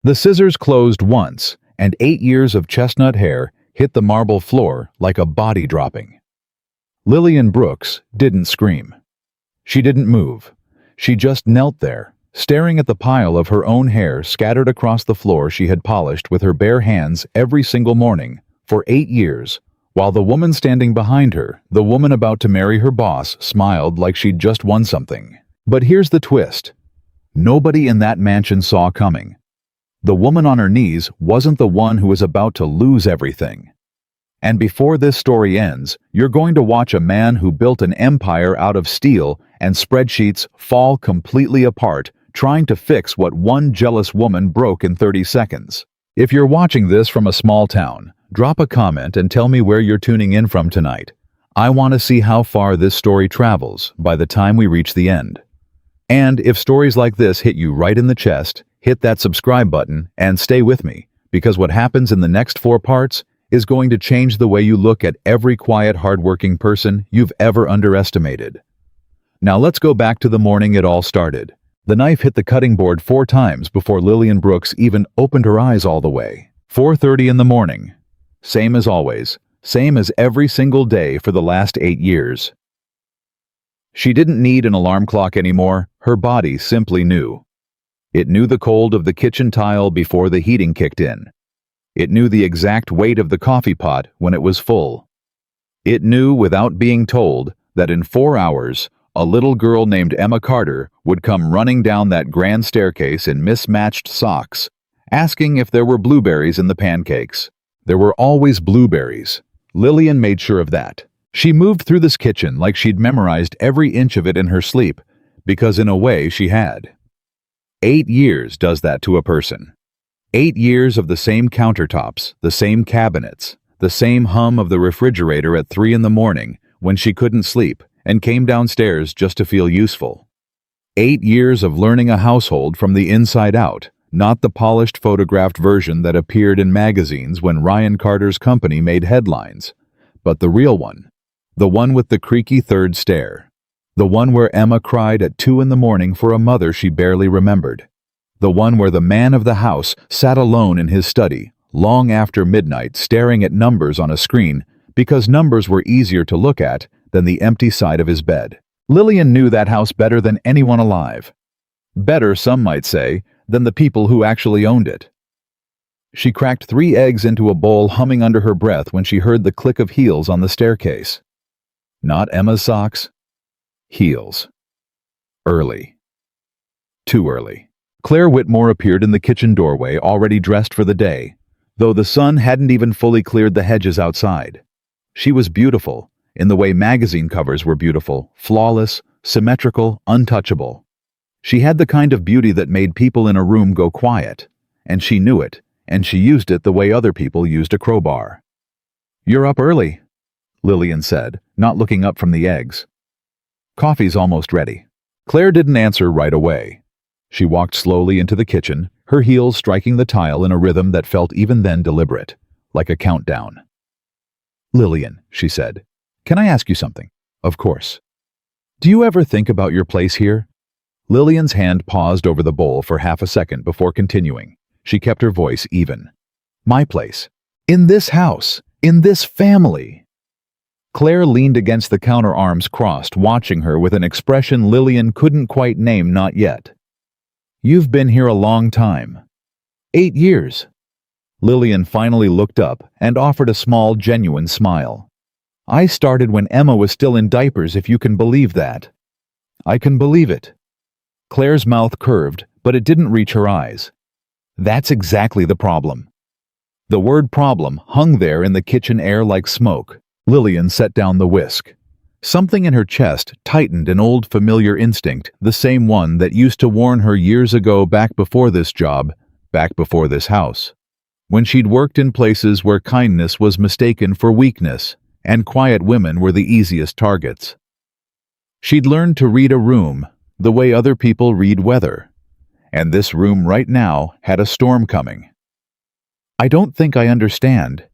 The scissors closed once, and 8 years of chestnut hair hit the marble floor like a body dropping. Lillian Brooks didn't scream. She didn't move. She just knelt there, staring at the pile of her own hair scattered across the floor she had polished with her bare hands every single morning for 8 years, while the woman standing behind her, the woman about to marry her boss, smiled like she'd just won something. But here's the twist. Nobody in that mansion saw coming. The woman on her knees wasn't the one who was about to lose everything. And before this story ends, you're going to watch a man who built an empire out of steel and spreadsheets fall completely apart trying to fix what one jealous woman broke in 30 seconds. If you're watching this from a small town, drop a comment and tell me where you're tuning in from tonight. I want to see how far this story travels by the time we reach the end. And if stories like this hit you right in the chest, hit that subscribe button and stay with me, because what happens in the next 4 parts is going to change the way you look at every quiet, hardworking person you've ever underestimated. Now let's go back to the morning it all started. The knife hit the cutting board 4 times before Lillian Brooks even opened her eyes all the way. 4:30 in the morning. Same as always. Same as every single day for the last 8 years. She didn't need an alarm clock anymore. Her body simply knew. It knew the cold of the kitchen tile before the heating kicked in. It knew the exact weight of the coffee pot when it was full. It knew, without being told, that in 4 hours, a little girl named Emma Carter would come running down that grand staircase in mismatched socks, asking if there were blueberries in the pancakes. There were always blueberries. Lillian made sure of that. She moved through this kitchen like she'd memorized every inch of it in her sleep, because in a way she had. 8 years does that to a person. 8 years of the same countertops, the same cabinets, the same hum of the refrigerator at 3 in the morning when she couldn't sleep and came downstairs just to feel useful. 8 years of learning a household from the inside out, not the polished photographed version that appeared in magazines when Ryan Carter's company made headlines, but the real one, the one with the creaky third stair, the one where Emma cried at 2 in the morning for a mother she barely remembered. The one where the man of the house sat alone in his study, long after midnight, staring at numbers on a screen because numbers were easier to look at than the empty side of his bed. Lillian knew that house better than anyone alive. Better, some might say, than the people who actually owned it. She cracked 3 eggs into a bowl, humming under her breath when she heard the click of heels on the staircase. Not Emma's socks. Heels. Early. Too early. Claire Whitmore appeared in the kitchen doorway, already dressed for the day, though the sun hadn't even fully cleared the hedges outside. She was beautiful, in the way magazine covers were beautiful, flawless, symmetrical, untouchable. She had the kind of beauty that made people in a room go quiet, and she knew it, and she used it the way other people used a crowbar. "You're up early," Lillian said, not looking up from the eggs. "Coffee's almost ready." Claire didn't answer right away. She walked slowly into the kitchen, her heels striking the tile in a rhythm that felt even then deliberate, like a countdown. "Lillian," she said, "can I ask you something?" "Of course." "Do you ever think about your place here?" Lillian's hand paused over the bowl for half a second before continuing. She kept her voice even. "My place. In this house. In this family." Claire leaned against the counter, arms crossed, watching her with an expression Lillian couldn't quite name, not yet. "You've been here a long time. 8 years. Lillian finally looked up and offered a small, genuine smile. "I started when Emma was still in diapers, if you can believe that." "I can believe it." Claire's mouth curved, but it didn't reach her eyes. "That's exactly the problem." The word problem hung there in the kitchen air like smoke. Lillian set down the whisk. Something in her chest tightened, an old familiar instinct, the same one that used to warn her years ago, back before this job, back before this house, when she'd worked in places where kindness was mistaken for weakness and quiet women were the easiest targets. She'd learned to read a room the way other people read weather, and this room right now had a storm coming. "I don't think I understand,"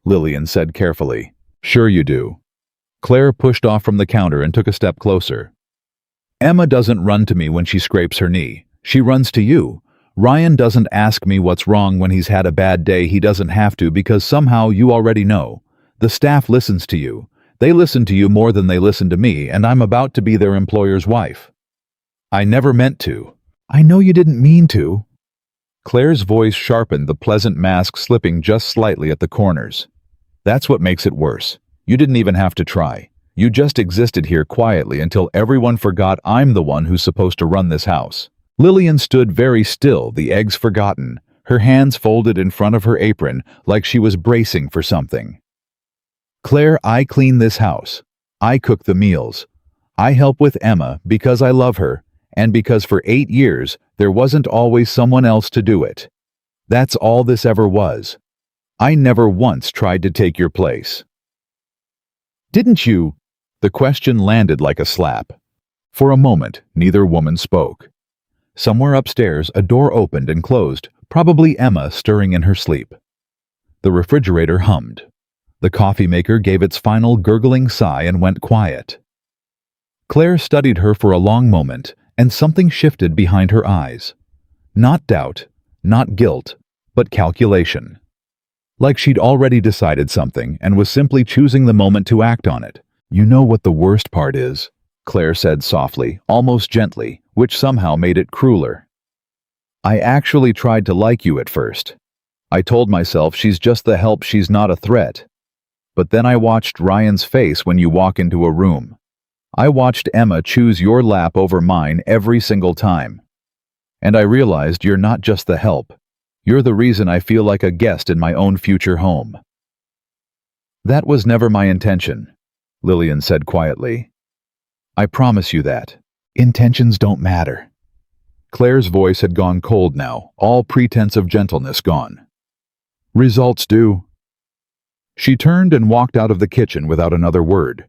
Lillian said carefully. "Sure you do." Claire pushed off from the counter and took a step closer. "Emma doesn't run to me when she scrapes her knee. She runs to you. Ryan doesn't ask me what's wrong when he's had a bad day. He doesn't have to because somehow you already know. The staff listens to you. They listen to you more than they listen to me, and I'm about to be their employer's wife. I never meant to. I know you didn't mean to. Claire's voice sharpened, the pleasant mask slipping just slightly at the corners. That's what makes it worse. You didn't even have to try. You just existed here quietly until everyone forgot I'm the one who's supposed to run this house. Lillian stood very still, the eggs forgotten, her hands folded in front of her apron like she was bracing for something. Claire, I clean this house. I cook the meals. I help with Emma because I love her, and because for 8 years there wasn't always someone else to do it. That's all this ever was. I never once tried to take your place. Didn't you? The question landed like a slap. For a moment, neither woman spoke. Somewhere upstairs, a door opened and closed, probably Emma stirring in her sleep. The refrigerator hummed. The coffee maker gave its final gurgling sigh and went quiet. Claire studied her for a long moment, and something shifted behind her eyes. Not doubt, not guilt, but calculation. Like she'd already decided something and was simply choosing the moment to act on it. You know what the worst part is? Claire said softly, almost gently, which somehow made it crueler. I actually tried to like you at first. I told myself she's just the help, she's not a threat. But then I watched Ryan's face when you walk into a room. I watched Emma choose your lap over mine every single time. And I realized you're not just the help. You're the reason I feel like a guest in my own future home. That was never my intention, Lillian said quietly. I promise you that. Intentions don't matter. Claire's voice had gone cold now, all pretense of gentleness gone. Results do. She turned and walked out of the kitchen without another word.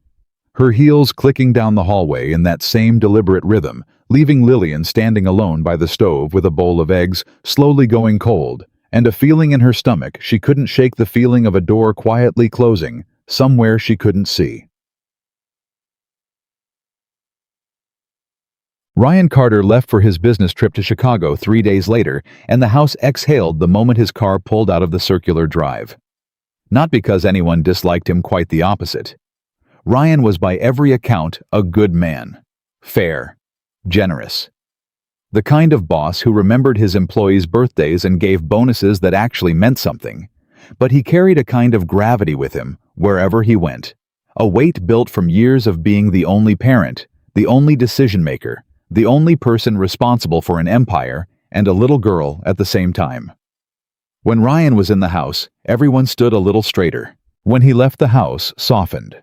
Her heels clicking down the hallway in that same deliberate rhythm, leaving Lillian standing alone by the stove with a bowl of eggs slowly going cold, and a feeling in her stomach she couldn't shake, the feeling of a door quietly closing, somewhere she couldn't see. Ryan Carter left for his business trip to Chicago 3 days later, and the house exhaled the moment his car pulled out of the circular drive. Not because anyone disliked him, quite the opposite. Ryan was by every account a good man. Fair. Generous. The kind of boss who remembered his employees' birthdays and gave bonuses that actually meant something. But he carried a kind of gravity with him wherever he went. A weight built from years of being the only parent, the only decision-maker, the only person responsible for an empire and a little girl at the same time. When Ryan was in the house, everyone stood a little straighter. When he left the house, softened.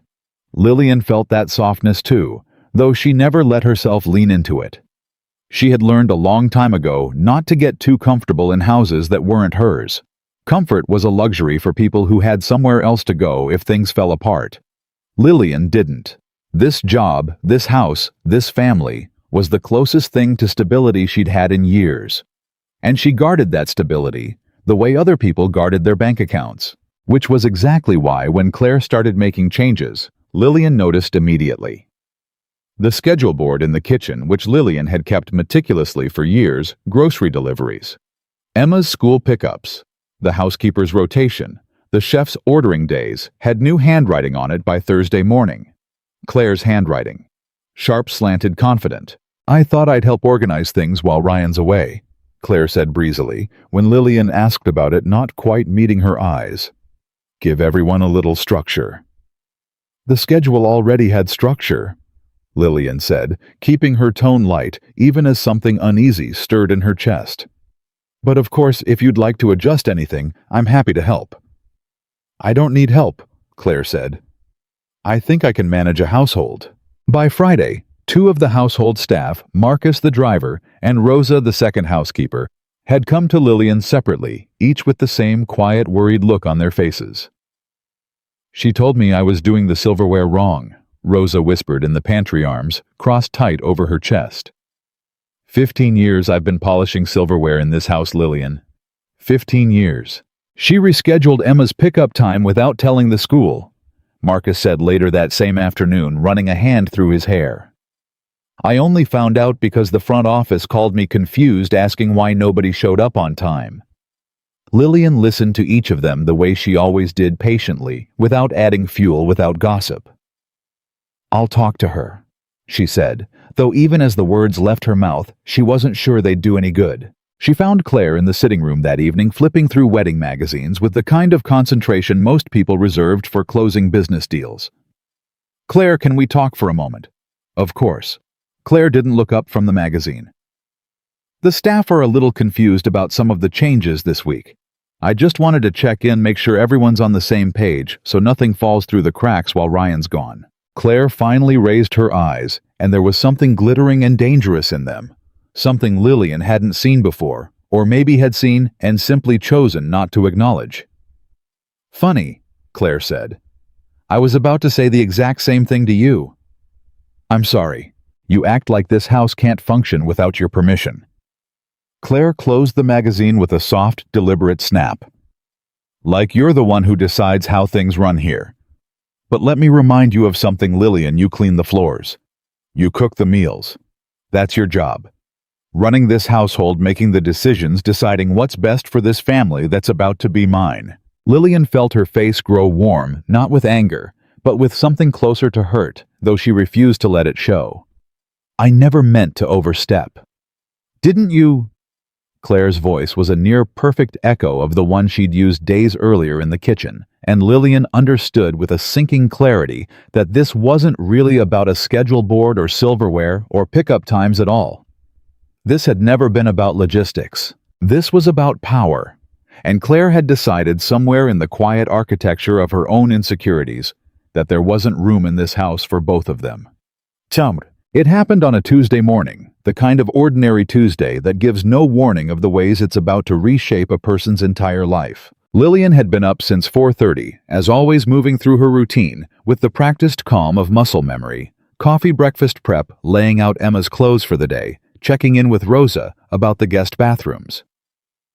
Lillian felt that softness too, though she never let herself lean into it. She had learned a long time ago not to get too comfortable in houses that weren't hers. Comfort was a luxury for people who had somewhere else to go if things fell apart. Lillian didn't. This job, this house, this family was the closest thing to stability she'd had in years. And she guarded that stability the way other people guarded their bank accounts, which was exactly why when Claire started making changes, Lillian noticed immediately. The schedule board in the kitchen, which Lillian had kept meticulously for years, grocery deliveries, Emma's school pickups, the housekeeper's rotation, the chef's ordering days, had new handwriting on it by Thursday morning. Claire's handwriting. Sharp, slanted, confident. I thought I'd help organize things while Ryan's away, Claire said breezily, when Lillian asked about it, not quite meeting her eyes. Give everyone a little structure. The schedule already had structure, Lillian said, keeping her tone light even as something uneasy stirred in her chest. But of course, if you'd like to adjust anything, I'm happy to help. I don't need help, Claire said. I think I can manage a household. By Friday, 2 of the household staff, Marcus the driver and Rosa the second housekeeper, had come to Lillian separately, each with the same quiet, worried look on their faces. She told me I was doing the silverware wrong, Rosa whispered in the pantry, arms crossed tight over her chest. 15 years I've been polishing silverware in this house, Lillian. 15 years. She rescheduled Emma's pickup time without telling the school, Marcus said later that same afternoon, running a hand through his hair. I only found out because the front office called me confused, asking why nobody showed up on time. Lillian listened to each of them the way she always did, patiently, without adding fuel, without gossip. "I'll talk to her," she said, though even as the words left her mouth, she wasn't sure they'd do any good. She found Claire in the sitting room that evening, flipping through wedding magazines with the kind of concentration most people reserved for closing business deals. "Claire, can we talk for a moment?" "Of course." Claire didn't look up from the magazine. "The staff are a little confused about some of the changes this week. I just wanted to check in, make sure everyone's on the same page, so nothing falls through the cracks while Ryan's gone." Claire finally raised her eyes, and there was something glittering and dangerous in them. Something Lillian hadn't seen before, or maybe had seen and simply chosen not to acknowledge. "Funny," Claire said. "I was about to say the exact same thing to you." "I'm sorry. You act like this house can't function without your permission." Claire closed the magazine with a soft, deliberate snap. "Like you're the one who decides how things run here. But let me remind you of something, Lillian. You clean the floors. You cook the meals. That's your job. Running this household, making the decisions, deciding what's best for this family that's about to be mine." Lillian felt her face grow warm, not with anger, but with something closer to hurt, though she refused to let it show. "I never meant to overstep." "Didn't you?" Claire's voice was a near-perfect echo of the one she'd used days earlier in the kitchen, and Lillian understood with a sinking clarity that this wasn't really about a schedule board or silverware or pickup times at all. This had never been about logistics. This was about power, and Claire had decided somewhere in the quiet architecture of her own insecurities that there wasn't room in this house for both of them. It happened on a Tuesday morning, the kind of ordinary Tuesday that gives no warning of the ways it's about to reshape a person's entire life. Lillian had been up since 4:30, as always, moving through her routine with the practiced calm of muscle memory, coffee, breakfast prep, laying out Emma's clothes for the day, checking in with Rosa about the guest bathrooms.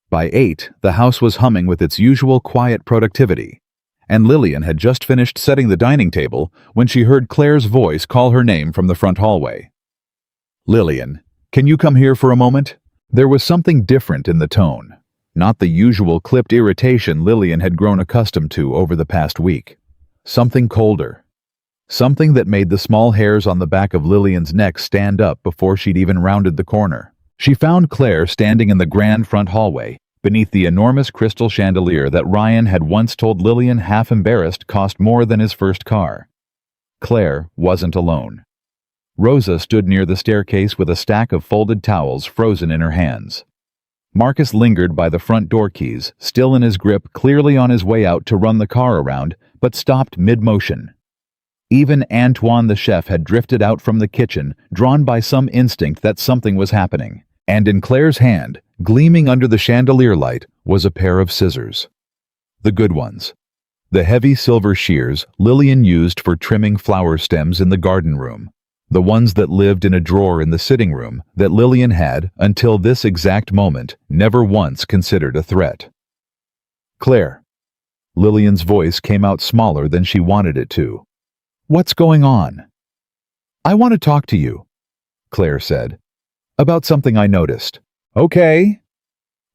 By 8, the house was humming with its usual quiet productivity, and Lillian had just finished setting the dining table when she heard Claire's voice call her name from the front hallway. "Lillian, can you come here for a moment?" There was something different in the tone, not the usual clipped irritation Lillian had grown accustomed to over the past week. Something colder. Something that made the small hairs on the back of Lillian's neck stand up before she'd even rounded the corner. She found Claire standing in the grand front hallway, beneath the enormous crystal chandelier that Ryan had once told Lillian, half embarrassed, cost more than his first car. Claire wasn't alone. Rosa stood near the staircase with a stack of folded towels frozen in her hands. Marcus lingered by the front door keys, still in his grip, clearly on his way out to run the car around, but stopped mid-motion. Even Antoine the chef had drifted out from the kitchen, drawn by some instinct that something was happening. And in Claire's hand, gleaming under the chandelier light, was a pair of scissors. The good ones. The heavy silver shears Lillian used for trimming flower stems in the garden room. The ones that lived in a drawer in the sitting room that Lillian had, until this exact moment, never once considered a threat. "Claire." Lillian's voice came out smaller than she wanted it to. "What's going on?" "I want to talk to you," Claire said. "About something I noticed." "Okay."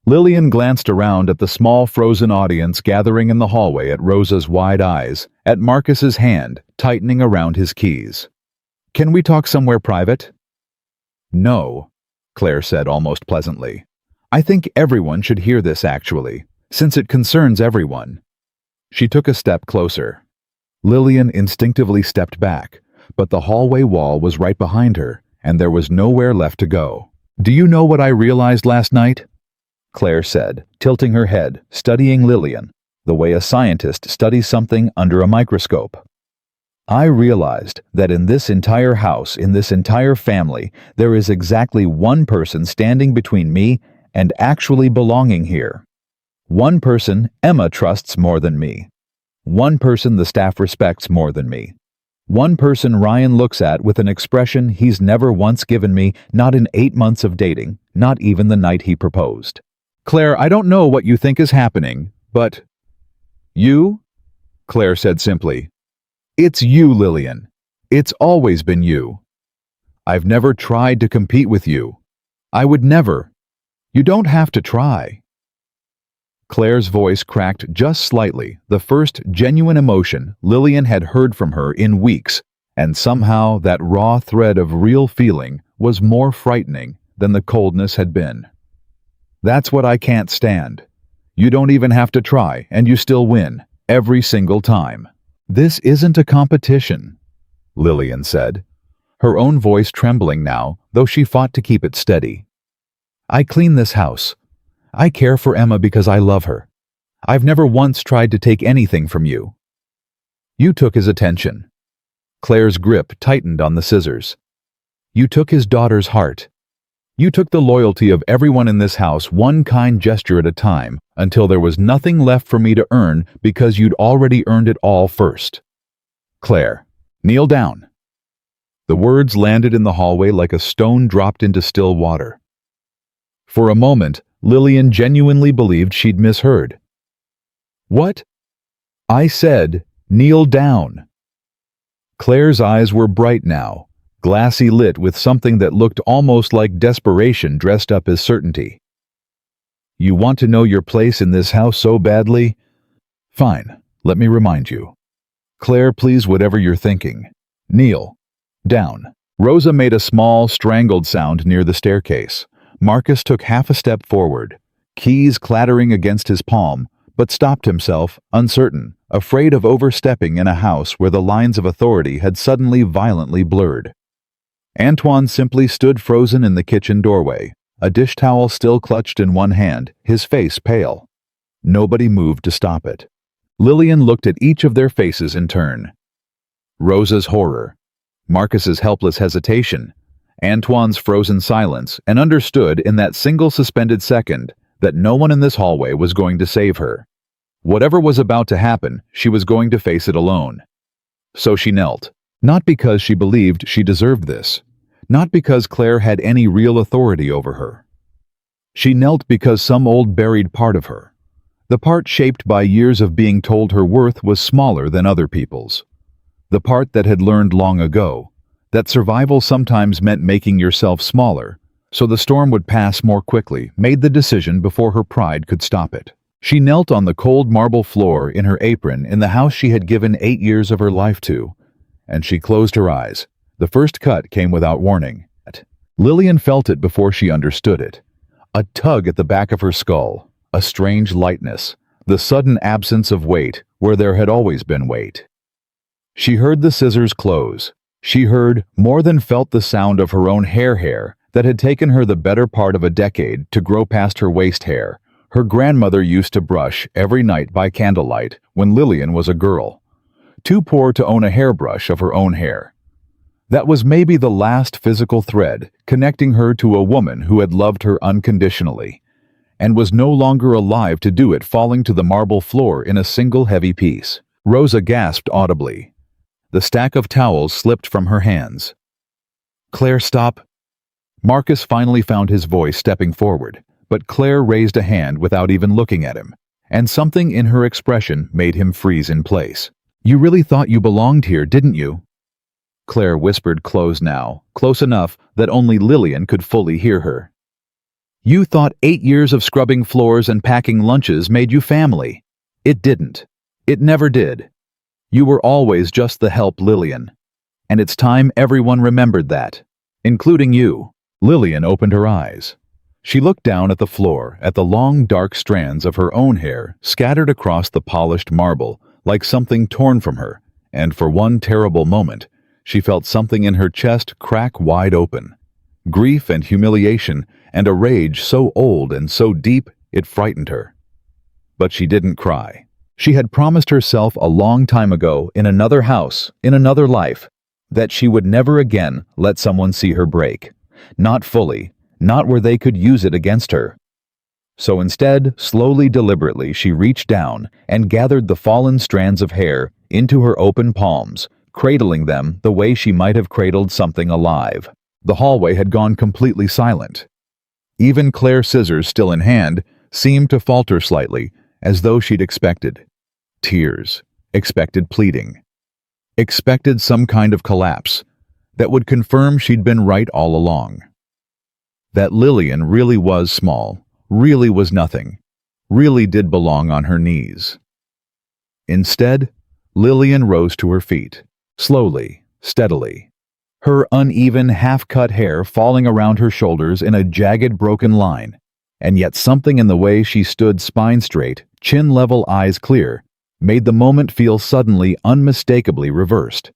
Lillian glanced around at the small frozen audience gathering in the hallway, at Rosa's wide eyes, at Marcus's hand tightening around his keys. "Can we talk somewhere private?" "No," Claire said almost pleasantly. "I think everyone should hear this, actually, since it concerns everyone." She took a step closer. Lillian instinctively stepped back, but the hallway wall was right behind her, and there was nowhere left to go. "Do you know what I realized last night?" Claire said, tilting her head, studying Lillian, the way a scientist studies something under a microscope. "I realized that in this entire house, in this entire family, there is exactly one person standing between me and actually belonging here. One person Emma trusts more than me. One person the staff respects more than me. One person Ryan looks at with an expression he's never once given me, not in 8 months of dating, not even the night he proposed. Claire, I don't know what you think is happening, but—" "You?" Claire said simply. "It's you, Lillian. It's always been you." I've never tried to compete with you. I would never. You don't have to try." Claire's voice cracked just slightly, the first genuine emotion Lillian had heard from her in weeks, and somehow that raw thread of real feeling was more frightening than the coldness had been. "That's what I can't stand. You don't even have to try, and you still win, every single time." "This isn't a competition," Lillian said, her own voice trembling now, though she fought to keep it steady. "I clean this house. I care for Emma because I love her. I've never once tried to take anything from you." "You took his attention." Claire's grip tightened on the scissors. "You took his daughter's heart. You took the loyalty of everyone in this house one kind gesture at a time until there was nothing left for me to earn because you'd already earned it all first. Claire, kneel down." The words landed in the hallway like a stone dropped into still water. For a moment, Lillian genuinely believed she'd misheard. "What?" "I said, kneel down." Claire's eyes were bright now, glassy lit with something that looked almost like desperation dressed up as certainty. "You want to know your place in this house so badly? Fine, let me remind you. Claire, please, whatever you're thinking. Kneel down." Rosa made a small, strangled sound near the staircase. Marcus took half a step forward, keys clattering against his palm, but stopped himself, uncertain, afraid of overstepping in a house where the lines of authority had suddenly violently blurred. Antoine simply stood frozen in the kitchen doorway, a dish towel still clutched in one hand, his face pale. Nobody moved to stop it. Lillian looked at each of their faces in turn. Rosa's horror, Marcus's helpless hesitation, Antoine's frozen silence, and understood in that single suspended second that no one in this hallway was going to save her. Whatever was about to happen, she was going to face it alone. So she knelt, not because she believed she deserved this, not because Claire had any real authority over her. She knelt because some old buried part of her, the part shaped by years of being told her worth was smaller than other people's, the part that had learned long ago that survival sometimes meant making yourself smaller, so the storm would pass more quickly, made the decision before her pride could stop it. She knelt on the cold marble floor in her apron in the house she had given 8 years of her life to, and she closed her eyes. The first cut came without warning. Lillian felt it before she understood it. A tug at the back of her skull, a strange lightness, the sudden absence of weight where there had always been weight. She heard the scissors close. She heard, more than felt, the sound of her own hair that had taken her the better part of a decade to grow past her waist hair. Her grandmother used to brush every night by candlelight when Lillian was a girl, too poor to own a hairbrush of her own hair. That was maybe the last physical thread connecting her to a woman who had loved her unconditionally, and was no longer alive to do it, falling to the marble floor in a single heavy piece. Rosa gasped audibly. The stack of towels slipped from her hands. "Claire, stop." Marcus finally found his voice stepping forward, but Claire raised a hand without even looking at him, and something in her expression made him freeze in place. "You really thought you belonged here, didn't you?" Claire whispered, close now, close enough that only Lillian could fully hear her. "You thought 8 years of scrubbing floors and packing lunches made you family. It didn't. It never did. You were always just the help, Lillian. And it's time everyone remembered that, including you." Lillian opened her eyes. She looked down at the floor, at the long dark strands of her own hair scattered across the polished marble like something torn from her, and for one terrible moment, she felt something in her chest crack wide open. Grief and humiliation and a rage so old and so deep it frightened her. But she didn't cry. She had promised herself a long time ago, in another house, in another life, that she would never again let someone see her break. Not fully, not where they could use it against her. So instead, slowly, deliberately, she reached down and gathered the fallen strands of hair into her open palms, cradling them the way she might have cradled something alive. The hallway had gone completely silent. Even Claire's scissors, still in hand, seemed to falter slightly, as though she'd expected tears, expected pleading, expected some kind of collapse. that would confirm she'd been right all along. That Lillian really was small, really was nothing, really did belong on her knees. Instead, Lillian rose to her feet, slowly, steadily, her uneven, half-cut hair falling around her shoulders in a jagged, broken line, and yet something in the way she stood spine straight, chin level, eyes clear, made the moment feel suddenly, unmistakably reversed.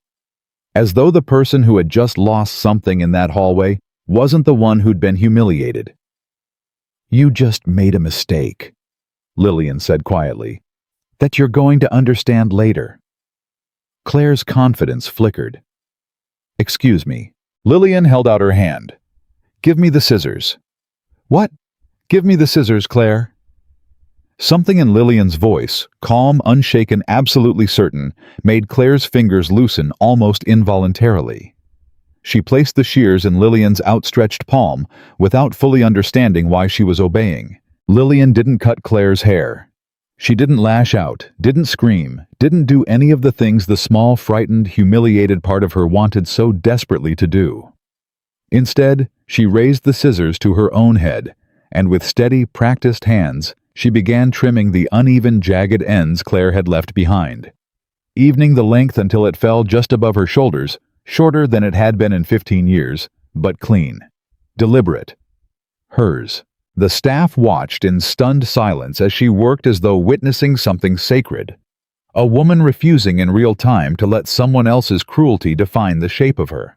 As though the person who had just lost something in that hallway wasn't the one who'd been humiliated. "You just made a mistake," Lillian said quietly, "that you're going to understand later." Claire's confidence flickered. "Excuse me." Lillian held out her hand. "Give me the scissors." "What? Give me the scissors, Claire." Something in Lillian's voice, calm, unshaken, absolutely certain, made Claire's fingers loosen almost involuntarily. She placed the shears in Lillian's outstretched palm without fully understanding why she was obeying. Lillian didn't cut Claire's hair. She didn't lash out, didn't scream, didn't do any of the things the small, frightened, humiliated part of her wanted so desperately to do. Instead, she raised the scissors to her own head, and with steady, practiced hands, she began trimming the uneven, jagged ends Claire had left behind, evening the length until it fell just above her shoulders, shorter than it had been in 15 years, but clean, deliberate. Hers. The staff watched in stunned silence as she worked as though witnessing something sacred. A woman refusing in real time to let someone else's cruelty define the shape of her.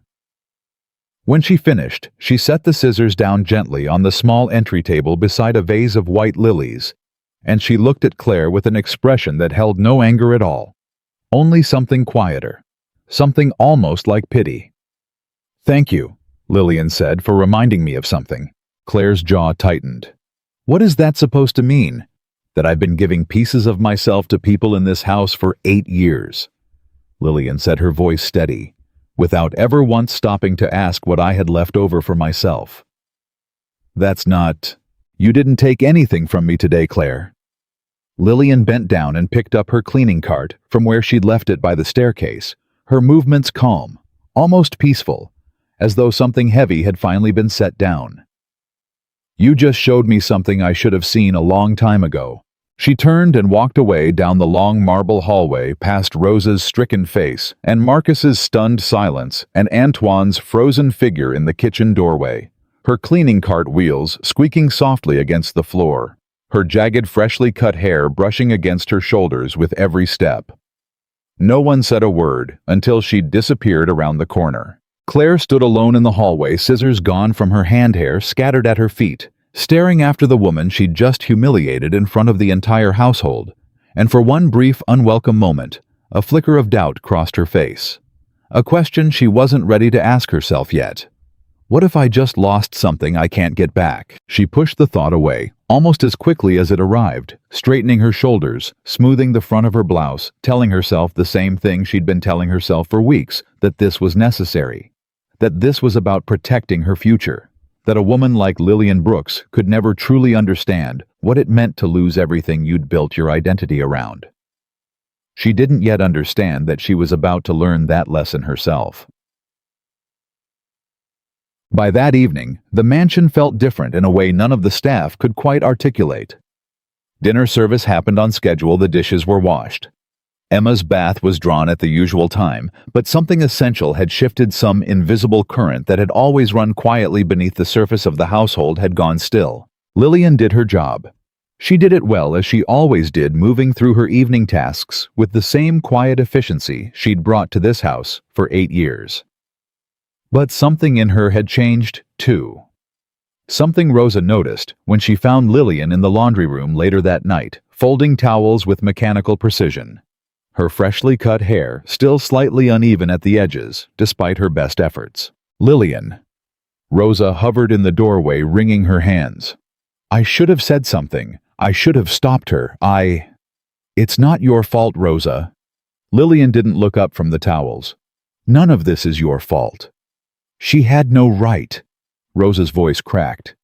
When she finished, she set the scissors down gently on the small entry table beside a vase of white lilies, and she looked at Claire with an expression that held no anger at all, only something quieter, something almost like pity. "Thank you," Lillian said, "for reminding me of something." Claire's jaw tightened. "What is that supposed to mean? That I've been giving pieces of myself to people in this house for 8 years? Lillian said, her voice steady, without ever once stopping to ask what I had left over for myself. "That's not... You didn't take anything from me today, Claire." Lillian bent down and picked up her cleaning cart from where she'd left it by the staircase, her movements calm, almost peaceful, as though something heavy had finally been set down. "You just showed me something I should have seen a long time ago." She turned and walked away down the long marble hallway past Rosa's stricken face and Marcus's stunned silence and Antoine's frozen figure in the kitchen doorway, her cleaning cart wheels squeaking softly against the floor, her jagged, freshly cut hair brushing against her shoulders with every step. No one said a word until she'd disappeared around the corner. Claire stood alone in the hallway, scissors gone from her hand hair scattered at her feet, staring after the woman she'd just humiliated in front of the entire household, and for one brief, unwelcome moment, a flicker of doubt crossed her face. A question she wasn't ready to ask herself yet. What if I just lost something I can't get back? She pushed the thought away, almost as quickly as it arrived, straightening her shoulders, smoothing the front of her blouse, telling herself the same thing she'd been telling herself for weeks, that this was necessary, that this was about protecting her future. That a woman like Lillian Brooks could never truly understand what it meant to lose everything you'd built your identity around. She didn't yet understand that she was about to learn that lesson herself. By that evening, the mansion felt different in a way none of the staff could quite articulate. Dinner service happened on schedule, the dishes were washed. Emma's bath was drawn at the usual time, but something essential had shifted. Some invisible current that had always run quietly beneath the surface of the household had gone still. Lillian did her job. She did it well, as she always did, moving through her evening tasks with the same quiet efficiency she'd brought to this house for 8 years. But something in her had changed, too. Something Rosa noticed when she found Lillian in the laundry room later that night, folding towels with mechanical precision. Her freshly cut hair still slightly uneven at the edges, despite her best efforts. "Lillian." Rosa hovered in the doorway, wringing her hands. "I should have said something. I should have stopped her. It's not your fault, Rosa." Lillian didn't look up from the towels. "None of this is your fault." "She had no right." Rosa's voice cracked.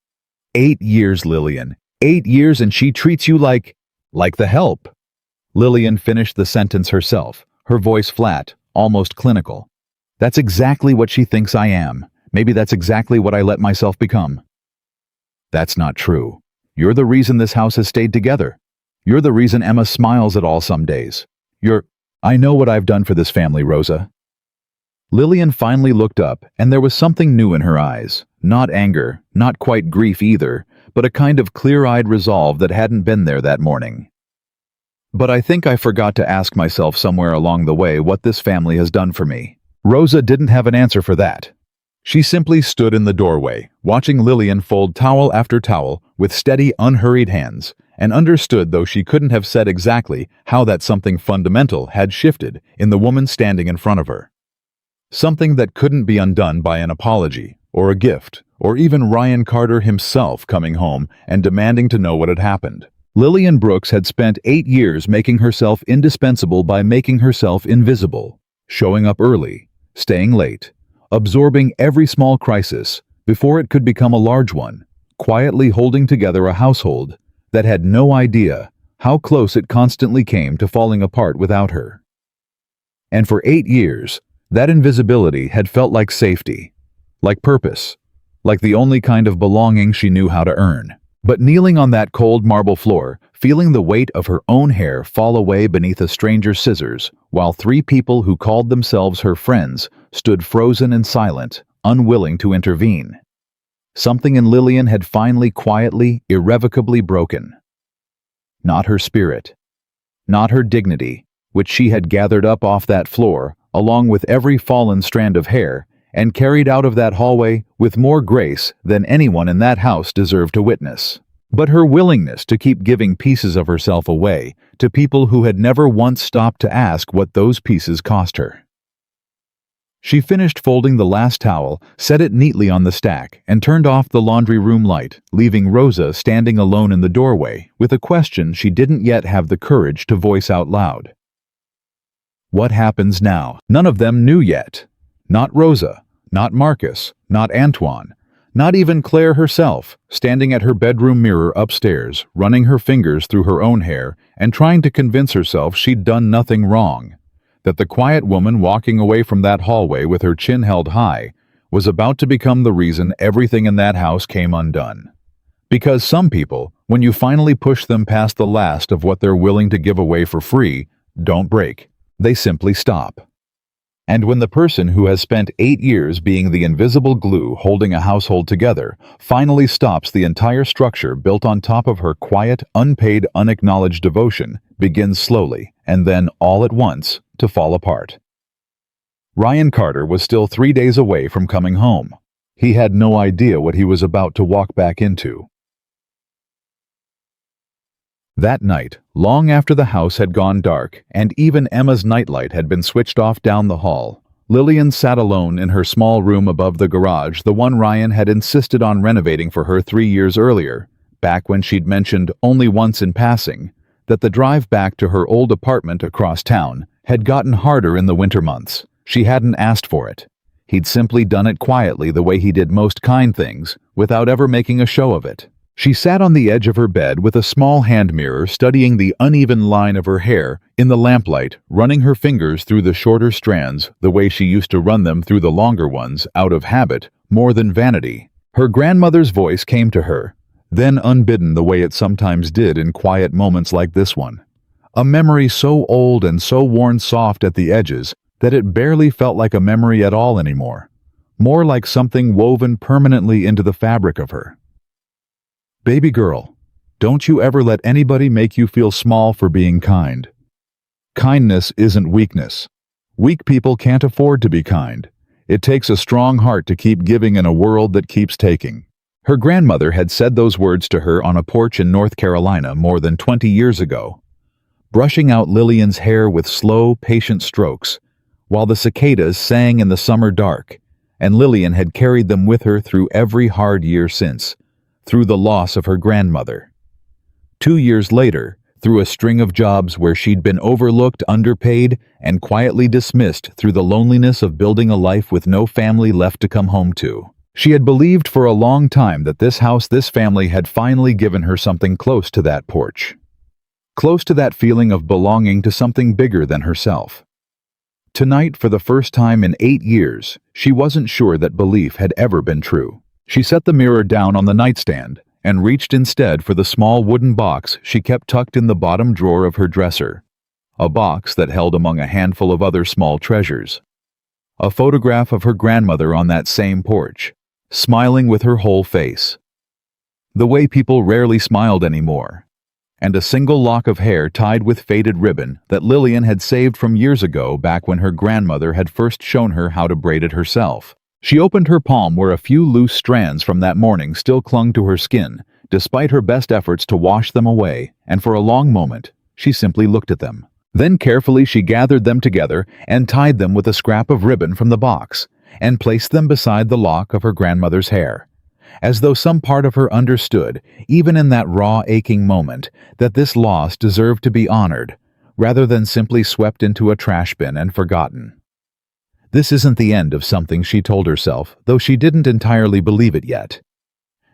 8 years, Lillian. 8 years, and she treats you like the help." Lillian finished the sentence herself, her voice flat, almost clinical. That's exactly what she thinks I am. Maybe that's exactly what I let myself become. That's not true. You're the reason this house has stayed together. You're the reason Emma smiles at all some days. I know what I've done for this family, Rosa." Lillian finally looked up, and there was something new in her eyes. Not anger, not quite grief either, but a kind of clear-eyed resolve that hadn't been there that morning. "But I think I forgot to ask myself somewhere along the way what this family has done for me." Rosa didn't have an answer for that. She simply stood in the doorway, watching Lillian fold towel after towel with steady, unhurried hands, and understood, though she couldn't have said exactly, how that something fundamental had shifted in the woman standing in front of her. Something that couldn't be undone by an apology, or a gift, or even Ryan Carter himself coming home and demanding to know what had happened. Lillian Brooks had spent 8 years making herself indispensable by making herself invisible, showing up early, staying late, absorbing every small crisis before it could become a large one, quietly holding together a household that had no idea how close it constantly came to falling apart without her. And for 8 years, that invisibility had felt like safety, like purpose, like the only kind of belonging she knew how to earn. But kneeling on that cold marble floor, feeling the weight of her own hair fall away beneath a stranger's scissors, while 3 people who called themselves her friends stood frozen and silent, unwilling to intervene. Something in Lillian had finally quietly, irrevocably broken. Not her spirit, not her dignity, which she had gathered up off that floor, along with every fallen strand of hair, and carried out of that hallway with more grace than anyone in that house deserved to witness. But her willingness to keep giving pieces of herself away to people who had never once stopped to ask what those pieces cost her. She finished folding the last towel, set it neatly on the stack, and turned off the laundry room light, leaving Rosa standing alone in the doorway with a question she didn't yet have the courage to voice out loud. What happens now? None of them knew yet. Not Rosa, not Marcus, not Antoine, not even Claire herself, standing at her bedroom mirror upstairs, running her fingers through her own hair and trying to convince herself she'd done nothing wrong. That the quiet woman walking away from that hallway with her chin held high was about to become the reason everything in that house came undone. Because some people, when you finally push them past the last of what they're willing to give away for free, don't break. They simply stop. And when the person who has spent 8 years being the invisible glue holding a household together finally stops, the entire structure built on top of her quiet, unpaid, unacknowledged devotion begins slowly, and then all at once, to fall apart. Ryan Carter was still 3 days away from coming home. He had no idea what he was about to walk back into. That night, long after the house had gone dark and even Emma's nightlight had been switched off down the hall, Lillian sat alone in her small room above the garage, the one Ryan had insisted on renovating for her 3 years earlier, back when she'd mentioned only once in passing that the drive back to her old apartment across town had gotten harder in the winter months. She hadn't asked for it. He'd simply done it quietly, the way he did most kind things, without ever making a show of it. She sat on the edge of her bed with a small hand mirror, studying the uneven line of her hair in the lamplight, running her fingers through the shorter strands the way she used to run them through the longer ones, out of habit, more than vanity. Her grandmother's voice came to her, then unbidden the way it sometimes did in quiet moments like this one. A memory so old and so worn soft at the edges that it barely felt like a memory at all anymore, more like something woven permanently into the fabric of her. Baby girl, don't you ever let anybody make you feel small for being kind. Kindness isn't weakness. Weak people can't afford to be kind. It takes a strong heart to keep giving in a world that keeps taking. Her grandmother had said those words to her on a porch in North Carolina more than 20 years ago, brushing out Lillian's hair with slow, patient strokes, while the cicadas sang in the summer dark, and Lillian had carried them with her through every hard year since, through the loss of her grandmother. 2 years later, through a string of jobs where she'd been overlooked, underpaid, and quietly dismissed through the loneliness of building a life with no family left to come home to. She had believed for a long time that this house, this family, had finally given her something close to that porch. Close to that feeling of belonging to something bigger than herself. Tonight, for the first time in 8 years, she wasn't sure that belief had ever been true. She set the mirror down on the nightstand and reached instead for the small wooden box she kept tucked in the bottom drawer of her dresser. A box that held among a handful of other small treasures. A photograph of her grandmother on that same porch, smiling with her whole face. The way people rarely smiled anymore. And a single lock of hair tied with faded ribbon that Lillian had saved from years ago, back when her grandmother had first shown her how to braid it herself. She opened her palm where a few loose strands from that morning still clung to her skin, despite her best efforts to wash them away, and for a long moment, she simply looked at them. Then carefully she gathered them together and tied them with a scrap of ribbon from the box, and placed them beside the lock of her grandmother's hair. As though some part of her understood, even in that raw, aching moment, that this loss deserved to be honored, rather than simply swept into a trash bin and forgotten. This isn't the end of something, she told herself, though she didn't entirely believe it yet.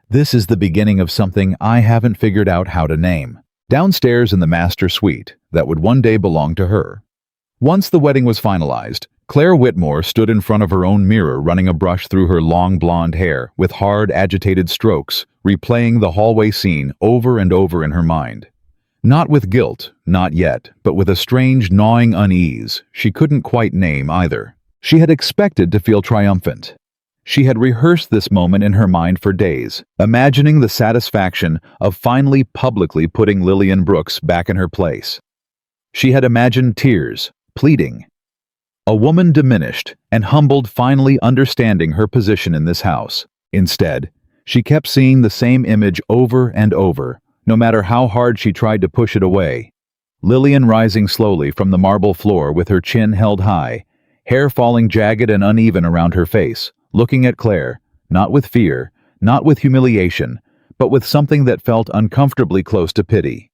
This is the beginning of something I haven't figured out how to name. Downstairs in the master suite, that would one day belong to her. Once the wedding was finalized, Claire Whitmore stood in front of her own mirror, running a brush through her long blonde hair with hard, agitated strokes, replaying the hallway scene over and over in her mind. Not with guilt, not yet, but with a strange, gnawing unease she couldn't quite name either. She had expected to feel triumphant. She had rehearsed this moment in her mind for days, imagining the satisfaction of finally publicly putting Lillian Brooks back in her place. She had imagined tears, pleading. A woman diminished and humbled, finally understanding her position in this house. Instead, she kept seeing the same image over and over, no matter how hard she tried to push it away. Lillian rising slowly from the marble floor with her chin held high, hair falling jagged and uneven around her face, looking at Claire, not with fear, not with humiliation, but with something that felt uncomfortably close to pity.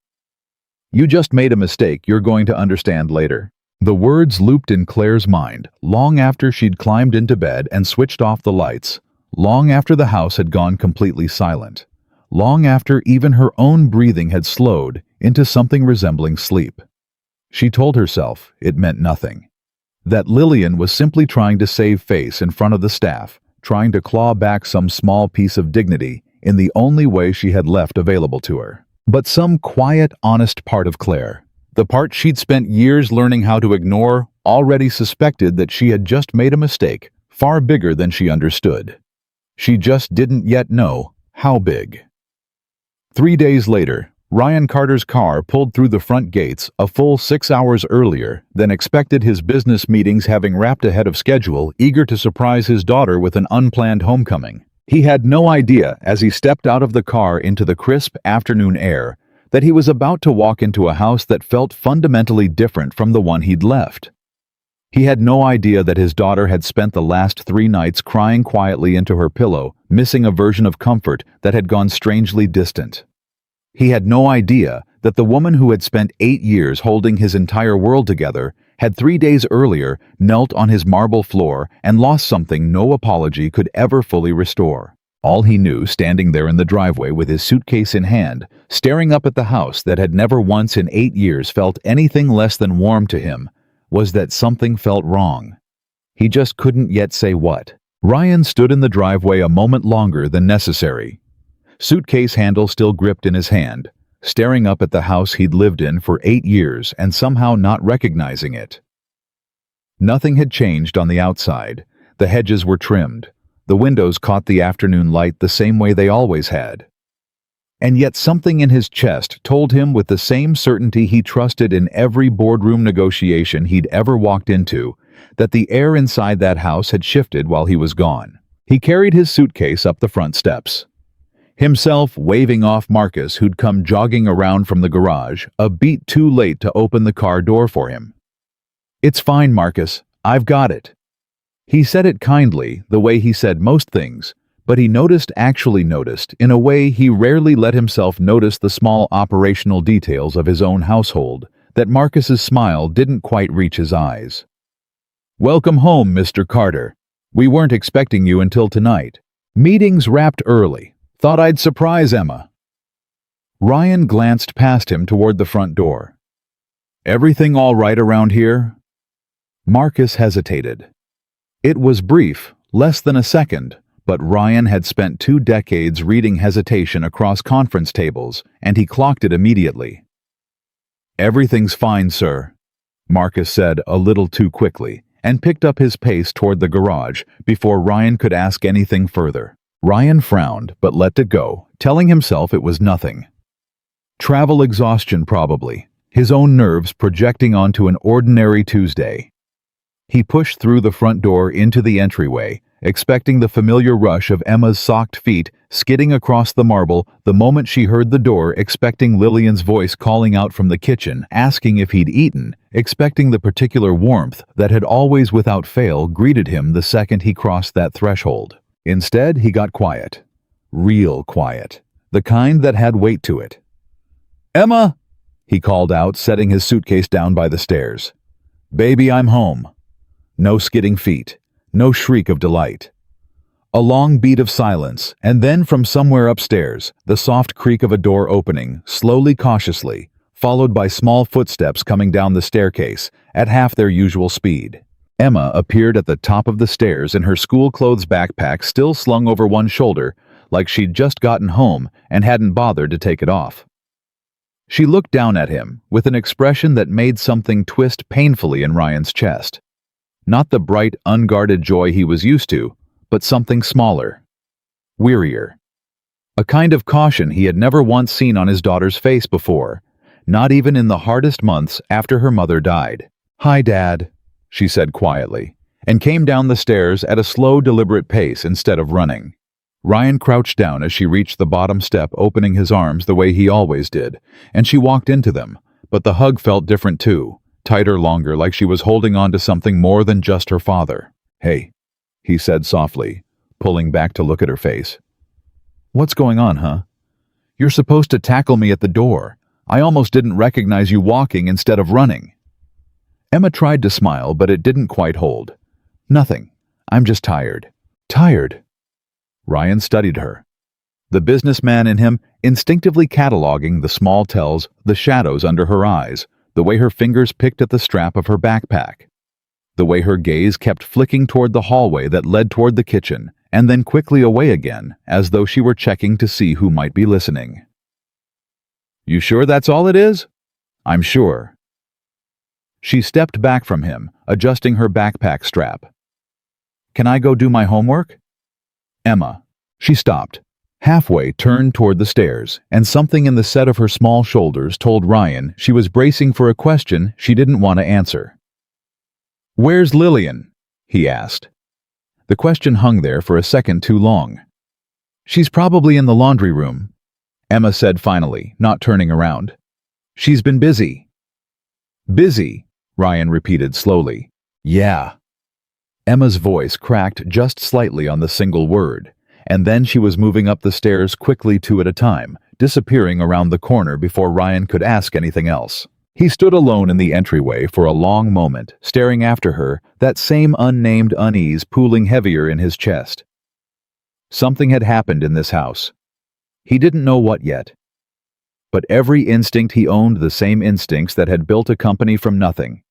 "You just made a mistake you're going to understand later." The words looped in Claire's mind long after she'd climbed into bed and switched off the lights, long after the house had gone completely silent, long after even her own breathing had slowed into something resembling sleep. She told herself it meant nothing. That Lillian was simply trying to save face in front of the staff, trying to claw back some small piece of dignity in the only way she had left available to her. But some quiet, honest part of Claire, the part she'd spent years learning how to ignore, already suspected that she had just made a mistake, far bigger than she understood. She just didn't yet know how big. 3 days later, Ryan Carter's car pulled through the front gates a full 6 hours earlier than expected, his business meetings having wrapped ahead of schedule, eager to surprise his daughter with an unplanned homecoming. He had no idea, as he stepped out of the car into the crisp afternoon air, that he was about to walk into a house that felt fundamentally different from the one he'd left. He had no idea that his daughter had spent the last 3 nights crying quietly into her pillow, missing a version of comfort that had gone strangely distant. He had no idea that the woman who had spent 8 years holding his entire world together had 3 days earlier knelt on his marble floor and lost something no apology could ever fully restore. All he knew, standing there in the driveway with his suitcase in hand, staring up at the house that had never once in 8 years felt anything less than warm to him, was that something felt wrong. He just couldn't yet say what. Ryan stood in the driveway a moment longer than necessary, suitcase handle still gripped in his hand, staring up at the house he'd lived in for 8 years and somehow not recognizing it. Nothing had changed on the outside. The hedges were trimmed. The windows caught the afternoon light the same way they always had. And yet something in his chest told him with the same certainty he trusted in every boardroom negotiation he'd ever walked into, that the air inside that house had shifted while he was gone. He carried his suitcase up the front steps, himself waving off Marcus, who'd come jogging around from the garage, a beat too late to open the car door for him. "It's fine, Marcus. I've got it." He said it kindly, the way he said most things, but he actually noticed, in a way he rarely let himself notice, the small operational details of his own household, that Marcus's smile didn't quite reach his eyes. "Welcome home, Mr. Carter. We weren't expecting you until tonight. Meetings wrapped early. Thought I'd surprise Emma." Ryan glanced past him toward the front door. "Everything all right around here?" Marcus hesitated. It was brief, less than a second, but Ryan had spent 2 decades reading hesitation across conference tables, and he clocked it immediately. "Everything's fine, sir," Marcus said a little too quickly, and picked up his pace toward the garage before Ryan could ask anything further. Ryan frowned, but let it go, telling himself it was nothing. Travel exhaustion probably, his own nerves projecting onto an ordinary Tuesday. He pushed through the front door into the entryway, expecting the familiar rush of Emma's socked feet skidding across the marble the moment she heard the door, expecting Lillian's voice calling out from the kitchen, asking if he'd eaten, expecting the particular warmth that had always without fail greeted him the second he crossed that threshold. Instead, he got quiet. Real quiet. The kind that had weight to it. "Emma!" he called out, setting his suitcase down by the stairs. "Baby, I'm home." No skidding feet. No shriek of delight. A long beat of silence, and then from somewhere upstairs, the soft creak of a door opening, slowly, cautiously, followed by small footsteps coming down the staircase at half their usual speed. Emma appeared at the top of the stairs in her school clothes backpack still slung over one shoulder, like she'd just gotten home and hadn't bothered to take it off. She looked down at him with an expression that made something twist painfully in Ryan's chest. Not the bright, unguarded joy he was used to, but something smaller, wearier. A kind of caution he had never once seen on his daughter's face before, not even in the hardest months after her mother died. "Hi, Dad," she said quietly, and came down the stairs at a slow, deliberate pace instead of running. Ryan crouched down as she reached the bottom step, opening his arms the way he always did, and she walked into them, but the hug felt different too. Tighter, longer, like she was holding on to something more than just her father. "Hey," he said softly, pulling back to look at her face. "What's going on, huh? You're supposed to tackle me at the door. I almost didn't recognize you walking instead of running." Emma tried to smile, but it didn't quite hold. "Nothing. I'm just tired." "Tired?" Ryan studied her. The businessman in him instinctively cataloging the small tells, the shadows under her eyes, the way her fingers picked at the strap of her backpack, the way her gaze kept flicking toward the hallway that led toward the kitchen, and then quickly away again, as though she were checking to see who might be listening. "You sure that's all it is?" "I'm sure." She stepped back from him, adjusting her backpack strap. "Can I go do my homework?" "Emma." She stopped. Halfway turned toward the stairs, and something in the set of her small shoulders told Ryan she was bracing for a question she didn't want to answer. "Where's Lillian?" he asked. The question hung there for a second too long. "She's probably in the laundry room," Emma said finally, not turning around. "She's been busy." "Busy," Ryan repeated slowly. "Yeah." Emma's voice cracked just slightly on the single word, and then she was moving up the stairs quickly 2 at a time, disappearing around the corner before Ryan could ask anything else. He stood alone in the entryway for a long moment, staring after her, that same unnamed unease pooling heavier in his chest. Something had happened in this house. He didn't know what yet. But every instinct he owned, the same instincts that had built a company from nothing.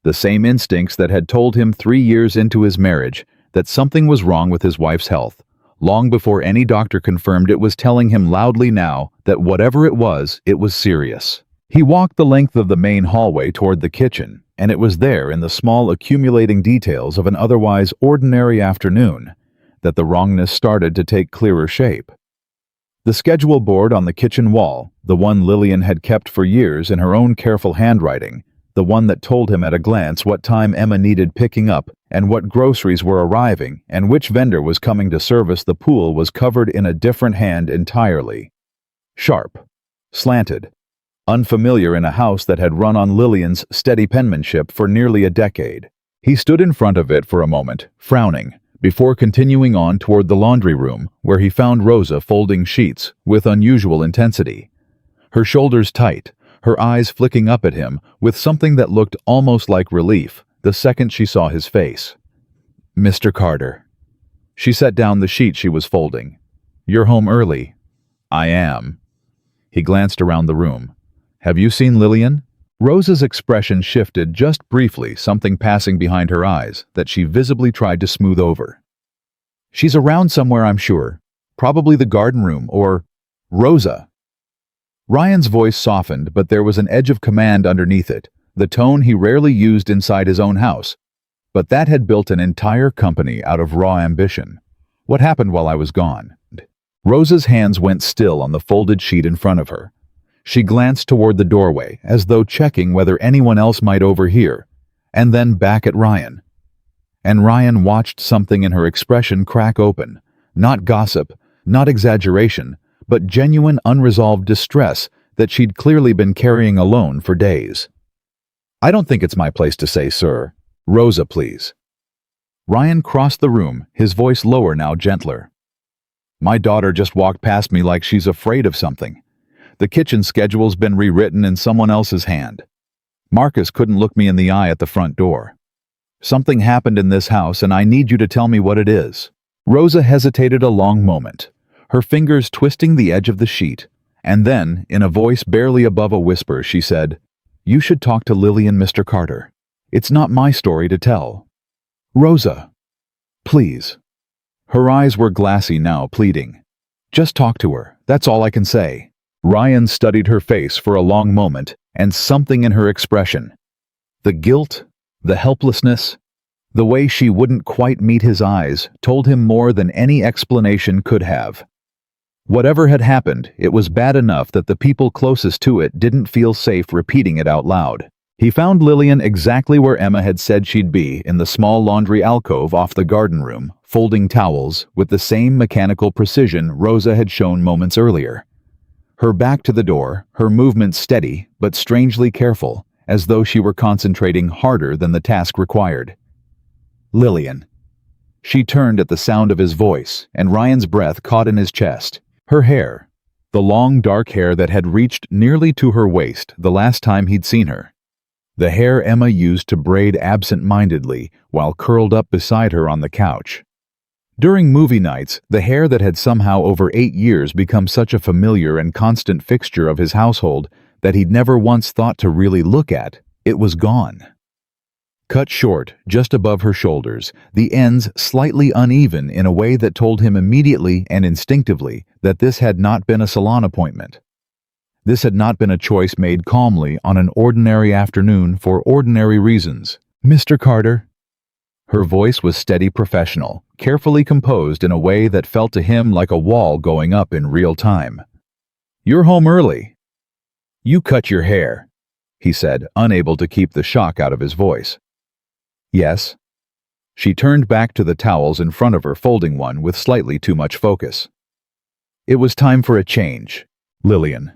The same instincts that had told him 3 years into his marriage that something was wrong with his wife's health. Long before any doctor confirmed it, was telling him loudly now that whatever it was serious. He walked the length of the main hallway toward the kitchen, and it was there in the small accumulating details of an otherwise ordinary afternoon that the wrongness started to take clearer shape. The schedule board on the kitchen wall, the one Lillian had kept for years in her own careful handwriting, the one that told him at a glance what time Emma needed picking up and what groceries were arriving and which vendor was coming to service the pool, was covered in a different hand entirely. Sharp, slanted, unfamiliar in a house that had run on Lillian's steady penmanship for nearly a decade. He stood in front of it for a moment, frowning, before continuing on toward the laundry room, where he found Rosa folding sheets with unusual intensity. Her shoulders tight, her eyes flicking up at him with something that looked almost like relief the second she saw his face. "Mr. Carter." She set down the sheet she was folding. "You're home early." "I am." He glanced around the room. "Have you seen Lillian?" Rosa's expression shifted just briefly, something passing behind her eyes that she visibly tried to smooth over. "She's around somewhere, I'm sure. Probably the garden room, or Rosa." Ryan's voice softened, but there was an edge of command underneath it, the tone he rarely used inside his own house. But that had built an entire company out of raw ambition. "What happened while I was gone?" Rosa's hands went still on the folded sheet in front of her. She glanced toward the doorway, as though checking whether anyone else might overhear, and then back at Ryan. And Ryan watched something in her expression crack open. Not gossip, not exaggeration, but genuine unresolved distress that she'd clearly been carrying alone for days. "I don't think it's my place to say, sir. Rosa, please." Ryan crossed the room, his voice lower now, gentler. "My daughter just walked past me like she's afraid of something. The kitchen schedule's been rewritten in someone else's hand. Marcus couldn't look me in the eye at the front door. Something happened in this house, and I need you to tell me what it is." Rosa hesitated a long moment, her fingers twisting the edge of the sheet, and then, in a voice barely above a whisper, she said, "You should talk to Lillian, Mr. Carter. It's not my story to tell. Rosa, please." Her eyes were glassy now, pleading. "Just talk to her, that's all I can say." Ryan studied her face for a long moment, and something in her expression, the guilt, the helplessness, the way she wouldn't quite meet his eyes, told him more than any explanation could have. Whatever had happened, it was bad enough that the people closest to it didn't feel safe repeating it out loud. He found Lillian exactly where Emma had said she'd be, in the small laundry alcove off the garden room, folding towels with the same mechanical precision Rosa had shown moments earlier. Her back to the door, her movements steady but strangely careful, as though she were concentrating harder than the task required. "Lillian." She turned at the sound of his voice, and Ryan's breath caught in his chest. Her hair, the long dark hair that had reached nearly to her waist the last time he'd seen her. The hair Emma used to braid absent-mindedly while curled up beside her on the couch. During movie nights, the hair that had somehow over 8 years become such a familiar and constant fixture of his household that he'd never once thought to really look at, it was gone. Cut short, just above her shoulders, the ends slightly uneven in a way that told him immediately and instinctively that this had not been a salon appointment. This had not been a choice made calmly on an ordinary afternoon for ordinary reasons. "Mr. Carter." Her voice was steady, professional, carefully composed in a way that felt to him like a wall going up in real time. "You're home early." "You cut your hair," he said, unable to keep the shock out of his voice. "Yes." She turned back to the towels in front of her, folding one with slightly too much focus. "It was time for a change, Lillian."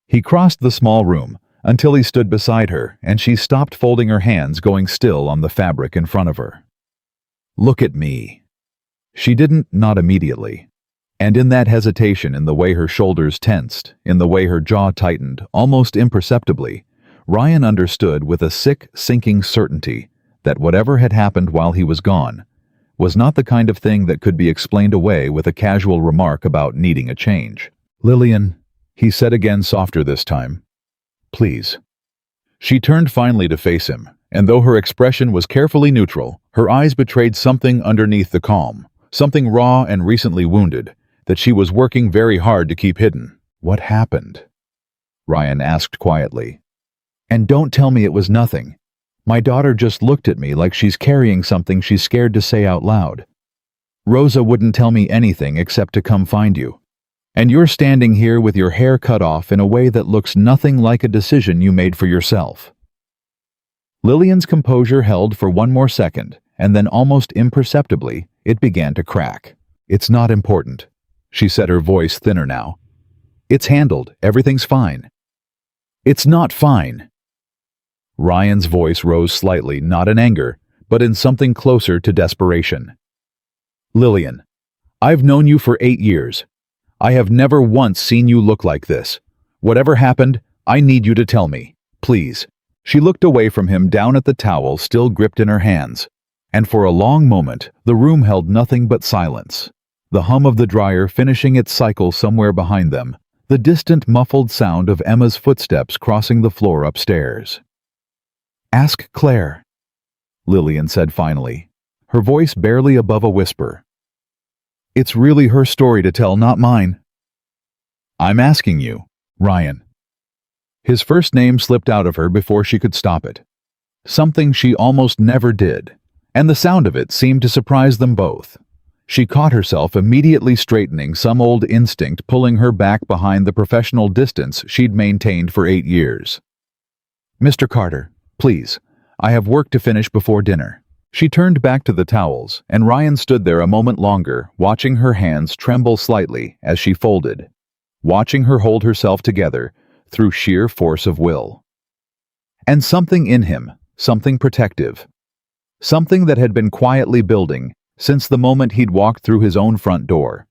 He crossed the small room until he stood beside her, and she stopped folding her hands, going still on the fabric in front of her. "Look at me." She didn't, not immediately. And in that hesitation, in the way her shoulders tensed, in the way her jaw tightened, almost imperceptibly, Ryan understood with a sick, sinking certainty that whatever had happened while he was gone was not the kind of thing that could be explained away with a casual remark about needing a change. "Lillian," he said again, softer this time. "Please." She turned finally to face him, and though her expression was carefully neutral, her eyes betrayed something underneath the calm, something raw and recently wounded, that she was working very hard to keep hidden. "What happened?" Ryan asked quietly. "And don't tell me it was nothing. My daughter just looked at me like she's carrying something she's scared to say out loud. Rosa wouldn't tell me anything except to come find you. And you're standing here with your hair cut off in a way that looks nothing like a decision you made for yourself." Lillian's composure held for one more second, and then almost imperceptibly, it began to crack. "It's not important," she said, her voice thinner now. "It's handled. Everything's fine." "It's not fine." Ryan's voice rose slightly, not in anger, but in something closer to desperation. "Lillian, I've known you for 8 years. I have never once seen you look like this. Whatever happened, I need you to tell me. Please." She looked away from him, down at the towel still gripped in her hands, and for a long moment the room held nothing but silence. The hum of the dryer finishing its cycle somewhere behind them, The distant muffled sound of Emma's footsteps crossing the floor upstairs. "Ask Claire," Lillian said finally, her voice barely above a whisper. "It's really her story to tell, not mine." "I'm asking you, Ryan." His first name slipped out of her before she could stop it. Something she almost never did, and the sound of it seemed to surprise them both. She caught herself immediately straightening, some old instinct pulling her back behind the professional distance she'd maintained for 8 years. "Mr. Carter, please, I have work to finish before dinner." She turned back to the towels, and Ryan stood there a moment longer, watching her hands tremble slightly as she folded, watching her hold herself together through sheer force of will. And something in him, something protective, something that had been quietly building since the moment he'd walked through his own front door,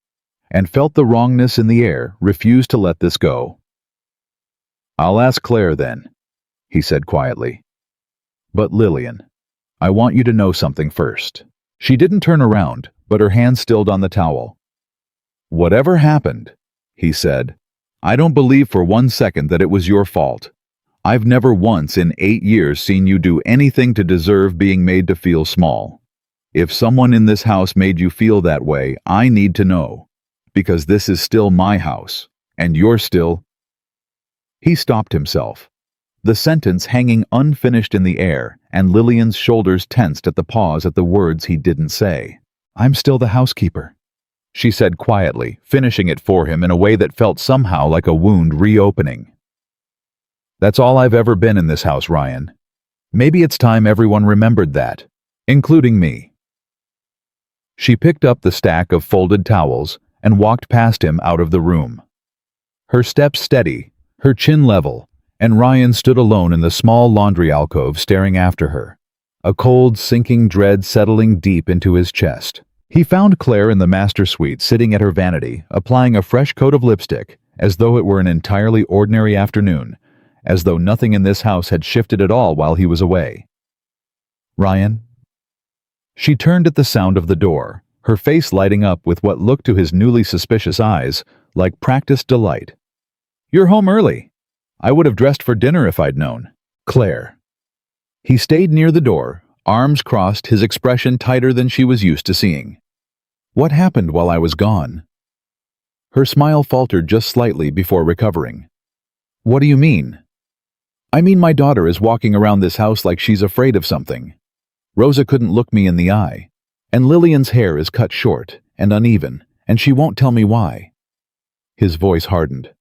and felt the wrongness in the air, refused to let this go. "I'll ask Claire then," he said quietly. "But Lillian, I want you to know something first." She didn't turn around, but her hand stilled on the towel. "Whatever happened," he said, "I don't believe for 1 second that it was your fault. I've never once in 8 years seen you do anything to deserve being made to feel small. If someone in this house made you feel that way, I need to know, because this is still my house, and you're still—" He stopped himself, the sentence hanging unfinished in the air, and Lillian's shoulders tensed at the pause at the words he didn't say. "I'm still the housekeeper," she said quietly, finishing it for him in a way that felt somehow like a wound reopening. "That's all I've ever been in this house, Ryan. Maybe it's time everyone remembered that, including me." She picked up the stack of folded towels and walked past him out of the room. Her steps steady, her chin level, and Ryan stood alone in the small laundry alcove staring after her, a cold, sinking dread settling deep into his chest. He found Claire in the master suite sitting at her vanity, applying a fresh coat of lipstick, as though it were an entirely ordinary afternoon, as though nothing in this house had shifted at all while he was away. "Ryan?" She turned at the sound of the door, her face lighting up with what looked to his newly suspicious eyes like practiced delight. "You're home early. I would have dressed for dinner if I'd known." "Claire." He stayed near the door, arms crossed, his expression tighter than she was used to seeing. "What happened while I was gone?" Her smile faltered just slightly before recovering. "What do you mean?" "I mean my daughter is walking around this house like she's afraid of something. Rosa couldn't look me in the eye, and Lillian's hair is cut short and uneven, and she won't tell me why." His voice hardened.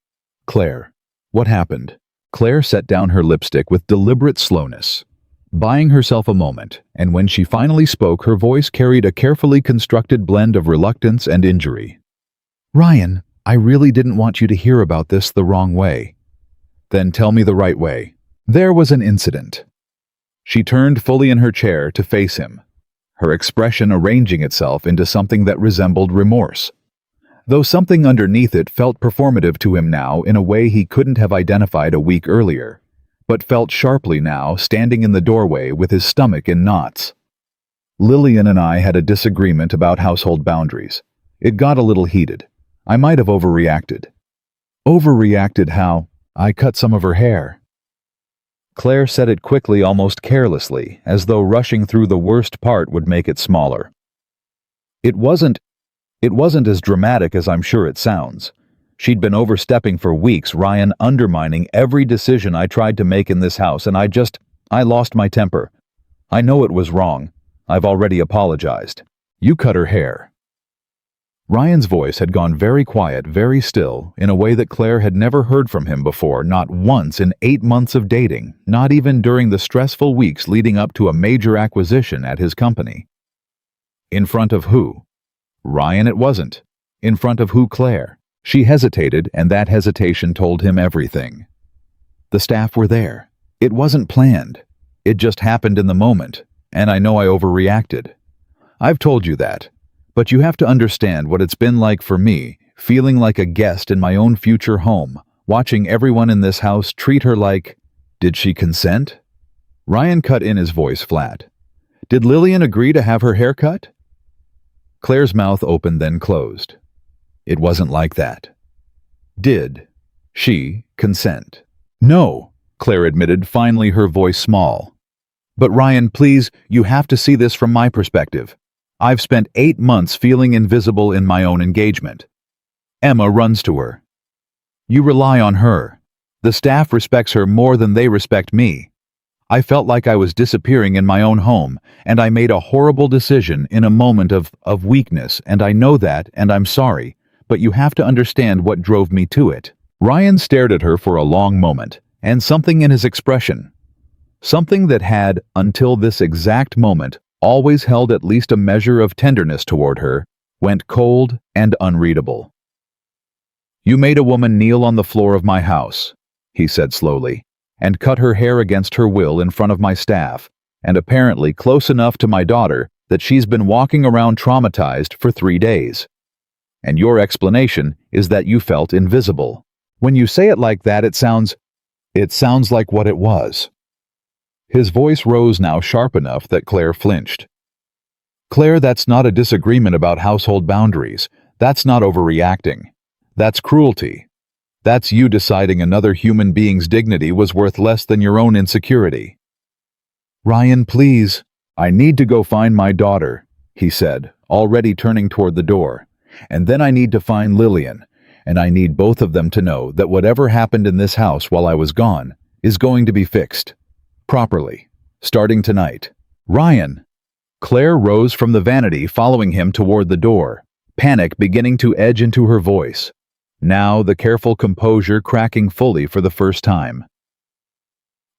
"Claire, what happened?" Claire set down her lipstick with deliberate slowness, buying herself a moment, and when she finally spoke, her voice carried a carefully constructed blend of reluctance and injury. "Ryan, I really didn't want you to hear about this the wrong way." "Then tell me the right way." "There was an incident." She turned fully in her chair to face him, her expression arranging itself into something that resembled remorse, though something underneath it felt performative to him now in a way he couldn't have identified a week earlier, but felt sharply now, standing in the doorway with his stomach in knots. "Lillian and I had a disagreement about household boundaries. It got a little heated. I might have overreacted." "Overreacted how?" "I cut some of her hair." Claire said it quickly, almost carelessly, as though rushing through the worst part would make it smaller. It wasn't as dramatic as I'm sure it sounds. She'd been overstepping for weeks, Ryan, undermining every decision I tried to make in this house, and I lost my temper. I know it was wrong. I've already apologized." "You cut her hair." Ryan's voice had gone very quiet, very still, in a way that Claire had never heard from him before, not once in 8 months of dating, not even during the stressful weeks leading up to a major acquisition at his company. In front of who? Ryan it wasn't. In front of who? Claire. She hesitated, and that hesitation told him everything. The staff were there. It wasn't planned. It just happened in the moment, and I know I overreacted. I've told you that. But you have to understand what it's been like for me, feeling like a guest in my own future home, watching everyone in this house treat her like— Did she consent? Ryan cut in his voice flat. Did Lillian agree to have her hair cut? Claire's mouth opened then closed. It wasn't like that. Did, Consent. No, Claire admitted, finally her voice small. But Ryan, please, you have to see this from my perspective. I've spent 8 months feeling invisible in my own engagement. Emma runs to her. You rely on her. The staff respects her more than they respect me. I felt like I was disappearing in my own home, and I made a horrible decision in a moment of weakness, and I know that, and I'm sorry, but you have to understand what drove me to it. Ryan stared at her for a long moment, and something in his expression, something that had, until this exact moment, always held at least a measure of tenderness toward her, went cold and unreadable. You made a woman kneel on the floor of my house, he said slowly, and cut her hair against her will in front of my staff, and apparently close enough to my daughter that she's been walking around traumatized for 3 days. And your explanation is that you felt invisible. When you say it like that, it sounds like what it was. His voice rose now sharp enough that Claire flinched. Claire, that's not a disagreement about household boundaries. That's not overreacting. That's cruelty. That's you deciding another human being's dignity was worth less than your own insecurity. Ryan, please. I need to go find my daughter, he said, already turning toward the door. And then I need to find Lillian, and I need both of them to know that whatever happened in this house while I was gone is going to be fixed. Properly. Starting tonight. Ryan! Claire rose from the vanity, following him toward the door, panic beginning to edge into her voice. Now the careful composure cracking fully for the first time.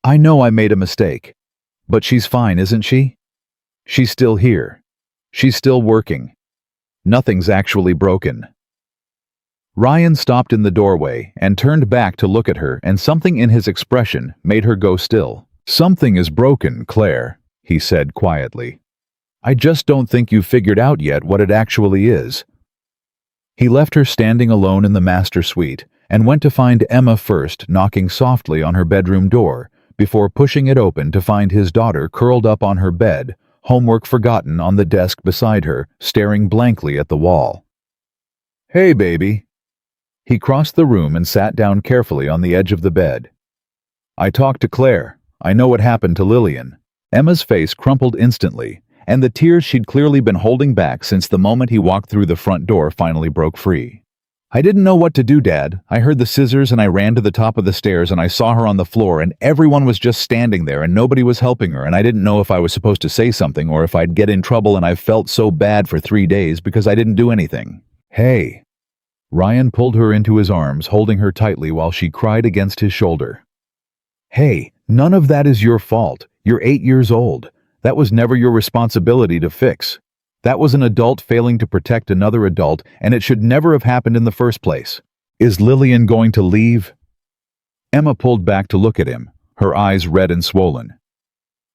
I know I made a mistake, but she's fine, isn't she? She's still here. She's still working. Nothing's actually broken. Ryan stopped in the doorway and turned back to look at her, and something in his expression made her go still. Something is broken, Claire, he said quietly. I just don't think you've figured out yet what it actually is. He left her standing alone in the master suite and went to find Emma first, knocking softly on her bedroom door before pushing it open to find his daughter curled up on her bed, homework forgotten on the desk beside her, staring blankly at the wall. Hey, baby. He crossed the room and sat down carefully on the edge of the bed. I talked to Claire. I know what happened to Lillian. Emma's face crumpled instantly, and the tears she'd clearly been holding back since the moment he walked through the front door finally broke free. I didn't know what to do, Dad. I heard the scissors and I ran to the top of the stairs and I saw her on the floor and everyone was just standing there and nobody was helping her, and I didn't know if I was supposed to say something or if I'd get in trouble, and I felt so bad for 3 days because I didn't do anything. Hey. Ryan pulled her into his arms, holding her tightly while she cried against his shoulder. Hey, none of that is your fault. You're 8 years old. That was never your responsibility to fix. That was an adult failing to protect another adult, and it should never have happened in the first place. Is Lillian going to leave? Emma pulled back to look at him, her eyes red and swollen.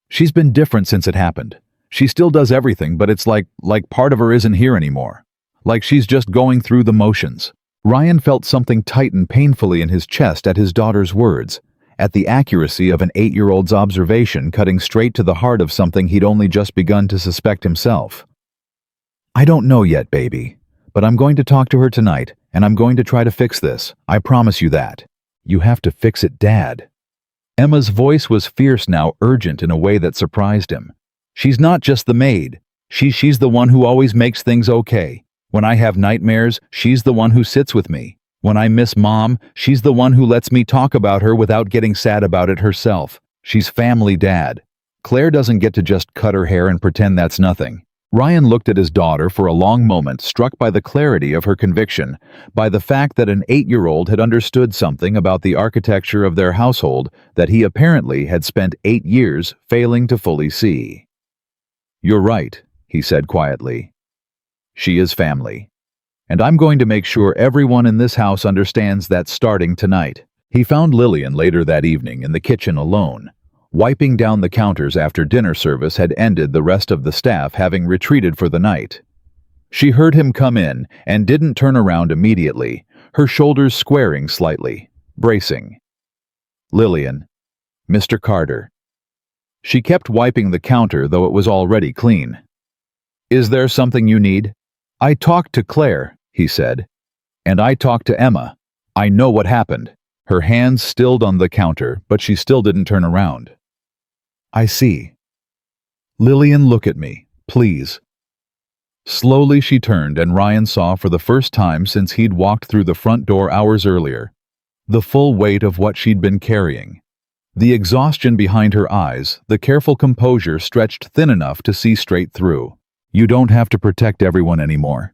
She's been different since it happened. She still does everything, but it's like part of her isn't here anymore. Like she's just going through the motions. Ryan felt something tighten painfully in his chest at his daughter's words, at the accuracy of an 8-year-old's observation cutting straight to the heart of something he'd only just begun to suspect himself. I don't know yet, baby, but I'm going to talk to her tonight, and I'm going to try to fix this. I promise you that. You have to fix it, Dad. Emma's voice was fierce now, urgent in a way that surprised him. She's not just the maid. She's the one who always makes things okay. When I have nightmares, she's the one who sits with me. When I miss Mom, she's the one who lets me talk about her without getting sad about it herself. She's family, Dad. Claire doesn't get to just cut her hair and pretend that's nothing. Ryan looked at his daughter for a long moment, struck by the clarity of her conviction, by the fact that an 8-year-old had understood something about the architecture of their household that he apparently had spent 8 years failing to fully see. You're right, he said quietly. She is family. And I'm going to make sure everyone in this house understands that starting tonight. He found Lillian later that evening in the kitchen alone, wiping down the counters after dinner service had ended, the rest of the staff having retreated for the night. She heard him come in and didn't turn around immediately, her shoulders squaring slightly, bracing. Lillian. Mr. Carter. She kept wiping the counter, though it was already clean. Is there something you need? I talked to Claire, he said. And I talked to Emma. I know what happened. Her hands stilled on the counter, but she still didn't turn around. I see. Lillian, look at me, please. Slowly she turned, and Ryan saw for the first time since he'd walked through the front door hours earlier the full weight of what she'd been carrying. The exhaustion behind her eyes, the careful composure stretched thin enough to see straight through. You don't have to protect everyone anymore,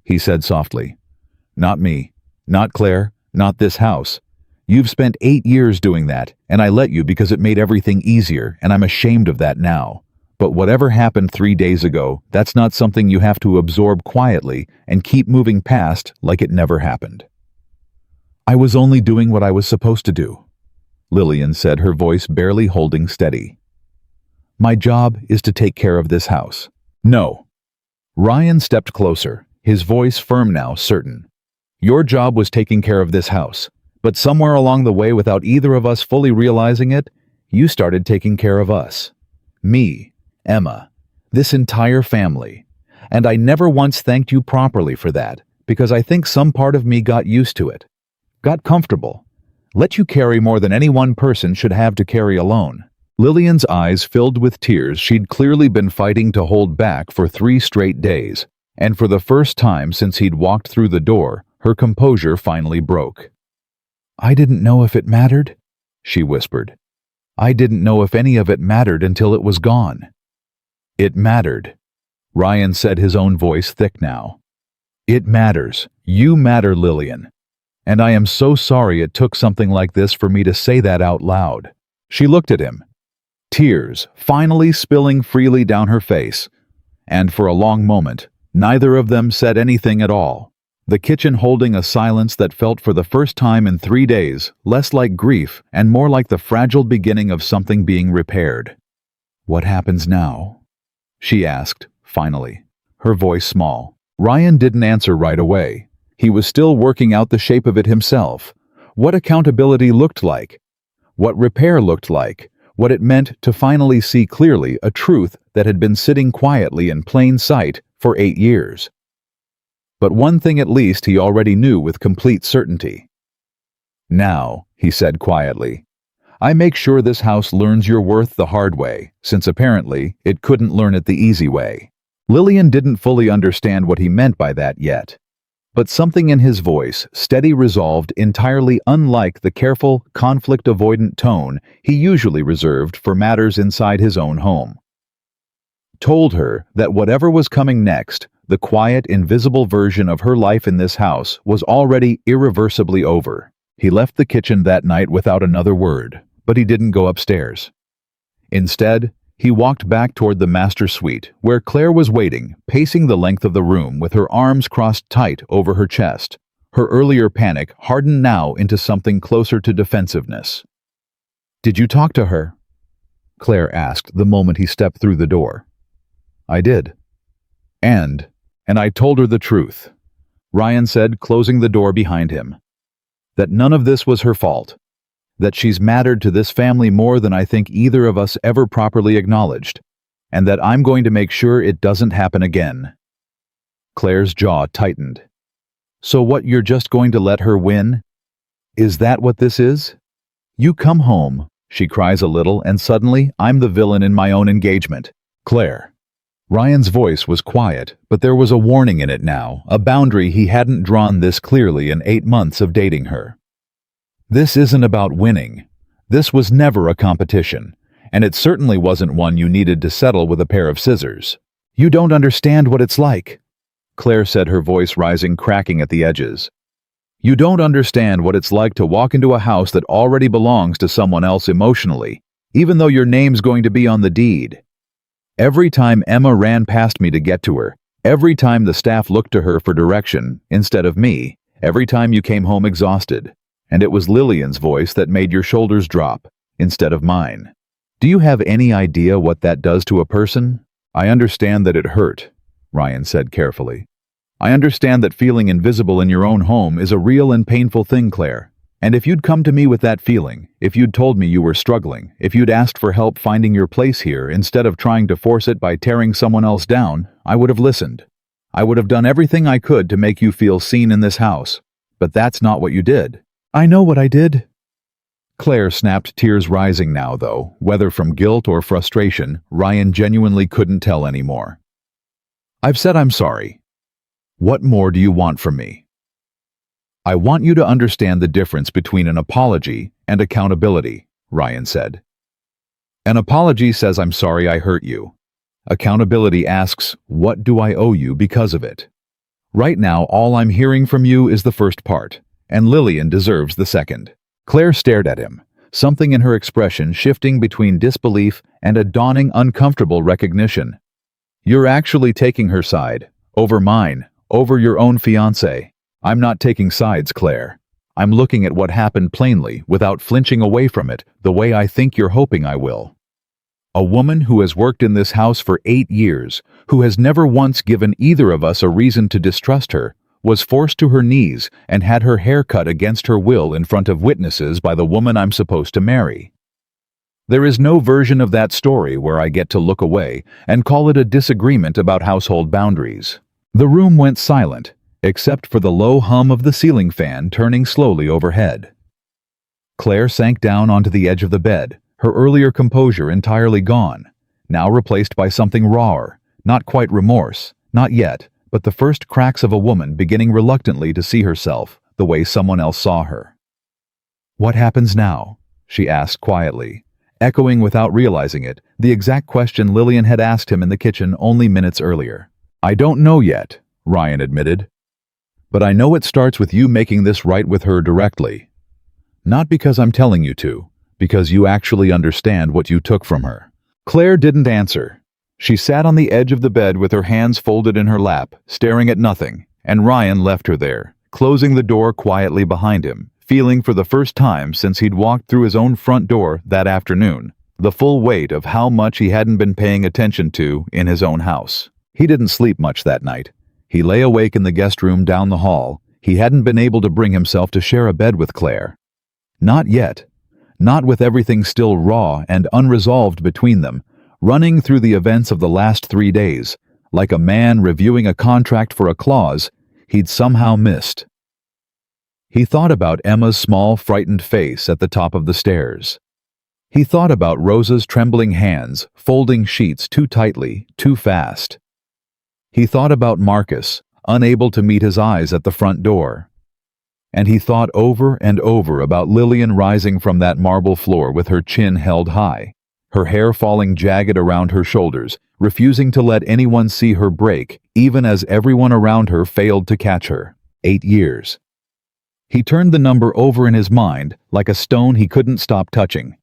he said softly. Not me, not Claire, not this house. You've spent 8 years doing that, and I let you because it made everything easier, and I'm ashamed of that now. But whatever happened 3 days ago, that's not something you have to absorb quietly and keep moving past like it never happened. I was only doing what I was supposed to do, Lillian said, her voice barely holding steady. My job is to take care of this house. No. Ryan stepped closer, his voice firm now, certain. Your job was taking care of this house, but somewhere along the way, without either of us fully realizing it, you started taking care of us. Me, Emma, this entire family. And I never once thanked you properly for that, because I think some part of me got used to it. Got comfortable. Let you carry more than any one person should have to carry alone. Lillian's eyes filled with tears she'd clearly been fighting to hold back for 3 straight days, and for the first time since he'd walked through the door, her composure finally broke. I didn't know if it mattered, she whispered. I didn't know if any of it mattered until it was gone. It mattered, Ryan said, his own voice thick now. It matters. You matter, Lillian. And I am so sorry it took something like this for me to say that out loud. She looked at him, tears finally spilling freely down her face, and for a long moment, neither of them said anything at all, the kitchen holding a silence that felt for the first time in 3 days less like grief and more like the fragile beginning of something being repaired. What happens now? She asked, finally, her voice small. Ryan didn't answer right away. He was still working out the shape of it himself. What accountability looked like. What repair looked like. What it meant to finally see clearly a truth that had been sitting quietly in plain sight for 8 years. But one thing at least he already knew with complete certainty. Now, he said quietly, I make sure this house learns your worth the hard way, since apparently it couldn't learn it the easy way. Lillian didn't fully understand what he meant by that yet, but something in his voice, steady, resolved, entirely unlike the careful, conflict-avoidant tone he usually reserved for matters inside his own home, told her that whatever was coming next, the quiet, invisible version of her life in this house, was already irreversibly over. He left the kitchen that night without another word, but he didn't go upstairs. Instead, he walked back toward the master suite, where Claire was waiting, pacing the length of the room with her arms crossed tight over her chest. Her earlier panic hardened now into something closer to defensiveness. Did you talk to her? Claire asked the moment he stepped through the door. I did. And I told her the truth, Ryan said, closing the door behind him. That none of this was her fault. That she's mattered to this family more than I think either of us ever properly acknowledged, and that I'm going to make sure it doesn't happen again. Claire's jaw tightened. So what, you're just going to let her win? Is that what this is? You come home, she cries a little, and suddenly I'm the villain in my own engagement. Claire. Ryan's voice was quiet, but there was a warning in it now, a boundary he hadn't drawn this clearly in 8 months of dating her. This isn't about winning. This was never a competition, and it certainly wasn't one you needed to settle with a pair of scissors. You don't understand what it's like, Claire said, her voice rising, cracking at the edges. You don't understand what it's like to walk into a house that already belongs to someone else emotionally, even though your name's going to be on the deed. Every time Emma ran past me to get to her, every time the staff looked to her for direction instead of me, every time you came home exhausted, and it was Lillian's voice that made your shoulders drop instead of mine. Do you have any idea what that does to a person? I understand that it hurt, Ryan said carefully. I understand that feeling invisible in your own home is a real and painful thing, Claire. And if you'd come to me with that feeling, if you'd told me you were struggling, if you'd asked for help finding your place here instead of trying to force it by tearing someone else down, I would have listened. I would have done everything I could to make you feel seen in this house. But that's not what you did. I know what I did, Claire snapped, tears rising now, though, whether from guilt or frustration, Ryan genuinely couldn't tell anymore. "I've said I'm sorry. What more do you want from me?" "I want you to understand the difference between an apology and accountability," Ryan said. "An apology says I'm sorry I hurt you. Accountability asks, what do I owe you because of it? Right now, all I'm hearing from you is the first part, and Lillian deserves the second." Claire stared at him, something in her expression shifting between disbelief and a dawning uncomfortable recognition. "You're actually taking her side, over mine, over your own fiancé." "I'm not taking sides, Claire. I'm looking at what happened plainly, without flinching away from it, the way I think you're hoping I will. A woman who has worked in this house for 8 years, who has never once given either of us a reason to distrust her, was forced to her knees and had her hair cut against her will in front of witnesses by the woman I'm supposed to marry. There is no version of that story where I get to look away and call it a disagreement about household boundaries." The room went silent, except for the low hum of the ceiling fan turning slowly overhead. Claire sank down onto the edge of the bed, her earlier composure entirely gone, now replaced by something rawer, not quite remorse, not yet, but the first cracks of a woman beginning reluctantly to see herself the way someone else saw her. "What happens now?" she asked quietly, echoing without realizing it the exact question Lillian had asked him in the kitchen only minutes earlier. "I don't know yet," Ryan admitted. "But I know it starts with you making this right with her directly. Not because I'm telling you to, because you actually understand what you took from her." Claire didn't answer. She sat on the edge of the bed with her hands folded in her lap, staring at nothing, and Ryan left her there, closing the door quietly behind him, feeling for the first time since he'd walked through his own front door that afternoon, the full weight of how much he hadn't been paying attention to in his own house. He didn't sleep much that night. He lay awake in the guest room down the hall. He hadn't been able to bring himself to share a bed with Claire. Not yet. Not with everything still raw and unresolved between them, running through the events of the last 3 days, like a man reviewing a contract for a clause he'd somehow missed. He thought about Emma's small, frightened face at the top of the stairs. He thought about Rosa's trembling hands folding sheets too tightly, too fast. He thought about Marcus, unable to meet his eyes at the front door. And he thought over and over about Lillian rising from that marble floor with her chin held high, her hair falling jagged around her shoulders, refusing to let anyone see her break, even as everyone around her failed to catch her. 8 years. He turned the number over in his mind like a stone he couldn't stop touching.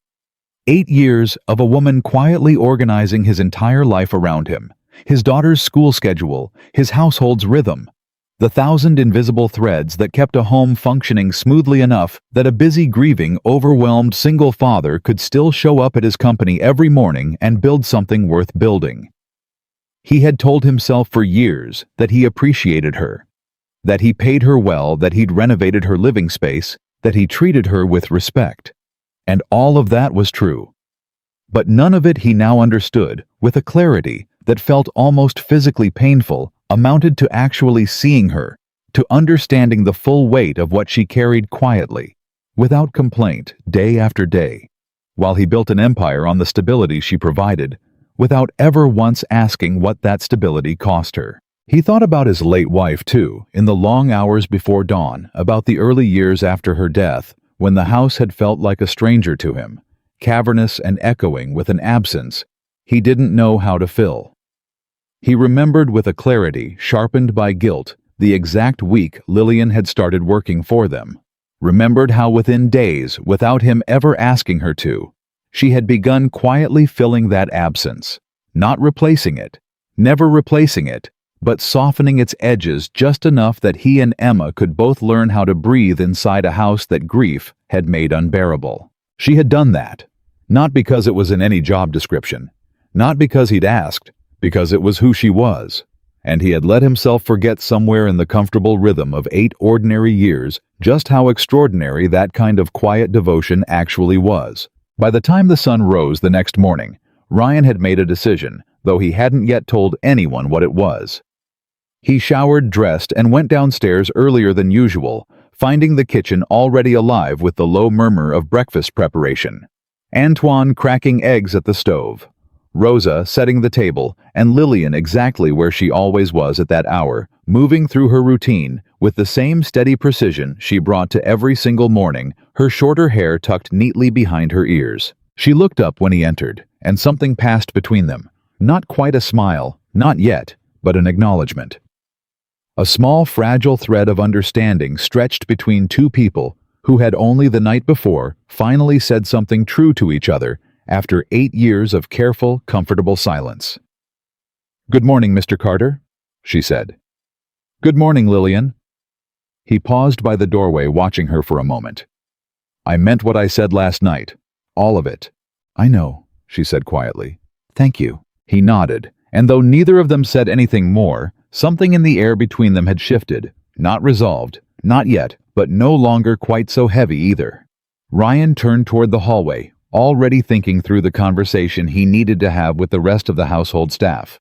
8 years of a woman quietly organizing his entire life around him, his daughter's school schedule, his household's rhythm, the 1,000 invisible threads that kept a home functioning smoothly enough that a busy, grieving, overwhelmed single father could still show up at his company every morning and build something worth building. He had told himself for years that he appreciated her, that he paid her well, that he'd renovated her living space, that he treated her with respect. And all of that was true. But none of it, he now understood, with a clarity that felt almost physically painful, amounted to actually seeing her, to understanding the full weight of what she carried quietly, without complaint, day after day, while he built an empire on the stability she provided, without ever once asking what that stability cost her. He thought about his late wife, too, in the long hours before dawn, about the early years after her death, when the house had felt like a stranger to him, cavernous and echoing with an absence he didn't know how to fill. He remembered with a clarity sharpened by guilt the exact week Lillian had started working for them, remembered how within days, without him ever asking her to, she had begun quietly filling that absence, not replacing it, never replacing it, but softening its edges just enough that he and Emma could both learn how to breathe inside a house that grief had made unbearable. She had done that, not because it was in any job description, not because he'd asked, because it was who she was, and he had let himself forget somewhere in the comfortable rhythm of 8 ordinary years just how extraordinary that kind of quiet devotion actually was. By the time the sun rose the next morning, Ryan had made a decision, though he hadn't yet told anyone what it was. He showered, dressed, and went downstairs earlier than usual, finding the kitchen already alive with the low murmur of breakfast preparation. Antoine cracking eggs at the stove, Rosa setting the table, and Lillian exactly where she always was at that hour, moving through her routine with the same steady precision she brought to every single morning, her shorter hair tucked neatly behind her ears. She looked up when he entered, and something passed between them. Not quite a smile, not yet, but an acknowledgement. A small, fragile thread of understanding stretched between two people who had only the night before finally said something true to each other after 8 years of careful, comfortable silence. "Good morning, Mr. Carter," she said. "Good morning, Lillian." He paused by the doorway, watching her for a moment. "I meant what I said last night. All of it." "I know," she said quietly. "Thank you." He nodded, and though neither of them said anything more, something in the air between them had shifted, not resolved, not yet, but no longer quite so heavy either. Ryan turned toward the hallway, already thinking through the conversation he needed to have with the rest of the household staff.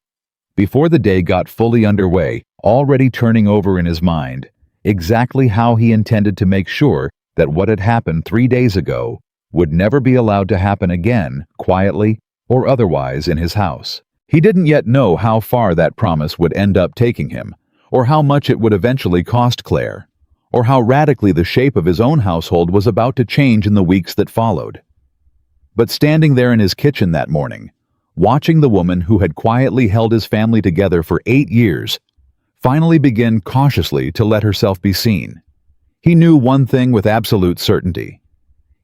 Before the day got fully underway, already turning over in his mind exactly how he intended to make sure that what had happened 3 days ago would never be allowed to happen again, quietly or otherwise, in his house. He didn't yet know how far that promise would end up taking him, or how much it would eventually cost Claire, or how radically the shape of his own household was about to change in the weeks that followed. But standing there in his kitchen that morning, watching the woman who had quietly held his family together for 8 years, finally begin cautiously to let herself be seen, he knew one thing with absolute certainty.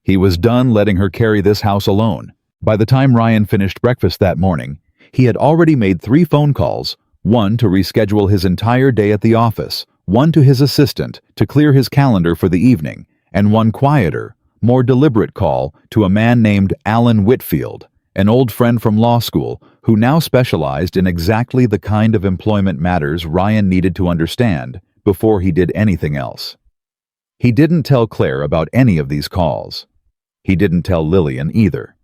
He was done letting her carry this house alone. By the time Ryan finished breakfast that morning, he had already made 3 phone calls, one to reschedule his entire day at the office, one to his assistant to clear his calendar for the evening, and one quieter, more deliberate call to a man named Alan Whitfield, an old friend from law school who now specialized in exactly the kind of employment matters Ryan needed to understand before he did anything else. He didn't tell Claire about any of these calls. He didn't tell Lillian either.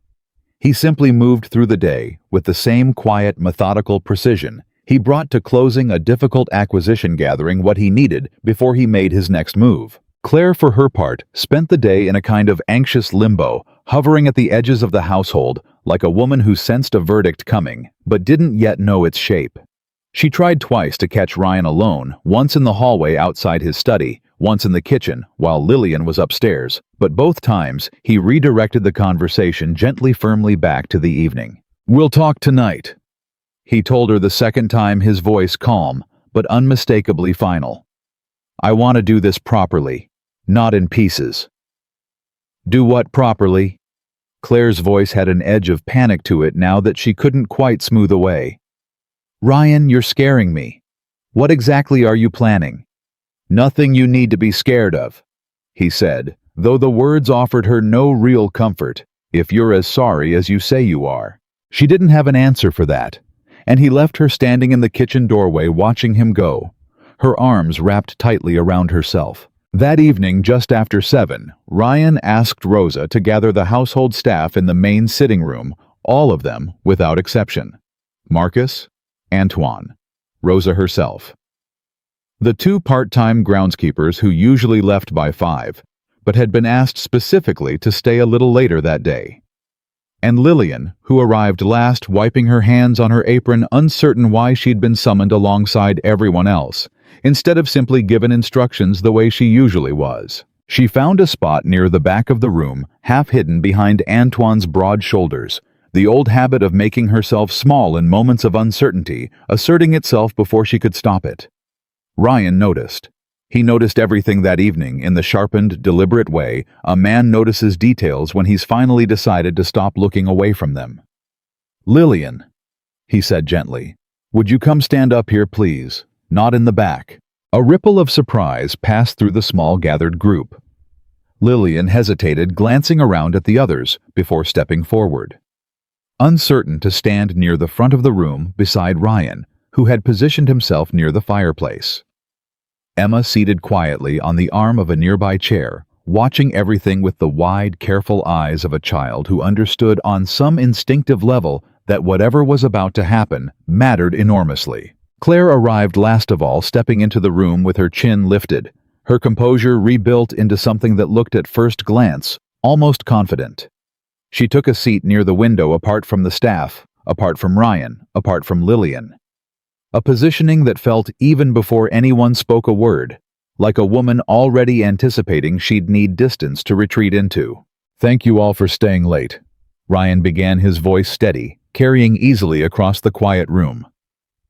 He simply moved through the day with the same quiet, methodical precision he brought to closing a difficult acquisition, gathering what he needed before he made his next move. Claire, for her part, spent the day in a kind of anxious limbo, hovering at the edges of the household like a woman who sensed a verdict coming but didn't yet know its shape. She tried twice to catch Ryan alone, once in the hallway outside his study, once in the kitchen while Lillian was upstairs, but both times he redirected the conversation gently, firmly back to the evening. "We'll talk tonight," he told her the second time, his voice calm but unmistakably final. "I want to do this properly, not in pieces." "Do what properly?" Claire's voice had an edge of panic to it now that she couldn't quite smooth away. "Ryan, you're scaring me. What exactly are you planning?" "Nothing you need to be scared of," he said, though the words offered her no real comfort. "If you're as sorry as you say you are." She didn't have an answer for that, and he left her standing in the kitchen doorway watching him go, her arms wrapped tightly around herself. That evening, just after 7, Ryan asked Rosa to gather the household staff in the main sitting room, all of them without exception. Marcus, Antoine, Rosa herself. The 2 part-time groundskeepers who usually left by 5, but had been asked specifically to stay a little later that day. And Lillian, who arrived last, wiping her hands on her apron, uncertain why she'd been summoned alongside everyone else, instead of simply given instructions the way she usually was. She found a spot near the back of the room, half hidden behind Antoine's broad shoulders, the old habit of making herself small in moments of uncertainty, asserting itself before she could stop it. Ryan noticed. He noticed everything that evening in the sharpened, deliberate way a man notices details when he's finally decided to stop looking away from them. "Lillian," he said gently, "would you come stand up here, please? Not in the back." A ripple of surprise passed through the small gathered group. Lillian hesitated, glancing around at the others before stepping forward, uncertain to stand near the front of the room beside Ryan, who had positioned himself near the fireplace. Emma seated quietly on the arm of a nearby chair, watching everything with the wide, careful eyes of a child who understood on some instinctive level that whatever was about to happen mattered enormously. Claire arrived last of all, stepping into the room with her chin lifted, her composure rebuilt into something that looked at first glance almost confident. She took a seat near the window apart from the staff, apart from Ryan, apart from Lillian. A positioning that felt even before anyone spoke a word, like a woman already anticipating she'd need distance to retreat into. "Thank you all for staying late," Ryan began, his voice steady, carrying easily across the quiet room.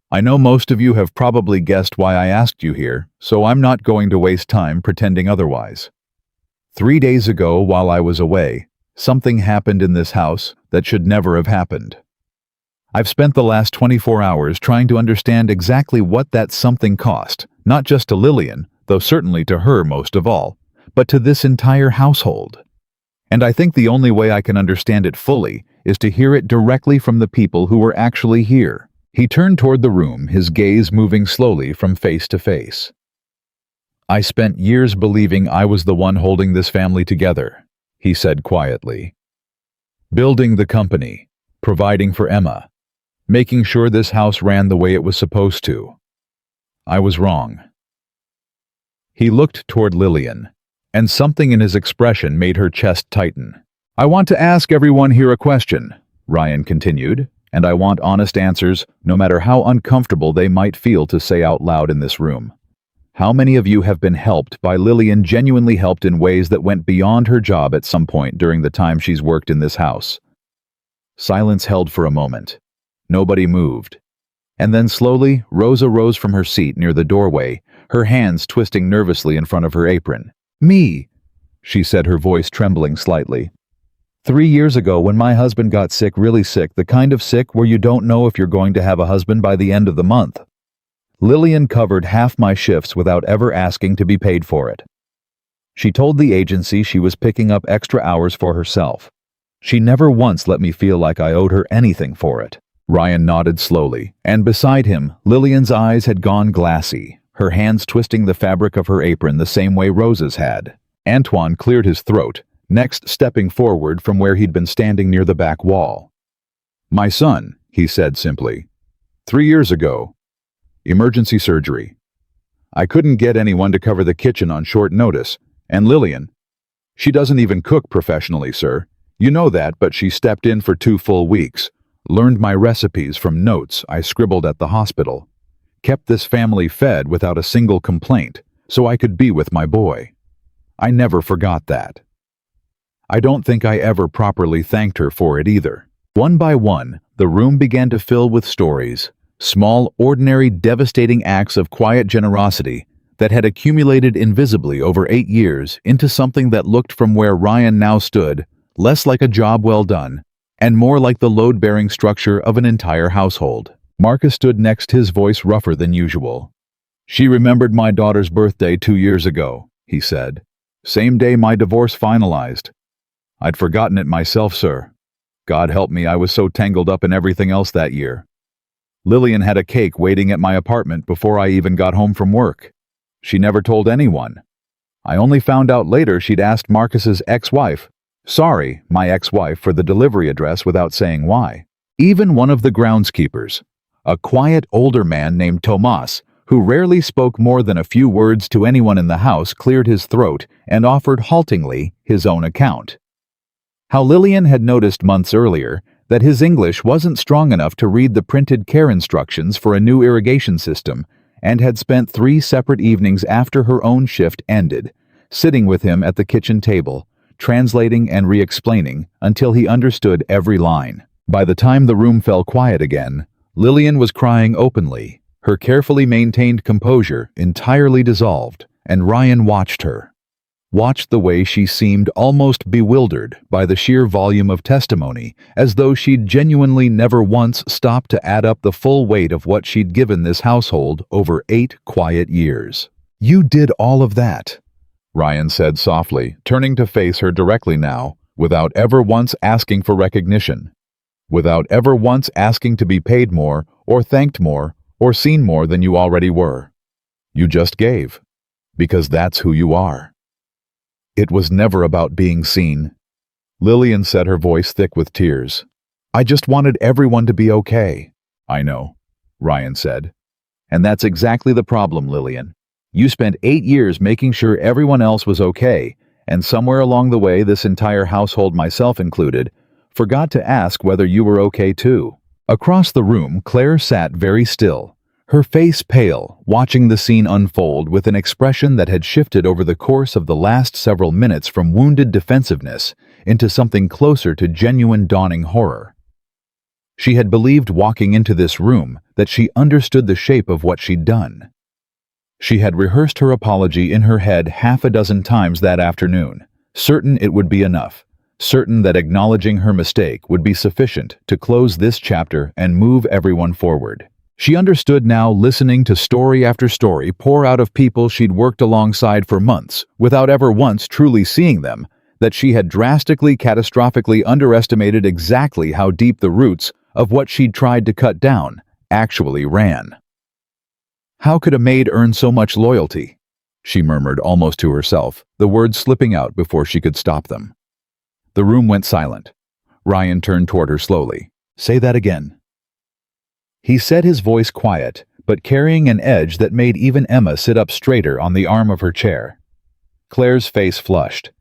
"I know most of you have probably guessed why I asked you here, so I'm not going to waste time pretending otherwise. 3 days ago, while I was away, something happened in this house that should never have happened. I've spent the last 24 hours trying to understand exactly what that something cost, not just to Lillian, though certainly to her most of all, but to this entire household. And I think the only way I can understand it fully is to hear it directly from the people who were actually here." He turned toward the room, his gaze moving slowly from face to face. "I spent years believing I was the one holding this family together," he said quietly. "Building the company, providing for Emma, making sure this house ran the way it was supposed to. I was wrong." He looked toward Lillian, and something in his expression made her chest tighten. "I want to ask everyone here a question," Ryan continued, "and I want honest answers, no matter how uncomfortable they might feel to say out loud in this room. How many of you have been helped by Lillian, genuinely helped in ways that went beyond her job at some point during the time she's worked in this house?" Silence held for a moment. Nobody moved. And then slowly, Rosa rose from her seat near the doorway, her hands twisting nervously in front of her apron. "Me," she said, her voice trembling slightly. 3 years ago, when my husband got sick, really sick, the kind of sick where you don't know if you're going to have a husband by the end of the month, Lillian covered half my shifts without ever asking to be paid for it. She told the agency she was picking up extra hours for herself. She never once let me feel like I owed her anything for it. Ryan nodded slowly, and beside him, Lillian's eyes had gone glassy, her hands twisting the fabric of her apron the same way Rosa's had. Antoine cleared his throat, next stepping forward from where he'd been standing near the back wall. "My son," he said simply. 3 years ago. Emergency surgery. I couldn't get anyone to cover the kitchen on short notice, and Lillian, she doesn't even cook professionally, sir. You know that, but she stepped in for 2 full weeks, learned my recipes from notes I scribbled at the hospital, kept this family fed without a single complaint, so I could be with my boy. I never forgot that. I don't think I ever properly thanked her for it either." One by one, the room began to fill with stories, small, ordinary, devastating acts of quiet generosity that had accumulated invisibly over 8 years into something that looked, from where Ryan now stood, less like a job well done, and more like the load-bearing structure of an entire household. Marcus stood next, his voice rougher than usual. "She remembered my daughter's birthday 2 years ago," he said. "Same day my divorce finalized. I'd forgotten it myself, sir. God help me, I was so tangled up in everything else that year. Lillian had a cake waiting at my apartment before I even got home from work. She never told anyone. I only found out later she'd asked Marcus's ex-wife, my ex-wife, for the delivery address without saying why. Even one of the groundskeepers, a quiet older man named Tomas, who rarely spoke more than a few words to anyone in the house, cleared his throat and offered haltingly his own account. How Lillian had noticed months earlier that his English wasn't strong enough to read the printed care instructions for a new irrigation system, and had spent 3 separate evenings after her own shift ended, sitting with him at the kitchen table, translating and re-explaining until he understood every line. By the time the room fell quiet again, Lillian was crying openly, her carefully maintained composure entirely dissolved, and Ryan watched her. Watched the way she seemed almost bewildered by the sheer volume of testimony, as though she'd genuinely never once stopped to add up the full weight of what she'd given this household over 8 quiet years. "You did all of that," Ryan said softly, turning to face her directly now, without ever once asking for recognition, without ever once asking to be paid more, or thanked more, or seen more than you already were. You just gave, because that's who you are. "It was never about being seen," Lillian said, her voice thick with tears. "I just wanted everyone to be okay." "I know," Ryan said. "And that's exactly the problem, Lillian. You spent 8 years making sure everyone else was okay, and somewhere along the way, this entire household, myself included, forgot to ask whether you were okay too." Across the room, Claire sat very still, her face pale, watching the scene unfold with an expression that had shifted over the course of the last several minutes from wounded defensiveness into something closer to genuine dawning horror. She had believed walking into this room that she understood the shape of what she'd done. She had rehearsed her apology in her head half a dozen times that afternoon, certain it would be enough, certain that acknowledging her mistake would be sufficient to close this chapter and move everyone forward. She understood now, listening to story after story pour out of people she'd worked alongside for months without ever once truly seeing them, that she had drastically, catastrophically underestimated exactly how deep the roots of what she'd tried to cut down actually ran. "How could a maid earn so much loyalty?" she murmured almost to herself, the words slipping out before she could stop them. The room went silent. Ryan turned toward her slowly. "Say that again." He said, his voice quiet, but carrying an edge that made even Emma sit up straighter on the arm of her chair. Claire's face flushed.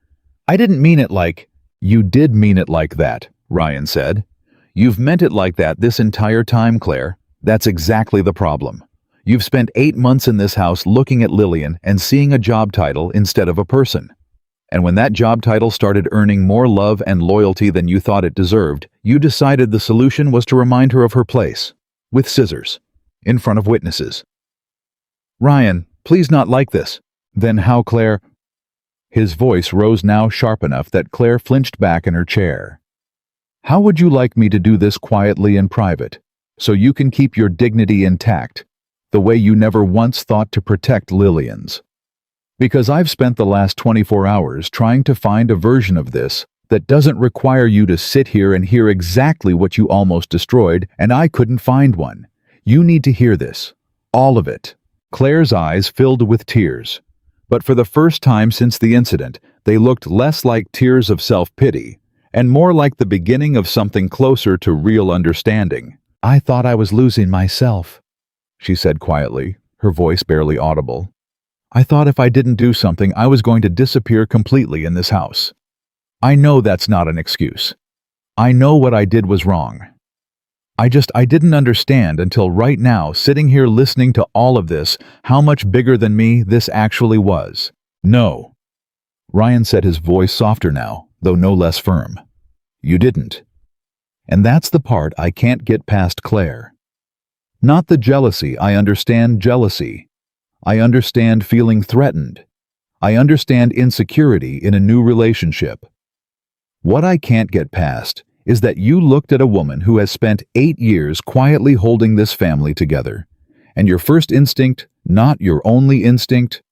"I didn't mean it like—" "You did mean it like that," Ryan said. "You've meant it like that this entire time, Claire. That's exactly the problem. You've spent 8 months in this house looking at Lillian and seeing a job title instead of a person. And when that job title started earning more love and loyalty than you thought it deserved, you decided the solution was to remind her of her place. With scissors. In front of witnesses." "Ryan, please not like this." "Then how, Claire—" His voice rose now sharp enough that Claire flinched back in her chair. "How would you like me to do this quietly in private, so you can keep your dignity intact, the way you never once thought to protect Lillian's? Because I've spent the last 24 hours trying to find a version of this that doesn't require you to sit here and hear exactly what you almost destroyed, and I couldn't find one. You need to hear this. All of it." Claire's eyes filled with tears. But for the first time since the incident, they looked less like tears of self-pity and more like the beginning of something closer to real understanding. "I thought I was losing myself," she said quietly, her voice barely audible. "I thought if I didn't do something, I was going to disappear completely in this house. I know that's not an excuse. I know what I did was wrong. I didn't understand until right now, sitting here listening to all of this, how much bigger than me this actually was." "No," Ryan said, his voice softer now, though no less firm. "You didn't. And that's the part I can't get past, Claire. Not the jealousy. I understand jealousy. I understand feeling threatened. I understand insecurity in a new relationship. What I can't get past is that you looked at a woman who has spent 8 years quietly holding this family together, and your first instinct, not your only instinct,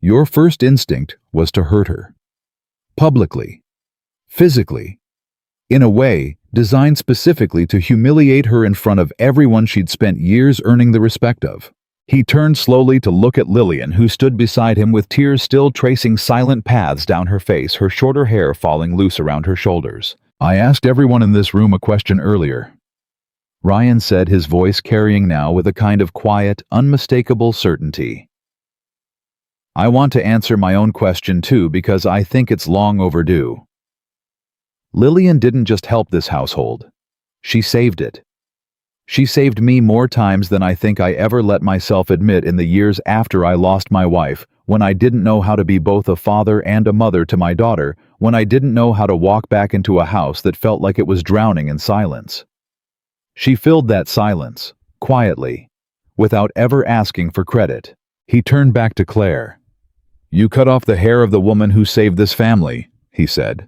your first instinct was to hurt her. Publicly. Physically. In a way designed specifically to humiliate her in front of everyone she'd spent years earning the respect of." He turned slowly to look at Lillian, who stood beside him with tears still tracing silent paths down her face, her shorter hair falling loose around her shoulders. "I asked everyone in this room a question earlier," Ryan said, his voice carrying now with a kind of quiet, unmistakable certainty. "I want to answer my own question too, because I think it's long overdue. Lillian didn't just help this household. She saved it. She saved me more times than I think I ever let myself admit in the years after I lost my wife, when I didn't know how to be both a father and a mother to my daughter, when I didn't know how to walk back into a house that felt like it was drowning in silence. She filled that silence, quietly, without ever asking for credit." He turned back to Claire. "You cut off the hair of the woman who saved this family," he said.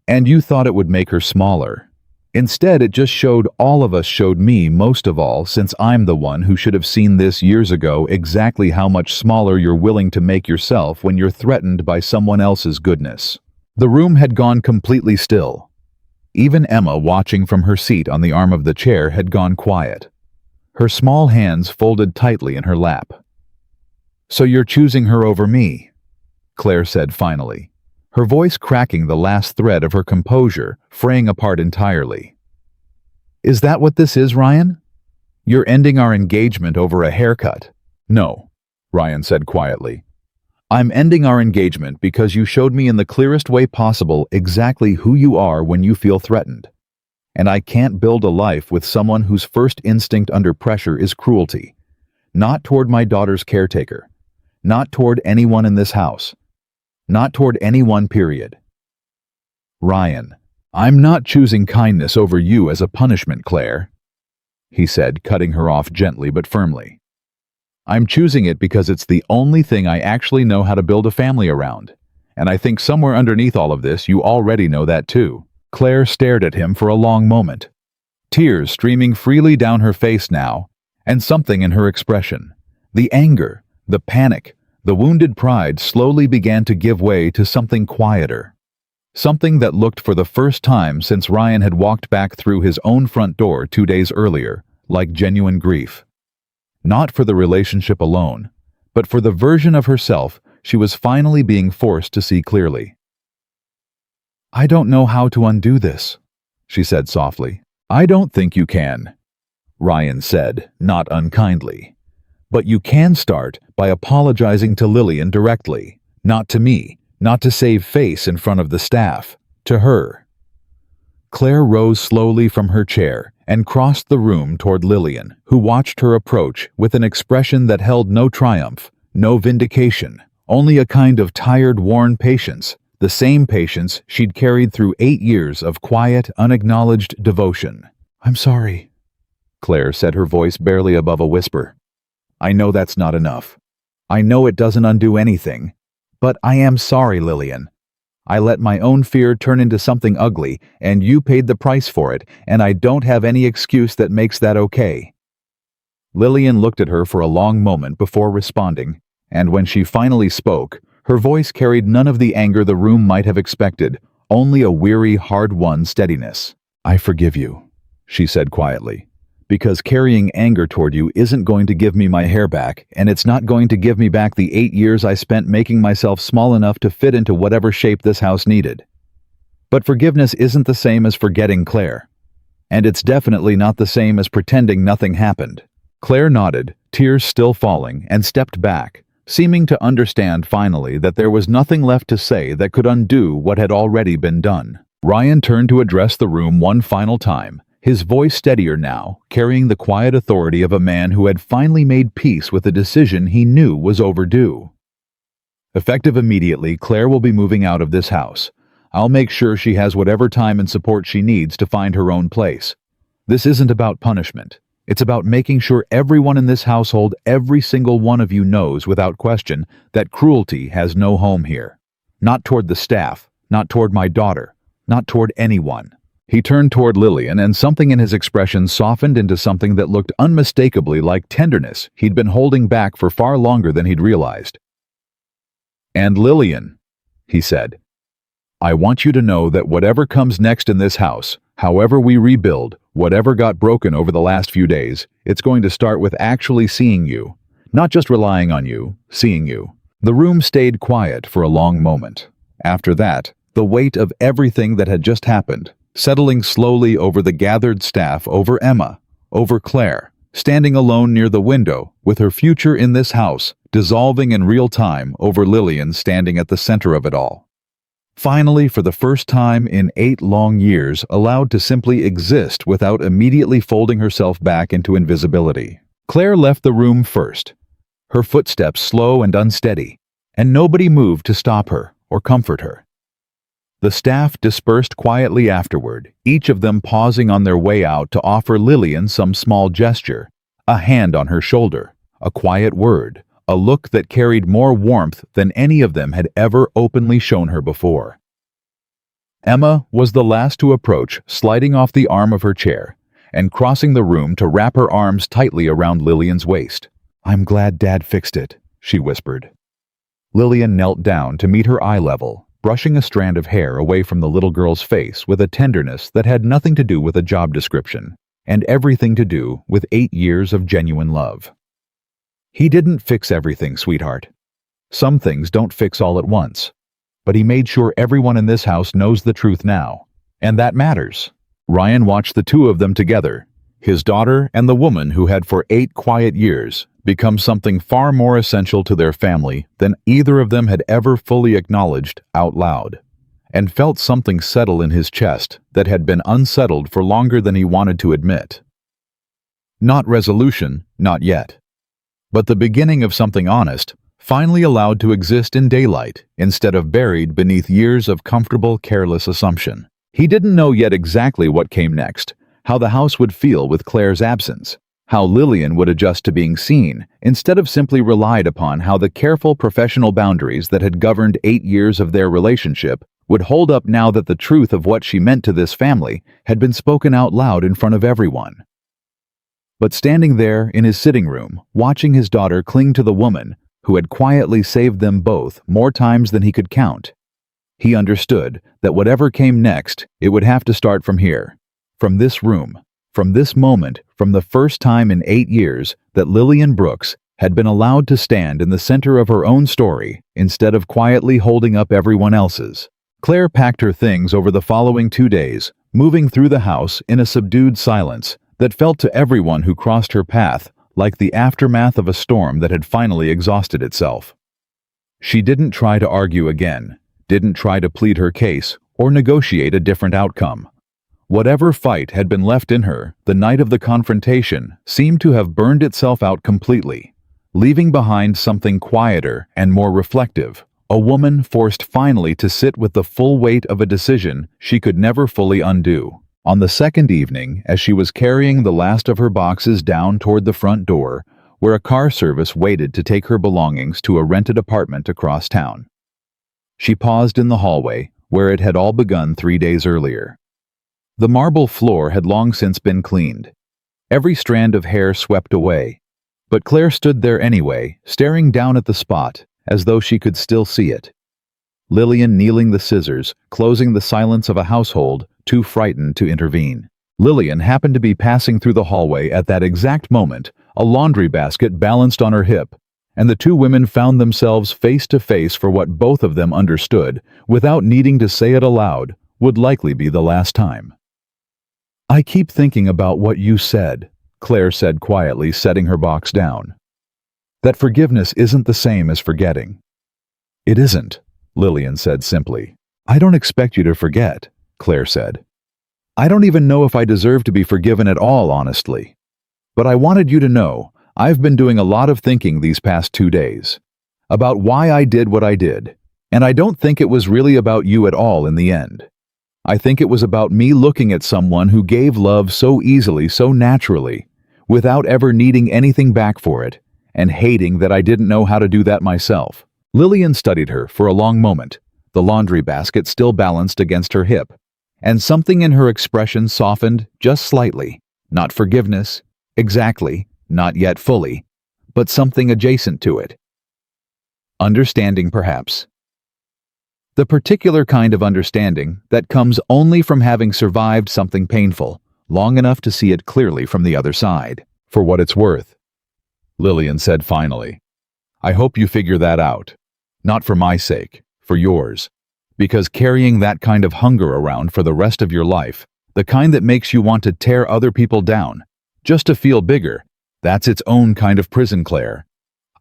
"And you thought it would make her smaller. Instead, it just showed all of us, showed me most of all, since I'm the one who should have seen this years ago, exactly how much smaller you're willing to make yourself when you're threatened by someone else's goodness." The room had gone completely still. Even Emma, watching from her seat on the arm of the chair, had gone quiet, her small hands folded tightly in her lap. "So you're choosing her over me," Claire said finally, her voice cracking the last thread of her composure, fraying apart entirely. "Is that what this is, Ryan? You're ending our engagement over a haircut?" "No," Ryan said quietly. I'm ending our engagement because you showed me in the clearest way possible exactly who you are when you feel threatened. And I can't build a life with someone whose first instinct under pressure is cruelty. Not toward my daughter's caretaker. Not toward anyone in this house. Not toward anyone, period. Ryan, I'm not choosing kindness over you as a punishment, Claire, he said, cutting her off gently but firmly. I'm choosing it because it's the only thing I actually know how to build a family around. And I think somewhere underneath all of this, you already know that too. Claire stared at him for a long moment, tears streaming freely down her face now, and something in her expression, the anger, the panic, the wounded pride slowly began to give way to something quieter. Something that looked for the first time since Ryan had walked back through his own front door 2 days earlier, like genuine grief. Not for the relationship alone, but for the version of herself she was finally being forced to see clearly. I don't know how to undo this, she said softly. I don't think you can, Ryan said, not unkindly. But you can start by apologizing to Lillian directly, not to me, not to save face in front of the staff, to her. Claire rose slowly from her chair and crossed the room toward Lillian, who watched her approach with an expression that held no triumph, no vindication, only a kind of tired, worn patience, the same patience she'd carried through 8 years of quiet, unacknowledged devotion. I'm sorry, Claire said, her voice barely above a whisper. I know that's not enough. I know it doesn't undo anything. But I am sorry, Lillian. I let my own fear turn into something ugly, and you paid the price for it, and I don't have any excuse that makes that okay. Lillian looked at her for a long moment before responding, and when she finally spoke, her voice carried none of the anger the room might have expected, only a weary, hard-won steadiness. I forgive you, she said quietly, because carrying anger toward you isn't going to give me my hair back, and it's not going to give me back the 8 years I spent making myself small enough to fit into whatever shape this house needed. But forgiveness isn't the same as forgetting Claire. And it's definitely not the same as pretending nothing happened. Claire nodded, tears still falling, and stepped back, seeming to understand finally that there was nothing left to say that could undo what had already been done. Ryan turned to address the room one final time, his voice steadier now, carrying the quiet authority of a man who had finally made peace with a decision he knew was overdue. Effective immediately, Claire will be moving out of this house. I'll make sure she has whatever time and support she needs to find her own place. This isn't about punishment. It's about making sure everyone in this household, every single one of you, knows without question that cruelty has no home here. Not toward the staff, not toward my daughter, not toward anyone. He turned toward Lillian, and something in his expression softened into something that looked unmistakably like tenderness he'd been holding back for far longer than he'd realized. And Lillian, he said, I want you to know that whatever comes next in this house, however we rebuild, whatever got broken over the last few days, it's going to start with actually seeing you. Not just relying on you, seeing you. The room stayed quiet for a long moment. After that, the weight of everything that had just happened, settling slowly over the gathered staff, over Emma, over Claire, standing alone near the window, with her future in this house, dissolving in real time over Lillian standing at the center of it all. Finally, for the first time in 8 long years, allowed to simply exist without immediately folding herself back into invisibility. Claire left the room first, her footsteps slow and unsteady, and nobody moved to stop her or comfort her. The staff dispersed quietly afterward, each of them pausing on their way out to offer Lillian some small gesture, a hand on her shoulder, a quiet word, a look that carried more warmth than any of them had ever openly shown her before. Emma was the last to approach, sliding off the arm of her chair and crossing the room to wrap her arms tightly around Lillian's waist. I'm glad Dad fixed it, she whispered. Lillian knelt down to meet her eye level, brushing a strand of hair away from the little girl's face with a tenderness that had nothing to do with a job description, and everything to do with 8 years of genuine love. He didn't fix everything, sweetheart. Some things don't fix all at once. But he made sure everyone in this house knows the truth now. And that matters. Ryan watched the two of them together, his daughter and the woman who had for 8 quiet years become something far more essential to their family than either of them had ever fully acknowledged out loud, and felt something settle in his chest that had been unsettled for longer than he wanted to admit. Not resolution, not yet, but the beginning of something honest, finally allowed to exist in daylight instead of buried beneath years of comfortable, careless assumption. He didn't know yet exactly what came next, how the house would feel with Claire's absence, how Lillian would adjust to being seen instead of simply relied upon, how the careful professional boundaries that had governed 8 years of their relationship would hold up now that the truth of what she meant to this family had been spoken out loud in front of everyone. But standing there in his sitting room, watching his daughter cling to the woman who had quietly saved them both more times than he could count, he understood that whatever came next, it would have to start from here, from this room, from this moment, from the first time in 8 years that Lillian Brooks had been allowed to stand in the center of her own story instead of quietly holding up everyone else's. Claire packed her things over the following 2 days, moving through the house in a subdued silence that felt to everyone who crossed her path like the aftermath of a storm that had finally exhausted itself. She didn't try to argue again, didn't try to plead her case or negotiate a different outcome. Whatever fight had been left in her the night of the confrontation seemed to have burned itself out completely, leaving behind something quieter and more reflective, a woman forced finally to sit with the full weight of a decision she could never fully undo. On the second evening, as she was carrying the last of her boxes down toward the front door, where a car service waited to take her belongings to a rented apartment across town, she paused in the hallway where it had all begun 3 days earlier. The marble floor had long since been cleaned, every strand of hair swept away, but Claire stood there anyway, staring down at the spot as though she could still see it. Lillian kneeling the scissors, closing the silence of a household too frightened to intervene. Lillian happened to be passing through the hallway at that exact moment, a laundry basket balanced on her hip, and the two women found themselves face to face for what both of them understood, without needing to say it aloud, would likely be the last time. "I keep thinking about what you said," Claire said quietly, setting her box down. "That forgiveness isn't the same as forgetting." "It isn't," Lillian said simply. "I don't expect you to forget," Claire said. "I don't even know if I deserve to be forgiven at all, honestly. But I wanted you to know I've been doing a lot of thinking these past 2 days about why I did what I did, and I don't think it was really about you at all in the end. I think it was about me looking at someone who gave love so easily, so naturally, without ever needing anything back for it, and hating that I didn't know how to do that myself." Lillian studied her for a long moment, the laundry basket still balanced against her hip, and something in her expression softened just slightly. Not forgiveness, exactly, not yet fully, but something adjacent to it. Understanding, perhaps. The particular kind of understanding that comes only from having survived something painful, long enough to see it clearly from the other side. "For what it's worth," Lillian said finally, "I hope you figure that out. Not for my sake, for yours. Because carrying that kind of hunger around for the rest of your life, the kind that makes you want to tear other people down, just to feel bigger, that's its own kind of prison, Claire.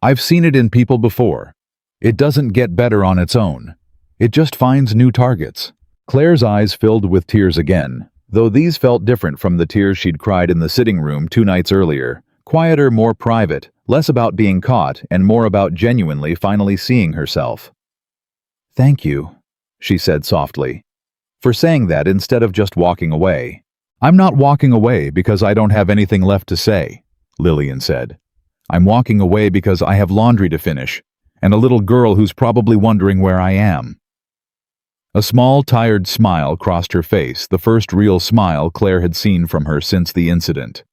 I've seen it in people before. It doesn't get better on its own. It just finds new targets." Claire's eyes filled with tears again, though these felt different from the tears she'd cried in the sitting room 2 nights earlier. Quieter, more private, less about being caught and more about genuinely finally seeing herself. "Thank you," she said softly, "for saying that instead of just walking away." "I'm not walking away because I don't have anything left to say," Lillian said. "I'm walking away because I have laundry to finish, and a little girl who's probably wondering where I am." A small, tired smile crossed her face, the first real smile Claire had seen from her since the incident.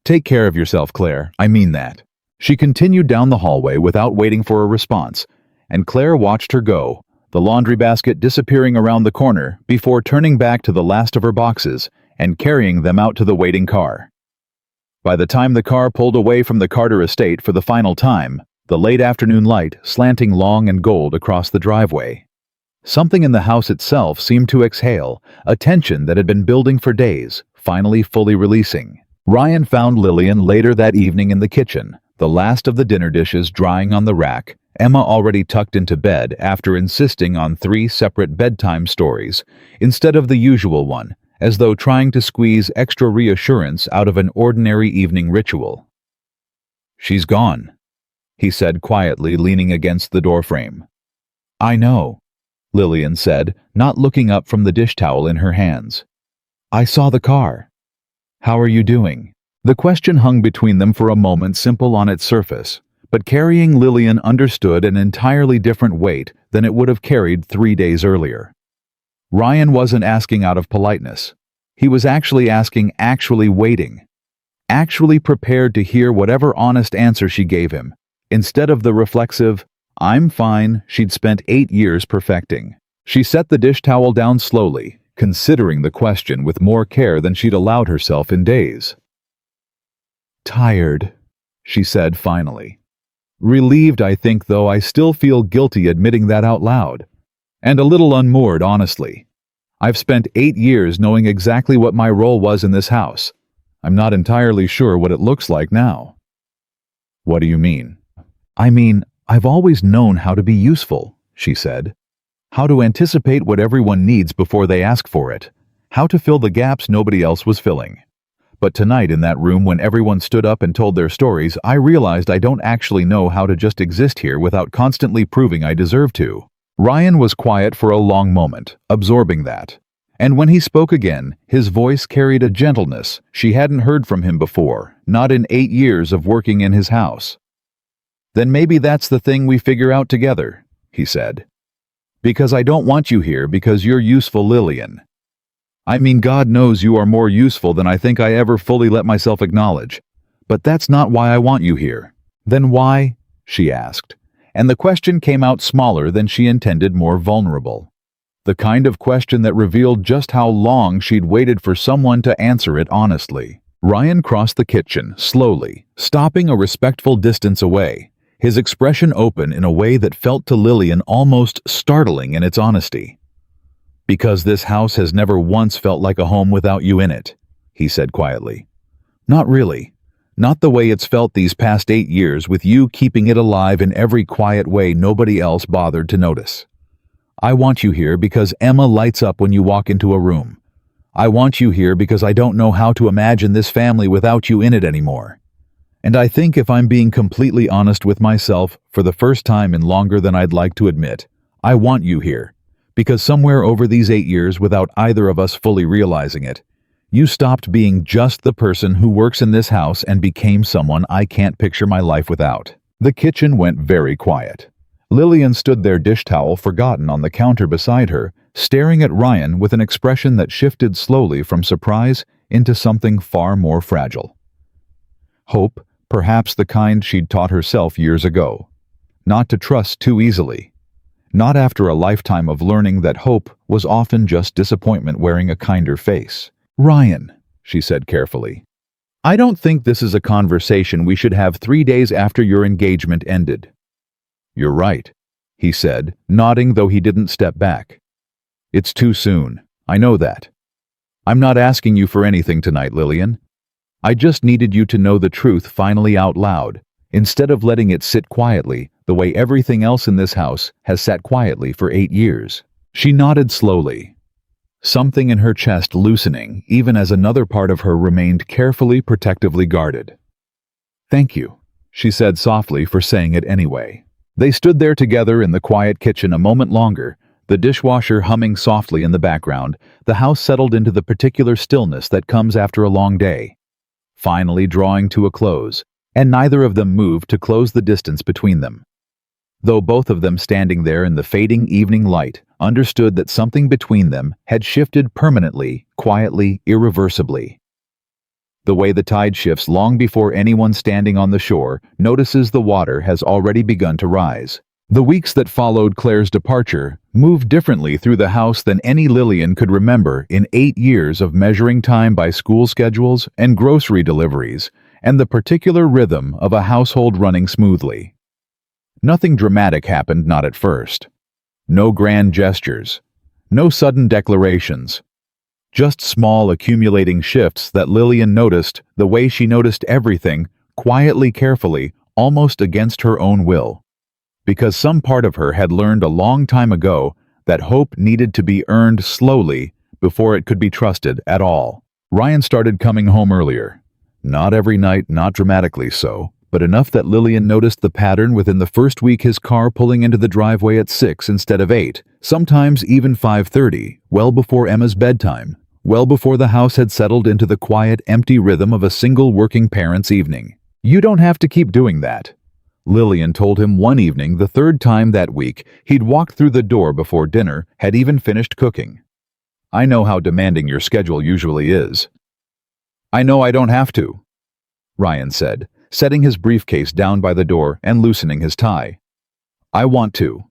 "Take care of yourself, Claire, I mean that." She continued down the hallway without waiting for a response, and Claire watched her go, the laundry basket disappearing around the corner before turning back to the last of her boxes and carrying them out to the waiting car. By the time the car pulled away from the Carter estate for the final time, the late afternoon light slanting long and gold across the driveway. Something in the house itself seemed to exhale, a tension that had been building for days, finally fully releasing. Ryan found Lillian later that evening in the kitchen, The last of the dinner dishes drying on the rack, Emma already tucked into bed after insisting on 3 separate bedtime stories instead of the usual one, as though trying to squeeze extra reassurance out of an ordinary evening ritual. "She's gone," he said quietly, leaning against the doorframe. "I know," Lillian said, not looking up from the dish towel in her hands. "I saw the car. How are you doing?" The question hung between them for a moment, simple on its surface, but carrying Lillian understood an entirely different weight than it would have carried 3 days earlier. Ryan wasn't asking out of politeness. He was actually asking, actually waiting, actually prepared to hear whatever honest answer she gave him, instead of the reflexive, "I'm fine," she'd spent 8 years perfecting. She set the dish towel down slowly, considering the question with more care than she'd allowed herself in days. "Tired," she said finally. "Relieved, I think, though I still feel guilty admitting that out loud. And a little unmoored, honestly. I've spent 8 years knowing exactly what my role was in this house. I'm not entirely sure what it looks like now." "What do you mean?" "I mean, I've always known how to be useful," she said. "How to anticipate what everyone needs before they ask for it. How to fill the gaps nobody else was filling. But tonight in that room when everyone stood up and told their stories, I realized I don't actually know how to just exist here without constantly proving I deserve to." Ryan was quiet for a long moment, absorbing that. And when he spoke again, his voice carried a gentleness she hadn't heard from him before, not in 8 years of working in his house. "Then maybe that's the thing we figure out together," he said. "Because I don't want you here because you're useful, Lillian. I mean, God knows you are more useful than I think I ever fully let myself acknowledge. But that's not why I want you here." "Then why?" she asked. And the question came out smaller than she intended, more vulnerable. The kind of question that revealed just how long she'd waited for someone to answer it honestly. Ryan crossed the kitchen, slowly, stopping a respectful distance away, his expression open in a way that felt to Lillian almost startling in its honesty. "Because this house has never once felt like a home without you in it," he said quietly. "Not really. Not the way it's felt these past 8 years, with you keeping it alive in every quiet way nobody else bothered to notice. I want you here because Emma lights up when you walk into a room. I want you here because I don't know how to imagine this family without you in it anymore. And I think, if I'm being completely honest with myself, for the first time in longer than I'd like to admit, I want you here. Because somewhere over these 8 years, without either of us fully realizing it, you stopped being just the person who works in this house and became someone I can't picture my life without." The kitchen went very quiet. Lillian stood there, dish towel forgotten on the counter beside her, staring at Ryan with an expression that shifted slowly from surprise into something far more fragile. Hope, perhaps the kind she'd taught herself years ago. Not to trust too easily. Not after a lifetime of learning that hope was often just disappointment wearing a kinder face. "Ryan," she said carefully, "I don't think this is a conversation we should have 3 days after your engagement ended." "You're right," he said, nodding though he didn't step back. "It's too soon. I know that. I'm not asking you for anything tonight, Lillian. I just needed you to know the truth finally out loud, instead of letting it sit quietly the way everything else in this house has sat quietly for 8 years. She nodded slowly, something in her chest loosening even as another part of her remained carefully, protectively guarded. "Thank you," she said softly, for saying it anyway. They stood there together in the quiet kitchen a moment longer, the dishwasher humming softly in the background. The house settled into the particular stillness that comes after a long day, finally drawing to a close, and neither of them moved to close the distance between them. Though both of them, standing there in the fading evening light, understood that something between them had shifted permanently, quietly, irreversibly. The way the tide shifts long before anyone standing on the shore notices the water has already begun to rise. The weeks that followed Claire's departure moved differently through the house than any Lillian could remember in 8 years of measuring time by school schedules and grocery deliveries, and the particular rhythm of a household running smoothly. Nothing dramatic happened, not at first. No grand gestures. No sudden declarations. Just small accumulating shifts that Lillian noticed the way she noticed everything, quietly, carefully, almost against her own will. Because some part of her had learned a long time ago that hope needed to be earned slowly before it could be trusted at all. Ryan started coming home earlier. Not every night, not dramatically so, but enough that Lillian noticed the pattern within the first week, his car pulling into the driveway at 6 instead of 8, sometimes even 5:30, well before Emma's bedtime, well before the house had settled into the quiet, empty rhythm of a single working parent's evening. "You don't have to keep doing that," Lillian told him one evening, the third time that week he'd walked through the door before dinner had even finished cooking. "I know how demanding your schedule usually is." "I know I don't have to," Ryan said, setting his briefcase down by the door and loosening his tie. "I want to."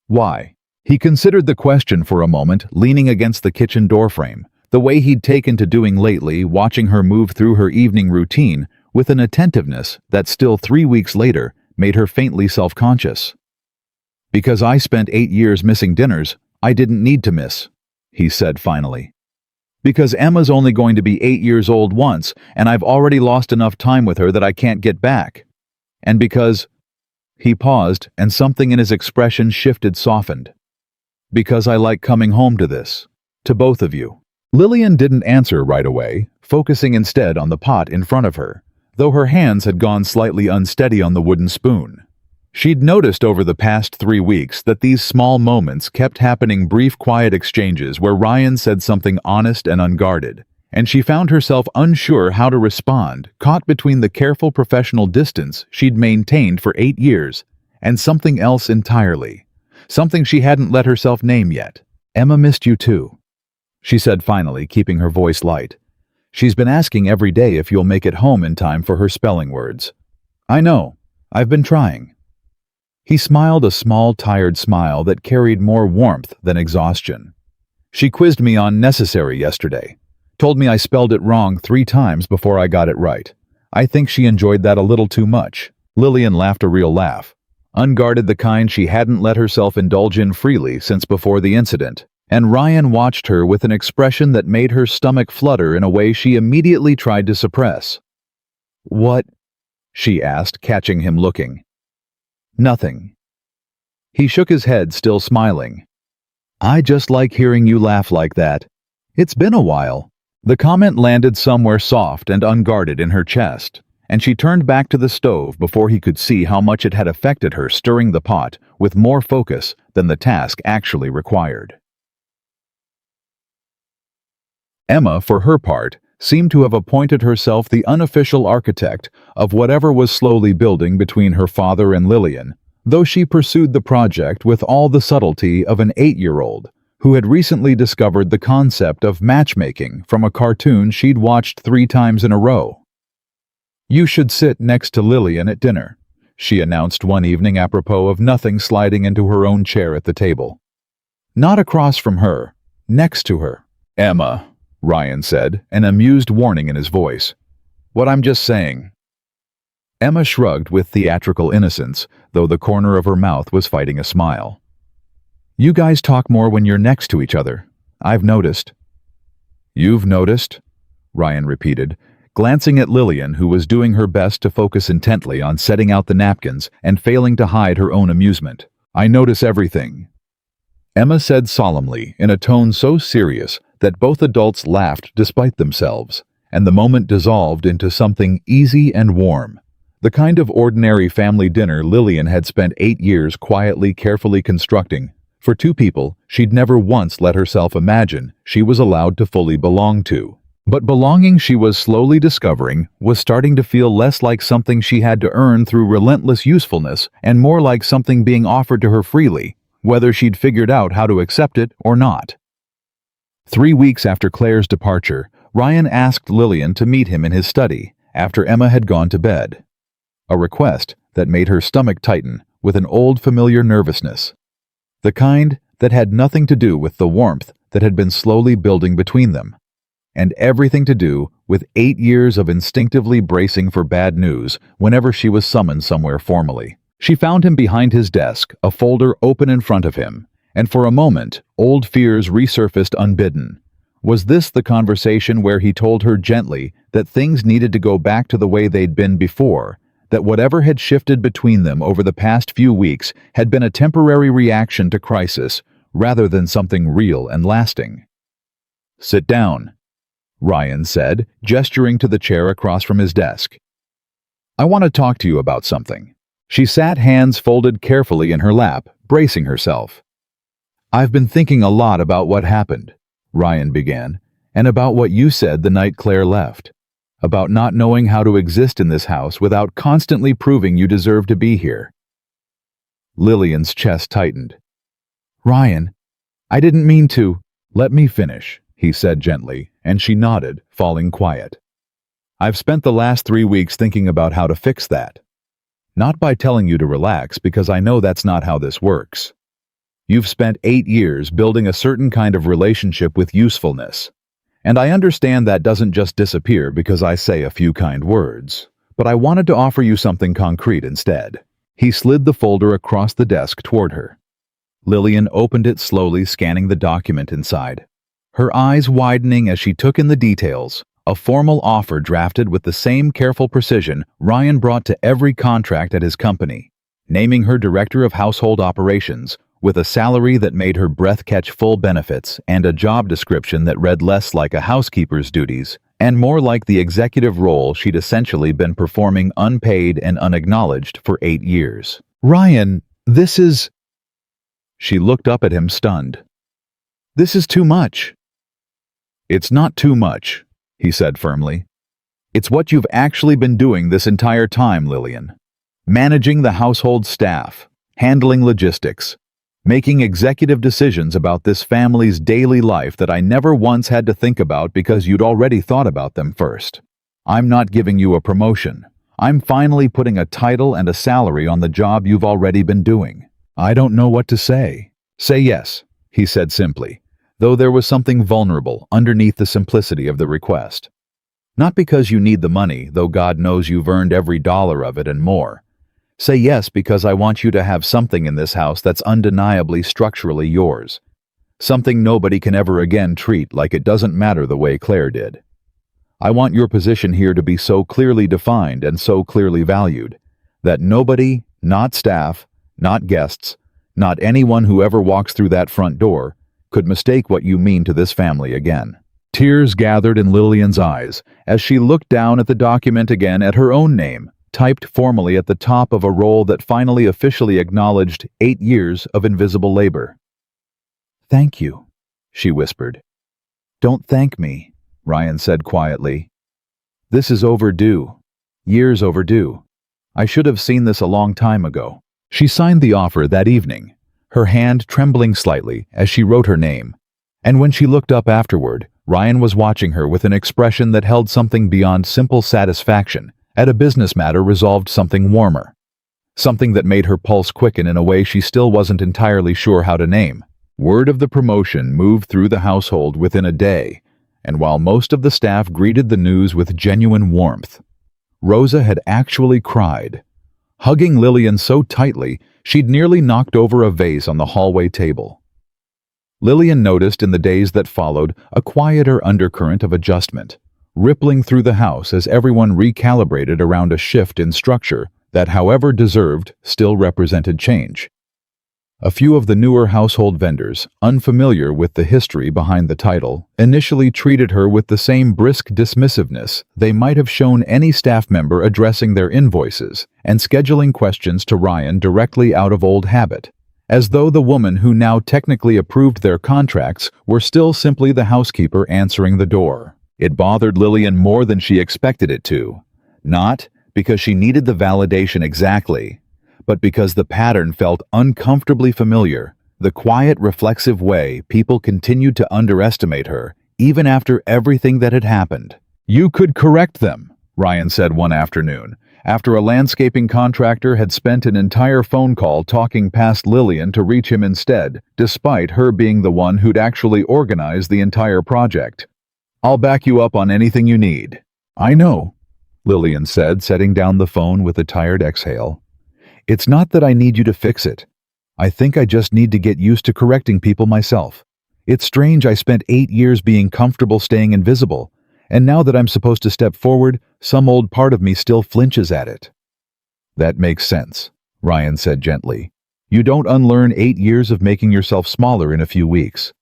"Why?" He considered the question for a moment, leaning against the kitchen doorframe, the way he'd taken to doing lately, watching her move through her evening routine with an attentiveness that still 3 weeks later made her faintly self-conscious. "Because I spent 8 years missing dinners I didn't need to miss," he said finally. "Because Emma's only going to be 8 years old once, and I've already lost enough time with her that I can't get back. And because—" He paused, and something in his expression shifted, softened. "Because I like coming home to this. To both of you." Lillian didn't answer right away, focusing instead on the pot in front of her, though her hands had gone slightly unsteady on the wooden spoon. She'd noticed over the past 3 weeks that these small moments kept happening, brief, quiet exchanges where Ryan said something honest and unguarded, and she found herself unsure how to respond, caught between the careful professional distance she'd maintained for 8 years and something else entirely, something she hadn't let herself name yet. "Emma missed you too," she said finally, keeping her voice light. "She's been asking every day if you'll make it home in time for her spelling words." "I know. I've been trying." He smiled, a small, tired smile that carried more warmth than exhaustion. "She quizzed me on necessary yesterday. Told me I spelled it wrong 3 times before I got it right. I think she enjoyed that a little too much." Lillian laughed, a real laugh. Unguarded, the kind she hadn't let herself indulge in freely since before the incident. And Ryan watched her with an expression that made her stomach flutter in a way she immediately tried to suppress. "What?" she asked, catching him looking. "Nothing." He shook his head, still smiling. "I just like hearing you laugh like that. It's been a while." The comment landed somewhere soft and unguarded in her chest, and she turned back to the stove before he could see how much it had affected her, stirring the pot with more focus than the task actually required. Emma, for her part, seemed to have appointed herself the unofficial architect of whatever was slowly building between her father and Lillian, though she pursued the project with all the subtlety of an 8-year-old who had recently discovered the concept of matchmaking from a cartoon she'd watched 3 times in a row. "You should sit next to Lillian at dinner," she announced one evening, apropos of nothing, sliding into her own chair at the table. "Not across from her, next to her." "Emma," Ryan said, an amused warning in his voice. "What I'm just saying." Emma shrugged with theatrical innocence, though the corner of her mouth was fighting a smile. "You guys talk more when you're next to each other. I've noticed." "You've noticed?" Ryan repeated, glancing at Lillian, who was doing her best to focus intently on setting out the napkins and failing to hide her own amusement. "I notice everything," Emma said solemnly, in a tone so serious that both adults laughed despite themselves, and the moment dissolved into something easy and warm. The kind of ordinary family dinner Lillian had spent 8 years quietly, carefully constructing for 2 people she'd never once let herself imagine she was allowed to fully belong to. But belonging, she was slowly discovering, was starting to feel less like something she had to earn through relentless usefulness and more like something being offered to her freely, whether she'd figured out how to accept it or not. 3 weeks after Claire's departure, Ryan asked Lillian to meet him in his study after Emma had gone to bed. A request that made her stomach tighten with an old familiar nervousness. The kind that had nothing to do with the warmth that had been slowly building between them, and everything to do with 8 years of instinctively bracing for bad news whenever she was summoned somewhere formally. She found him behind his desk, a folder open in front of him, and for a moment, old fears resurfaced unbidden. Was this the conversation where he told her gently that things needed to go back to the way they'd been before, that whatever had shifted between them over the past few weeks had been a temporary reaction to crisis rather than something real and lasting. "Sit down," Ryan said, gesturing to the chair across from his desk. "I want to talk to you about something." She sat, hands folded carefully in her lap, bracing herself. "I've been thinking a lot about what happened," Ryan began, "and about what you said the night Claire left. About not knowing how to exist in this house without constantly proving you deserve to be here." Lillian's chest tightened. "Ryan, I didn't mean to." "Let me finish," he said gently, and she nodded, falling quiet. "I've spent the last 3 weeks thinking about how to fix that. Not by telling you to relax, because I know that's not how this works. You've spent 8 years building a certain kind of relationship with usefulness. And I understand that doesn't just disappear because I say a few kind words, but I wanted to offer you something concrete instead." He slid the folder across the desk toward her. Lillian opened it slowly, scanning the document inside. Her eyes widening as she took in the details, a formal offer drafted with the same careful precision Ryan brought to every contract at his company, naming her Director of Household Operations, with a salary that made her breath catch full benefits and a job description that read less like a housekeeper's duties and more like the executive role she'd essentially been performing unpaid and unacknowledged for 8 years. "Ryan, this is..." She looked up at him, stunned. "This is too much." "It's not too much," he said firmly. "It's what you've actually been doing this entire time, Lillian. Managing the household staff, handling logistics, making executive decisions about this family's daily life that I never once had to think about because you'd already thought about them first. I'm not giving you a promotion. I'm finally putting a title and a salary on the job you've already been doing. I don't know what to say." "Say yes," he said simply, though there was something vulnerable underneath the simplicity of the request. "Not because you need the money, though God knows you've earned every dollar of it and more. Say yes because I want you to have something in this house that's undeniably structurally yours. Something nobody can ever again treat like it doesn't matter the way Claire did. I want your position here to be so clearly defined and so clearly valued that nobody, not staff, not guests, not anyone who ever walks through that front door, could mistake what you mean to this family again." Tears gathered in Lillian's eyes as she looked down at the document again at her own name, typed formally at the top of a role that finally officially acknowledged 8 years of invisible labor. "Thank you," she whispered. "Don't thank me," Ryan said quietly. "This is overdue. Years overdue. I should have seen this a long time ago." She signed the offer that evening, her hand trembling slightly as she wrote her name. And when she looked up afterward, Ryan was watching her with an expression that held something beyond simple satisfaction at a business matter resolved something warmer. Something that made her pulse quicken in a way she still wasn't entirely sure how to name. Word of the promotion moved through the household within a day, and while most of the staff greeted the news with genuine warmth, Rosa had actually cried, hugging Lillian so tightly she'd nearly knocked over a vase on the hallway table. Lillian noticed in the days that followed a quieter undercurrent of adjustment, rippling through the house as everyone recalibrated around a shift in structure that, however deserved, still represented change. A few of the newer household vendors, unfamiliar with the history behind the title, initially treated her with the same brisk dismissiveness they might have shown any staff member addressing their invoices and scheduling questions to Ryan directly out of old habit, as though the woman who now technically approved their contracts were still simply the housekeeper answering the door. It bothered Lillian more than she expected it to, not because she needed the validation exactly, but because the pattern felt uncomfortably familiar, the quiet, reflexive way people continued to underestimate her, even after everything that had happened. "You could correct them," Ryan said one afternoon, after a landscaping contractor had spent an entire phone call talking past Lillian to reach him instead, despite her being the one who'd actually organized the entire project. "I'll back you up on anything you need." "I know," Lillian said, setting down the phone with a tired exhale. "It's not that I need you to fix it. I think I just need to get used to correcting people myself. It's strange I spent 8 years being comfortable staying invisible, and now that I'm supposed to step forward, some old part of me still flinches at it." That makes sense, Ryan said gently. You don't unlearn 8 years of making yourself smaller in a few weeks.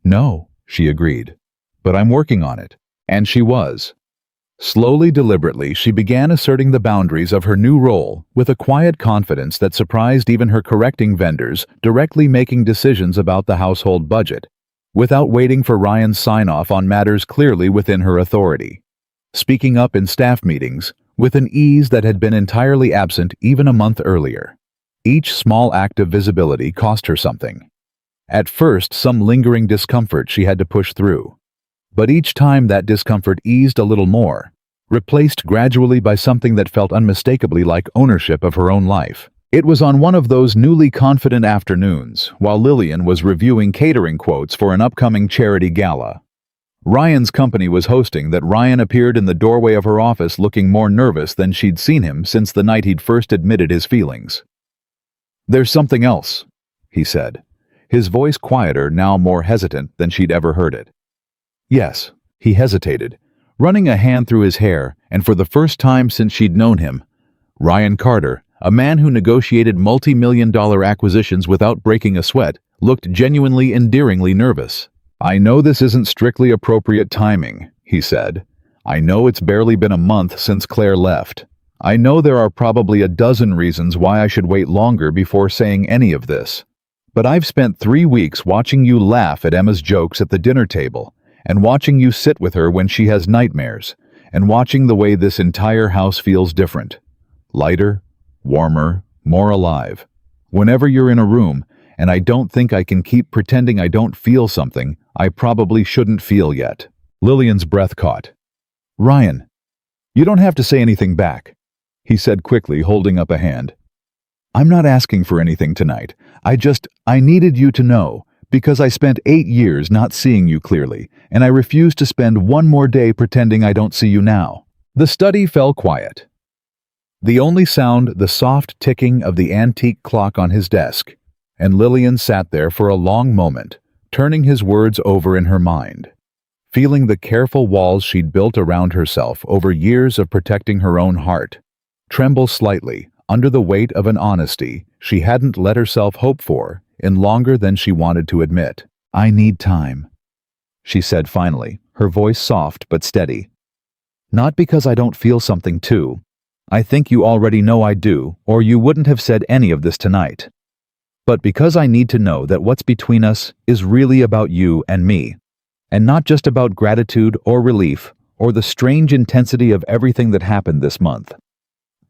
No, she agreed. But I'm working on it. And she was. Slowly, deliberately, she began asserting the boundaries of her new role with a quiet confidence that surprised even her correcting vendors, directly making decisions about the household budget, without waiting for Ryan's sign-off on matters clearly within her authority. Speaking up in staff meetings, with an ease that had been entirely absent even a month earlier. Each small act of visibility cost her something. At first, some lingering discomfort she had to push through. But each time that discomfort eased a little more, replaced gradually by something that felt unmistakably like ownership of her own life. It was on one of those newly confident afternoons, while Lillian was reviewing catering quotes for an upcoming charity gala. Ryan's company was hosting that Ryan appeared in the doorway of her office looking more nervous than she'd seen him since the night he'd first admitted his feelings. "There's something else," he said, his voice quieter, now more hesitant than she'd ever heard it. Yes, he hesitated, running a hand through his hair, and for the first time since she'd known him, Ryan Carter, a man who negotiated multi-million-dollar acquisitions without breaking a sweat, looked genuinely endearingly nervous. "I know this isn't strictly appropriate timing," he said. "I know it's barely been a month since Claire left. I know there are probably a dozen reasons why I should wait longer before saying any of this. But I've spent 3 weeks watching you laugh at Emma's jokes at the dinner table, and watching you sit with her when she has nightmares, and watching the way this entire house feels different. Lighter, warmer, more alive. Whenever you're in a room, and I don't think I can keep pretending I don't feel something I probably shouldn't feel yet." Lillian's breath caught. "Ryan, you don't have to say anything back," he said quickly, holding up a hand. "I'm not asking for anything tonight. I needed you to know, because I spent 8 years not seeing you clearly, and I refuse to spend one more day pretending I don't see you now." The study fell quiet. The only sound, the soft ticking of the antique clock on his desk, and Lillian sat there for a long moment, turning his words over in her mind, feeling the careful walls she'd built around herself over years of protecting her own heart tremble slightly under the weight of an honesty she hadn't let herself hope for in longer than she wanted to admit. "I need time," she said finally, her voice soft but steady. "Not because I don't feel something too. I think you already know I do, or you wouldn't have said any of this tonight. But because I need to know that what's between us is really about you and me, and not just about gratitude or relief or the strange intensity of everything that happened this month.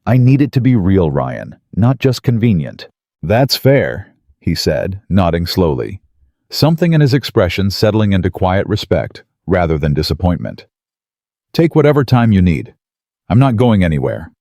I need it to be real, Ryan, not just convenient." "That's fair," he said, nodding slowly, something in his expression settling into quiet respect rather than disappointment. "Take whatever time you need. I'm not going anywhere."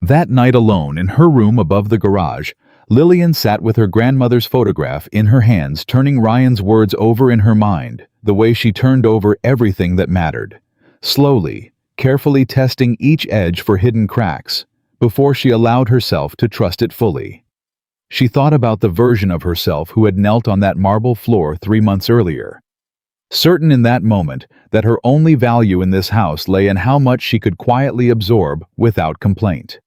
That night alone in her room above the garage, Lillian sat with her grandmother's photograph in her hands, turning Ryan's words over in her mind, the way she turned over everything that mattered. Slowly, carefully testing each edge for hidden cracks, before she allowed herself to trust it fully. She thought about the version of herself who had knelt on that marble floor 3 months earlier, certain in that moment that her only value in this house lay in how much she could quietly absorb without complaint.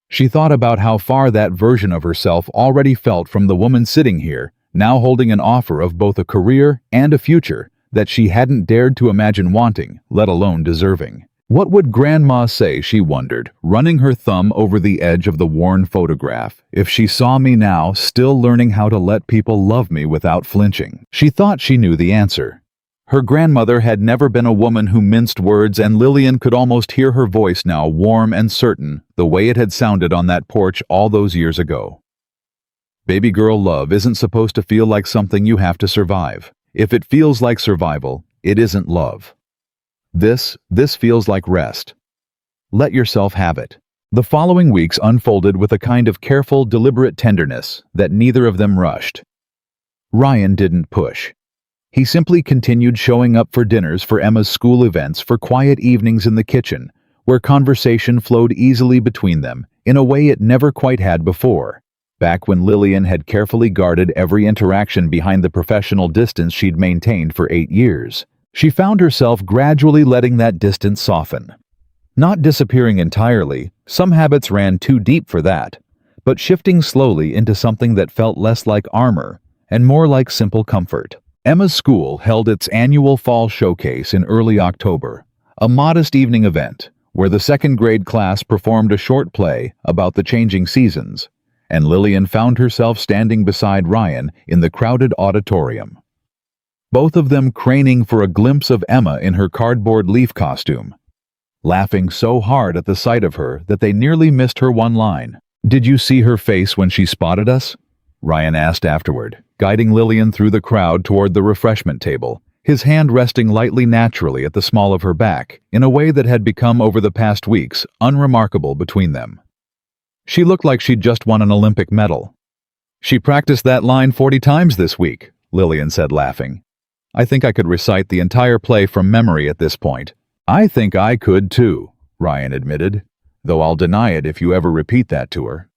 She thought about how far that version of herself already felt from the woman sitting here, now holding an offer of both a career and a future that she hadn't dared to imagine wanting, let alone deserving. What would Grandma say, she wondered, running her thumb over the edge of the worn photograph, if she saw me now, still learning how to let people love me without flinching? She thought she knew the answer. Her grandmother had never been a woman who minced words, and Lillian could almost hear her voice now, warm and certain, the way it had sounded on that porch all those years ago. Baby girl, love isn't supposed to feel like something you have to survive. If it feels like survival, it isn't love. This feels like rest. Let yourself have it. The following weeks unfolded with a kind of careful, deliberate tenderness that neither of them rushed. Ryan didn't push. He simply continued showing up for dinners, for Emma's school events, for quiet evenings in the kitchen, where conversation flowed easily between them in a way it never quite had before, back when Lillian had carefully guarded every interaction behind the professional distance she'd maintained for 8 years. She found herself gradually letting that distance soften. Not disappearing entirely, some habits ran too deep for that, but shifting slowly into something that felt less like armor and more like simple comfort. Emma's school held its annual fall showcase in early October, a modest evening event where the second-grade class performed a short play about the changing seasons, and Lillian found herself standing beside Ryan in the crowded auditorium. Both of them craning for a glimpse of Emma in her cardboard leaf costume, laughing so hard at the sight of her that they nearly missed her one line. "Did you see her face when she spotted us?" Ryan asked afterward, guiding Lillian through the crowd toward the refreshment table, his hand resting lightly naturally at the small of her back, in a way that had become over the past weeks unremarkable between them. She looked like she'd just won an Olympic medal. "She practiced that line 40 times this week," Lillian said, laughing. "I think I could recite the entire play from memory at this point." "I think I could too," Ryan admitted, "though I'll deny it if you ever repeat that to her."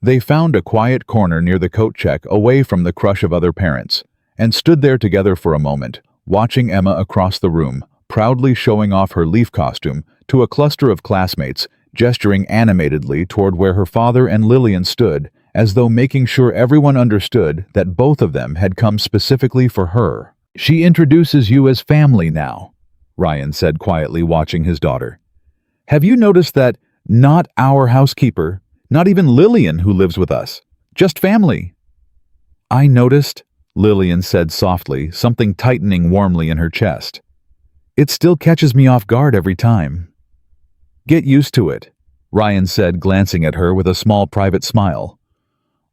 They found a quiet corner near the coat check away from the crush of other parents, and stood there together for a moment, watching Emma across the room, proudly showing off her leaf costume to a cluster of classmates, gesturing animatedly toward where her father and Lillian stood, as though making sure everyone understood that both of them had come specifically for her. "She introduces you as family now," Ryan said quietly, watching his daughter. "Have you noticed that not our housekeeper, not even Lillian who lives with us, just family?" "I noticed," Lillian said softly, something tightening warmly in her chest. "It still catches me off guard every time." "Get used to it," Ryan said, glancing at her with a small private smile.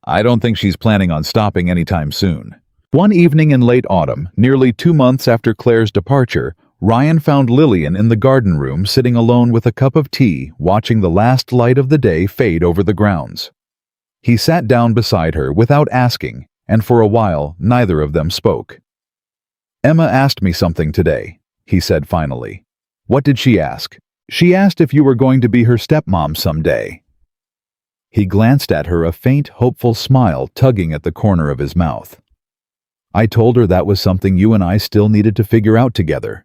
"I don't think she's planning on stopping anytime soon." One evening in late autumn, nearly 2 months after Claire's departure, Ryan found Lillian in the garden room sitting alone with a cup of tea, watching the last light of the day fade over the grounds. He sat down beside her without asking, and for a while neither of them spoke. "Emma asked me something today," he said finally. "What did she ask?" "She asked if you were going to be her stepmom someday." He glanced at her, a faint, hopeful smile tugging at the corner of his mouth. "I told her that was something you and I still needed to figure out together.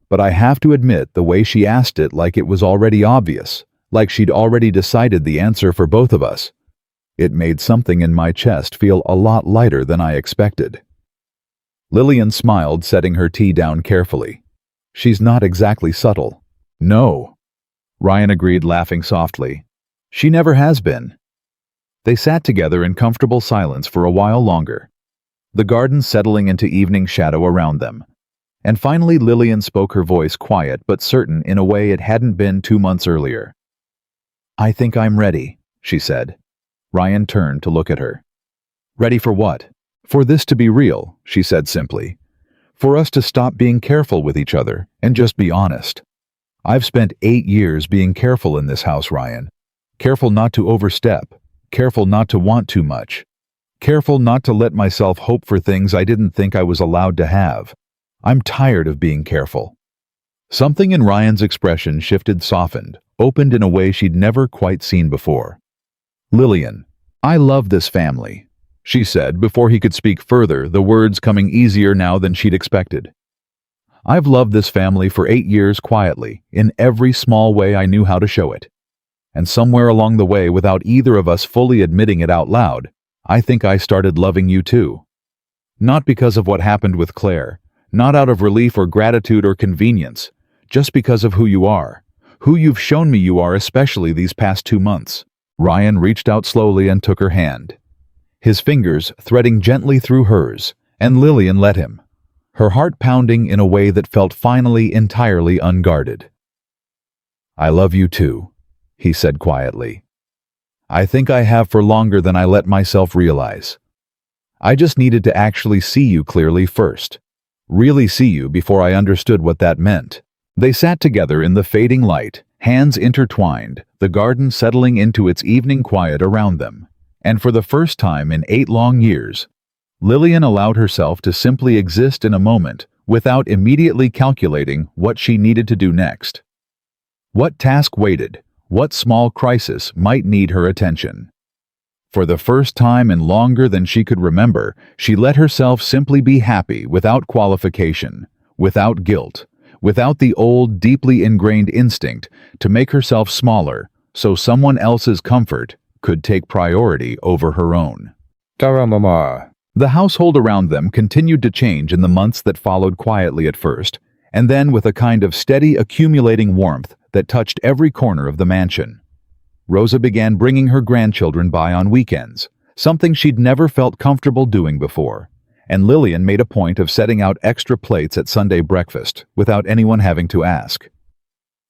But I have to admit, the way she asked it, like it was already obvious, like she'd already decided the answer for both of us, it made something in my chest feel a lot lighter than I expected." Lillian smiled, setting her tea down carefully. "She's not exactly subtle." "No," Ryan agreed, laughing softly. "She never has been." They sat together in comfortable silence for a while longer, the garden settling into evening shadow around them. And finally Lillian spoke, her voice quiet but certain in a way it hadn't been 2 months earlier. "I think I'm ready," she said. Ryan turned to look at her. "Ready for what?" "For this to be real," she said simply. "For us to stop being careful with each other and just be honest. I've spent 8 years being careful in this house, Ryan. Careful not to overstep, careful not to want too much, careful not to let myself hope for things I didn't think I was allowed to have. I'm tired of being careful." Something in Ryan's expression shifted, softened, opened in a way she'd never quite seen before. "Lillian, I love this family," she said before he could speak further, the words coming easier now than she'd expected. "I've loved this family for 8 years quietly, in every small way I knew how to show it. And somewhere along the way, without either of us fully admitting it out loud, I think I started loving you too. Not because of what happened with Claire, not out of relief or gratitude or convenience, just because of who you are, who you've shown me you are, especially these past 2 months." Ryan reached out slowly and took her hand, his fingers threading gently through hers, and Lillian let him, her heart pounding in a way that felt finally entirely unguarded. "I love you too," he said quietly. "I think I have for longer than I let myself realize. I just needed to actually see you clearly first. Really see you before I understood what that meant." They sat together in the fading light, hands intertwined, the garden settling into its evening quiet around them. And for the first time in 8 long years, Lillian allowed herself to simply exist in a moment without immediately calculating what she needed to do next. What task waited, what small crisis might need her attention. For the first time in longer than she could remember, she let herself simply be happy without qualification, without guilt, without the old, deeply ingrained instinct to make herself smaller so someone else's comfort could take priority over her own. Tara Mama. The household around them continued to change in the months that followed, quietly at first, and then with a kind of steady, accumulating warmth that touched every corner of the mansion. Rosa began bringing her grandchildren by on weekends, something she'd never felt comfortable doing before, and Lillian made a point of setting out extra plates at Sunday breakfast without anyone having to ask.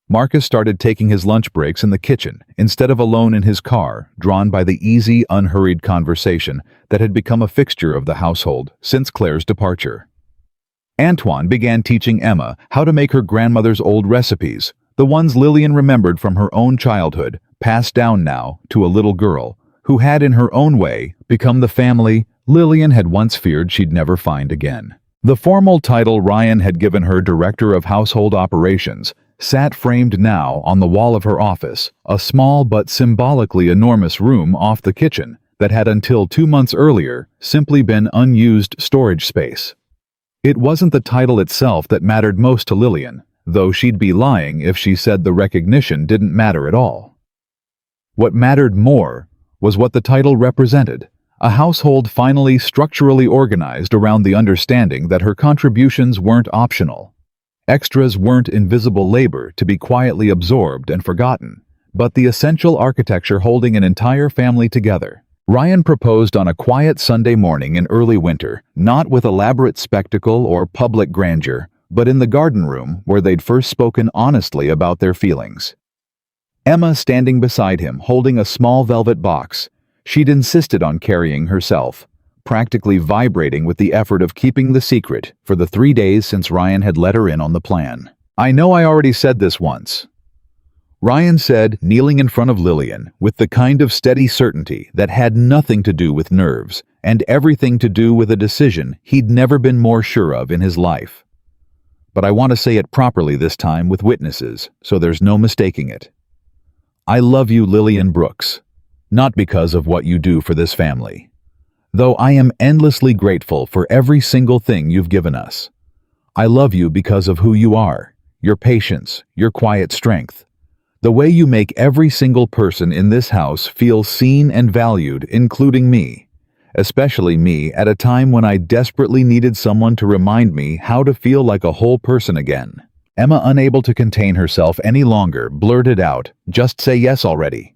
Marcus started taking his lunch breaks in the kitchen instead of alone in his car, drawn by the easy, unhurried conversation that had become a fixture of the household since Claire's departure. Antoine began teaching Emma how to make her grandmother's old recipes, the ones Lillian remembered from her own childhood, passed down now to a little girl who had in her own way become the family Lillian had once feared she'd never find again. The formal title Ryan had given her, Director of Household Operations, sat framed now on the wall of her office, a small but symbolically enormous room off the kitchen that had until 2 months earlier simply been unused storage space. It wasn't the title itself that mattered most to Lillian, though she'd be lying if she said the recognition didn't matter at all. What mattered more was what the title represented, a household finally structurally organized around the understanding that her contributions weren't optional. Extras weren't invisible labor to be quietly absorbed and forgotten, but the essential architecture holding an entire family together. Ryan proposed on a quiet Sunday morning in early winter, not with elaborate spectacle or public grandeur, but in the garden room where they'd first spoken honestly about their feelings. Emma standing beside him, holding a small velvet box she'd insisted on carrying herself, practically vibrating with the effort of keeping the secret for the 3 days since Ryan had let her in on the plan. "I know I already said this once," Ryan said, kneeling in front of Lillian with the kind of steady certainty that had nothing to do with nerves and everything to do with a decision he'd never been more sure of in his life. "But I want to say it properly this time with witnesses, so there's no mistaking it. I love you, Lillian Brooks, not because of what you do for this family, though I am endlessly grateful for every single thing you've given us. I love you because of who you are, your patience, your quiet strength, the way you make every single person in this house feel seen and valued, including me, especially me at a time when I desperately needed someone to remind me how to feel like a whole person again." Emma, unable to contain herself any longer, blurted out, "Just say yes already,"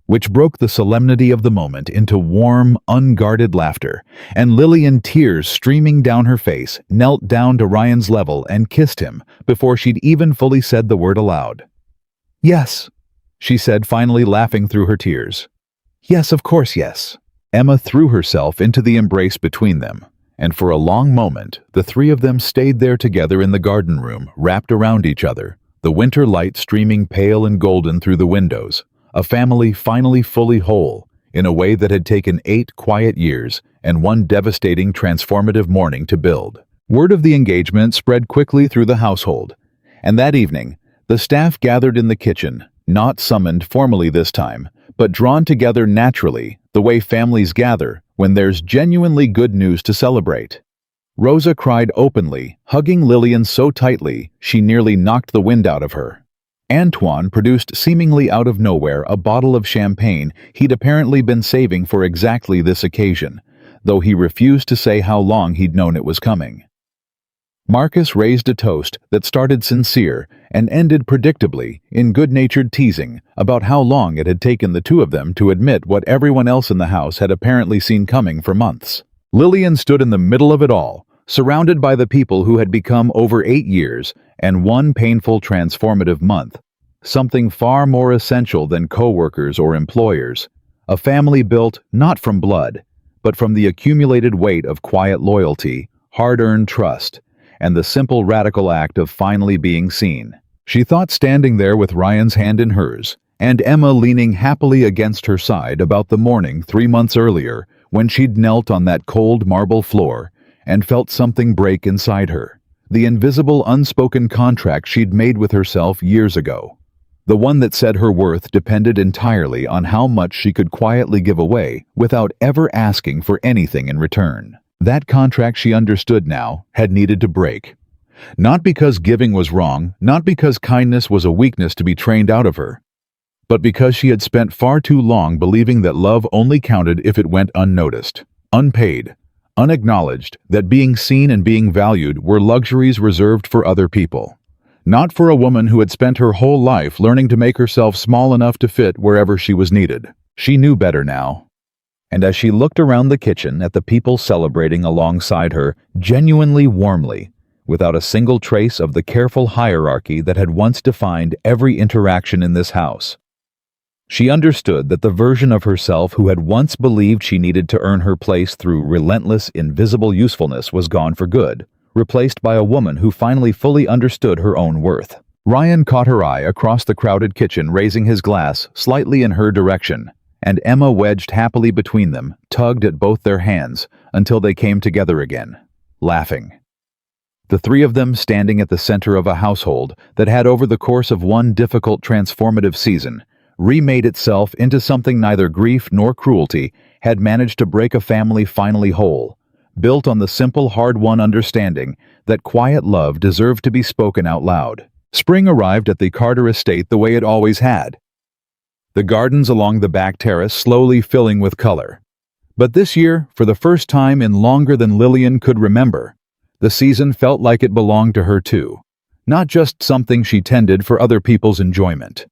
which broke the solemnity of the moment into warm, unguarded laughter, and Lillian, tears streaming down her face, knelt down to Ryan's level and kissed him before she'd even fully said the word aloud. "Yes," she said, finally laughing through her tears. "Yes, of course, yes." Emma threw herself into the embrace between them, and for a long moment the three of them stayed there together in the garden room, wrapped around each other, the winter light streaming pale and golden through the windows, a family finally fully whole, in a way that had taken 8 quiet years and 1 devastating, transformative morning to build. Word of the engagement spread quickly through the household, and that evening the staff gathered in the kitchen, not summoned formally this time, but drawn together naturally, the way families gather when there's genuinely good news to celebrate. Rosa cried openly, hugging Lillian so tightly she nearly knocked the wind out of her. Antoine produced seemingly out of nowhere a bottle of champagne he'd apparently been saving for exactly this occasion, though he refused to say how long he'd known it was coming. Marcus raised a toast that started sincere and ended predictably in good-natured teasing about how long it had taken the two of them to admit what everyone else in the house had apparently seen coming for months. Lillian stood in the middle of it all, surrounded by the people who had become over 8 years and 1 painful transformative month, something far more essential than co-workers or employers, a family built not from blood, but from the accumulated weight of quiet loyalty, hard-earned trust, and the simple radical act of finally being seen. She thought, standing there with Ryan's hand in hers, and Emma leaning happily against her side, about the morning 3 months earlier when she'd knelt on that cold marble floor and felt something break inside her, the invisible, unspoken contract she'd made with herself years ago, the one that said her worth depended entirely on how much she could quietly give away without ever asking for anything in return. That contract, she understood now, had needed to break. Not because giving was wrong, not because kindness was a weakness to be trained out of her, but because she had spent far too long believing that love only counted if it went unnoticed, unpaid, unacknowledged, that being seen and being valued were luxuries reserved for other people. Not for a woman who had spent her whole life learning to make herself small enough to fit wherever she was needed. She knew better now. And as she looked around the kitchen at the people celebrating alongside her, genuinely warmly, without a single trace of the careful hierarchy that had once defined every interaction in this house, she understood that the version of herself who had once believed she needed to earn her place through relentless, invisible usefulness was gone for good, replaced by a woman who finally fully understood her own worth. Ryan caught her eye across the crowded kitchen, raising his glass slightly in her direction, and Emma, wedged happily between them, tugged at both their hands until they came together again, laughing. The three of them standing at the center of a household that had, over the course of one difficult transformative season, remade itself into something neither grief nor cruelty had managed to break a family finally whole, built on the simple, hard-won understanding that quiet love deserved to be spoken out loud. Spring arrived at the Carter estate the way it always had, the gardens along the back terrace slowly filling with color. But this year, for the first time in longer than Lillian could remember, the season felt like it belonged to her too, not just something she tended for other people's enjoyment.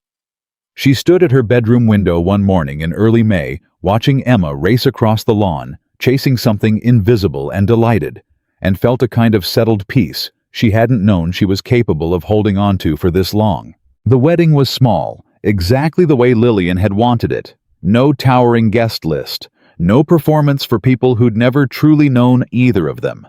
She stood at her bedroom window one morning in early May, watching Emma race across the lawn, chasing something invisible, and delighted, and felt a kind of settled peace she hadn't known she was capable of holding on to for this long. The wedding was small, exactly the way Lillian had wanted it. No towering guest list, no performance for people who'd never truly known either of them.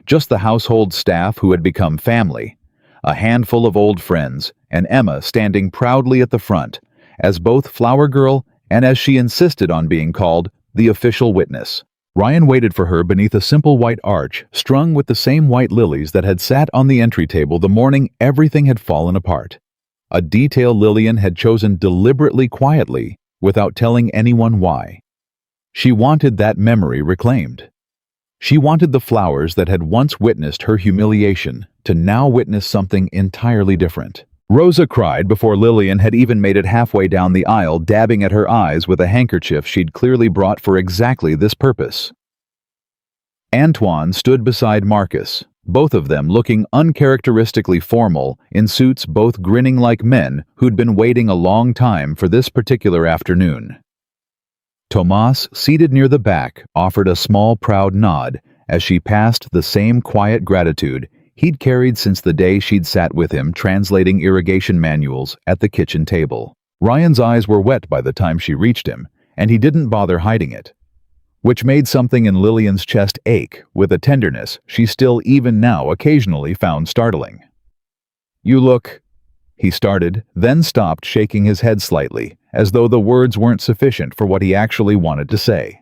Just the household staff who had become family, a handful of old friends, and Emma standing proudly at the front, as both flower girl and, as she insisted on being called, the official witness. Ryan waited for her beneath a simple white arch strung with the same white lilies that had sat on the entry table the morning everything had fallen apart. A detail Lillian had chosen deliberately quietly, without telling anyone why. She wanted that memory reclaimed. She wanted the flowers that had once witnessed her humiliation to now witness something entirely different. Rosa cried before Lillian had even made it halfway down the aisle, dabbing at her eyes with a handkerchief she'd clearly brought for exactly this purpose. Antoine stood beside Marcus, both of them looking uncharacteristically formal, in suits, both grinning like men who'd been waiting a long time for this particular afternoon. Tomas, seated near the back, offered a small, proud nod as she passed the same quiet gratitude he'd carried since the day she'd sat with him translating irrigation manuals at the kitchen table. Ryan's eyes were wet by the time she reached him, and he didn't bother hiding it, which made something in Lillian's chest ache with a tenderness she still even now occasionally found startling. "You look," he started, then stopped, shaking his head slightly, as though the words weren't sufficient for what he actually wanted to say.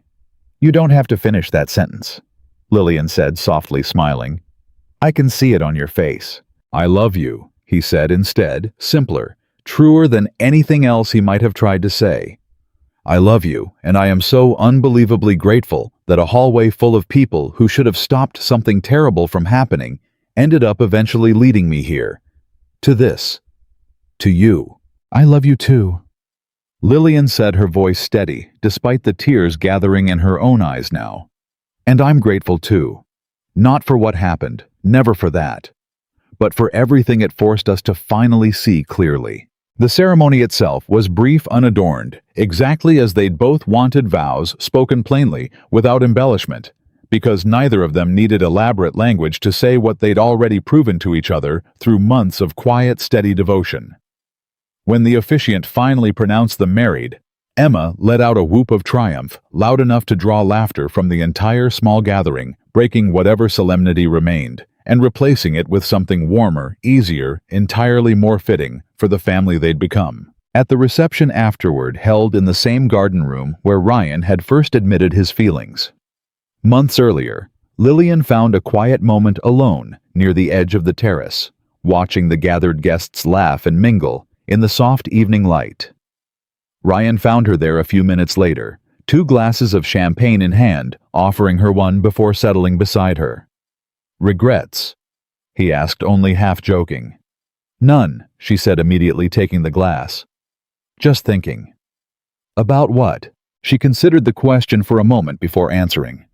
"You don't have to finish that sentence," Lillian said, softly smiling. "I can see it on your face." "I love you," he said instead, simpler, truer than anything else he might have tried to say. "I love you, and I am so unbelievably grateful that a hallway full of people who should have stopped something terrible from happening ended up eventually leading me here. To this. To you. I love you too." Lillian said, her voice steady, despite the tears gathering in her own eyes now. "And I'm grateful too. Not for what happened, never for that, but for everything it forced us to finally see clearly." The ceremony itself was brief, unadorned, exactly as they'd both wanted vows spoken plainly, without embellishment, because neither of them needed elaborate language to say what they'd already proven to each other through months of quiet, steady devotion. When the officiant finally pronounced them married, Emma let out a whoop of triumph, loud enough to draw laughter from the entire small gathering, breaking whatever solemnity remained, and replacing it with something warmer, easier, entirely more fitting for the family they'd become. At the reception afterward, held in the same garden room where Ryan had first admitted his feelings months earlier, Lillian found a quiet moment alone near the edge of the terrace, watching the gathered guests laugh and mingle in the soft evening light. Ryan found her there a few minutes later, 2 glasses of champagne in hand, offering her one before settling beside her. "Regrets?" he asked, only half joking. None, she said, immediately taking the glass. Just thinking. About what? She considered the question for a moment before answering.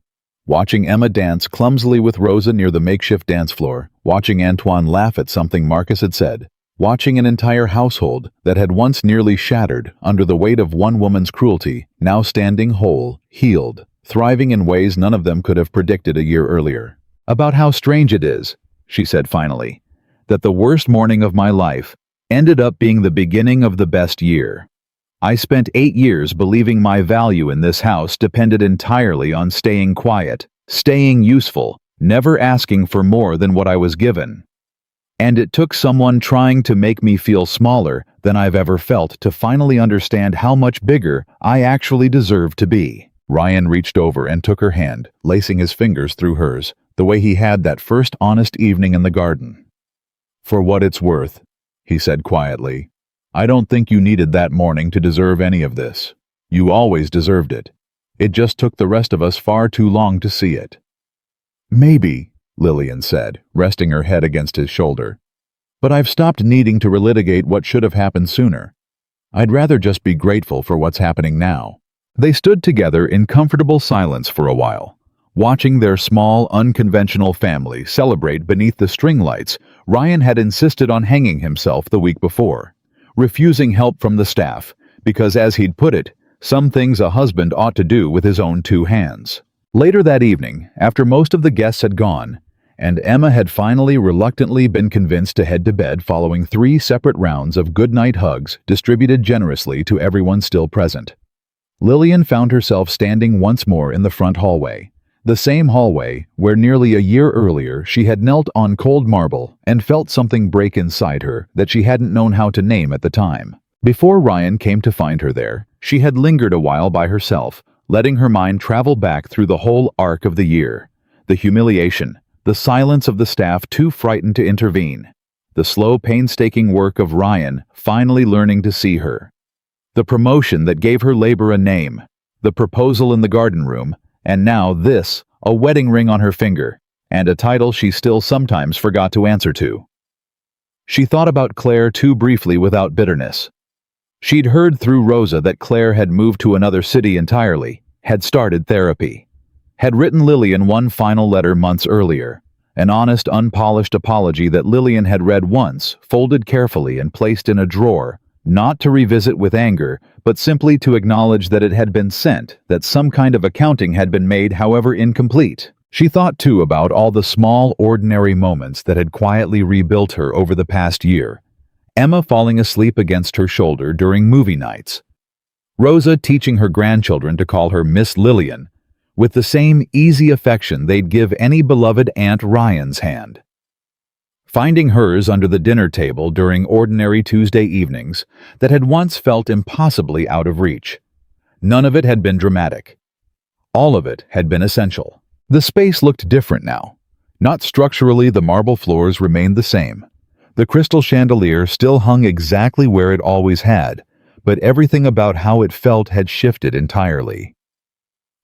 Watching Emma dance clumsily with Rosa near the makeshift dance floor, watching Antoine laugh at something Marcus had said, watching an entire household that had once nearly shattered under the weight of one woman's cruelty, now standing whole, healed, thriving in ways none of them could have predicted a year earlier. About how strange it is, she said finally, that the worst morning of my life ended up being the beginning of the best year. I spent 8 years believing my value in this house depended entirely on staying quiet, staying useful, never asking for more than what I was given. And it took someone trying to make me feel smaller than I've ever felt to finally understand how much bigger I actually deserve to be. Ryan reached over and took her hand, lacing his fingers through hers, the way he had that first honest evening in the garden. For what it's worth, he said quietly, I don't think you needed that morning to deserve any of this. You always deserved it. It just took the rest of us far too long to see it. Maybe, Lillian said, resting her head against his shoulder. But I've stopped needing to relitigate what should have happened sooner. I'd rather just be grateful for what's happening now. They stood together in comfortable silence for a while, watching their small, unconventional family celebrate beneath the string lights Ryan had insisted on hanging himself the week before, refusing help from the staff, because as he'd put it, some things a husband ought to do with his own 2 hands. Later that evening, after most of the guests had gone, and Emma had finally reluctantly been convinced to head to bed following 3 separate rounds of goodnight hugs distributed generously to everyone still present, Lillian found herself standing once more in the front hallway, the same hallway where nearly a year earlier she had knelt on cold marble and felt something break inside her that she hadn't known how to name at the time. Before Ryan came to find her there, she had lingered a while by herself, letting her mind travel back through the whole arc of the year, the humiliation, the silence of the staff too frightened to intervene, the slow, painstaking work of Ryan finally learning to see her, the promotion that gave her labor a name, the proposal in the garden room, and now this, a wedding ring on her finger, and a title she still sometimes forgot to answer to. She thought about Claire too briefly without bitterness. She'd heard through Rosa that Claire had moved to another city entirely, had started therapy, had written Lillian one final letter months earlier, an honest, unpolished apology that Lillian had read once, folded carefully and placed in a drawer, not to revisit with anger, but simply to acknowledge that it had been sent, that some kind of accounting had been made, however incomplete. She thought too about all the small, ordinary moments that had quietly rebuilt her over the past year. Emma falling asleep against her shoulder during movie nights. Rosa teaching her grandchildren to call her Miss Lillian, with the same easy affection they'd give any beloved Aunt Ryan's hand. Finding hers under the dinner table during ordinary Tuesday evenings that had once felt impossibly out of reach. None of it had been dramatic. All of it had been essential. The space looked different now. Not structurally, the marble floors remained the same. The crystal chandelier still hung exactly where it always had, but everything about how it felt had shifted entirely.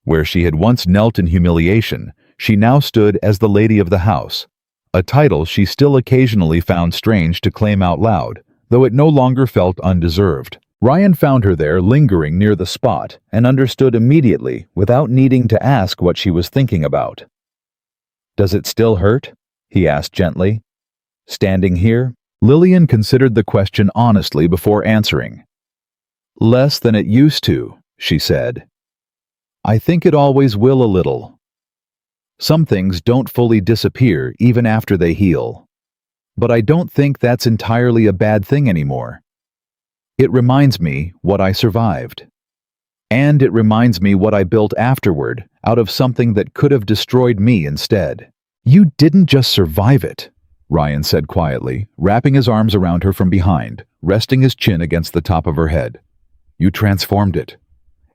Where she had once knelt in humiliation, she now stood as the lady of the house, a title she still occasionally found strange to claim out loud, though it no longer felt undeserved. Ryan found her there lingering near the spot and understood immediately without needing to ask what she was thinking about. "Does it still hurt?" he asked gently. Standing here, Lillian considered the question honestly before answering. "Less than it used to," she said. "I think it always will a little. Some things don't fully disappear even after they heal. But I don't think that's entirely a bad thing anymore. It reminds me what I survived. And it reminds me what I built afterward out of something that could have destroyed me instead." "You didn't just survive it," Ryan said quietly, wrapping his arms around her from behind, resting his chin against the top of her head. "You transformed it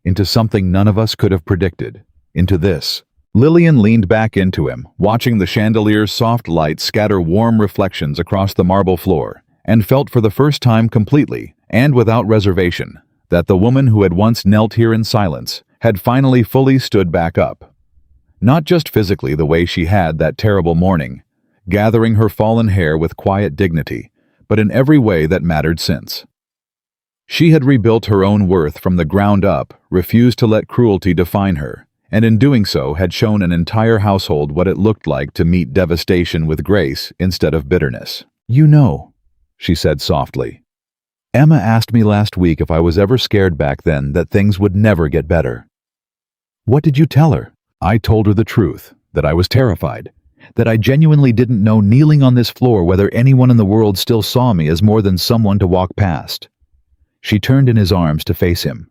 into something none of us could have predicted, into this." Lillian leaned back into him, watching the chandelier's soft light scatter warm reflections across the marble floor, and felt for the first time completely, and without reservation, that the woman who had once knelt here in silence had finally fully stood back up. Not just physically the way she had that terrible morning, gathering her fallen hair with quiet dignity, but in every way that mattered since. She had rebuilt her own worth from the ground up, refused to let cruelty define her, and in doing so had shown an entire household what it looked like to meet devastation with grace instead of bitterness. "You know," she said softly. "Emma asked me last week if I was ever scared back then that things would never get better." "What did you tell her?" "I told her the truth, that I was terrified, that I genuinely didn't know kneeling on this floor whether anyone in the world still saw me as more than someone to walk past." She turned in his arms to face him.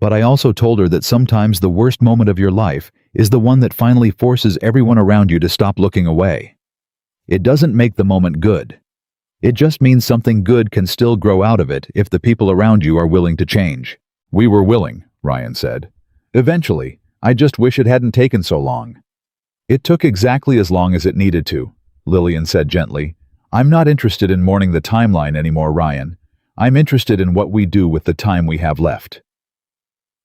"But I also told her that sometimes the worst moment of your life is the one that finally forces everyone around you to stop looking away. It doesn't make the moment good. It just means something good can still grow out of it if the people around you are willing to change." "We were willing," Ryan said. "Eventually. I just wish it hadn't taken so long." "It took exactly as long as it needed to," Lillian said gently. "I'm not interested in mourning the timeline anymore, Ryan. I'm interested in what we do with the time we have left."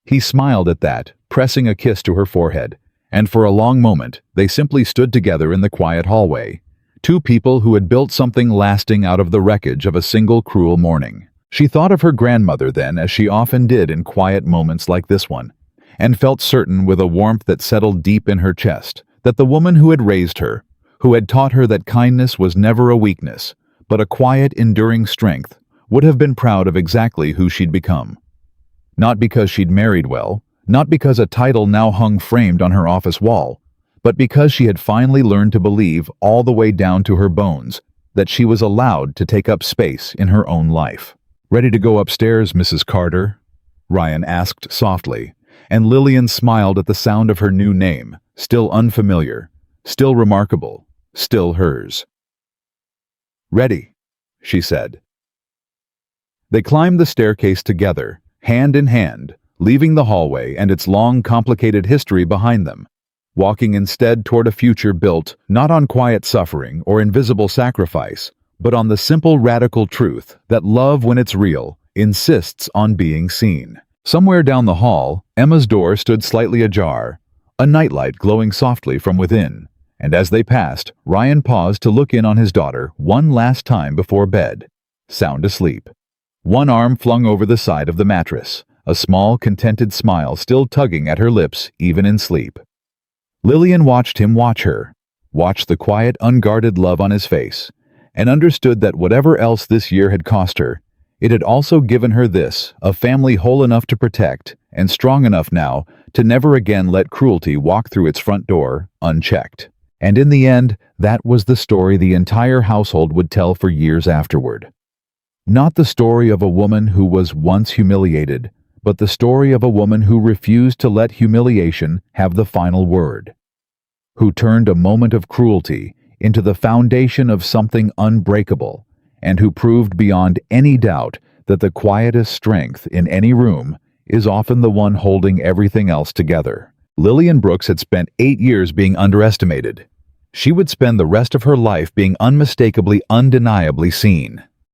He smiled at that, pressing a kiss to her forehead, and for a long moment they simply stood together in the quiet hallway, two people who had built something lasting out of the wreckage of a single cruel morning. She thought of her grandmother then, as she often did in quiet moments like this one, and felt certain with a warmth that settled deep in her chest that the woman who had raised her, who had taught her that kindness was never a weakness, but a quiet, enduring strength, would have been proud of exactly who she'd become. Not because she'd married well, not because a title now hung framed on her office wall, but because she had finally learned to believe all the way down to her bones that she was allowed to take up space in her own life. "Ready to go upstairs, Mrs. Carter?" Ryan asked softly, and Lillian smiled at the sound of her new name, still unfamiliar, still remarkable, still hers. "Ready," she said. They climbed the staircase together, hand in hand, leaving the hallway and its long, complicated history behind them, walking instead toward a future built not on quiet suffering or invisible sacrifice, but on the simple, radical truth that love, when it's real, insists on being seen. Somewhere down the hall, Emma's door stood slightly ajar, a nightlight glowing softly from within, and as they passed, Ryan paused to look in on his daughter one last time before bed, sound asleep. One arm flung over the side of the mattress, a small, contented smile still tugging at her lips even in sleep. Lillian watched him watch her, watched the quiet, unguarded love on his face, and understood that whatever else this year had cost her, it had also given her this, a family whole enough to protect and strong enough now to never again let cruelty walk through its front door unchecked. And in the end, that was the story the entire household would tell for years afterward. Not the story of a woman who was once humiliated, but the story of a woman who refused to let humiliation have the final word, who turned a moment of cruelty into the foundation of something unbreakable, and who proved beyond any doubt that the quietest strength in any room is often the one holding everything else together. Lillian Brooks had spent 8 years being underestimated. She would spend the rest of her life being unmistakably, undeniably seen.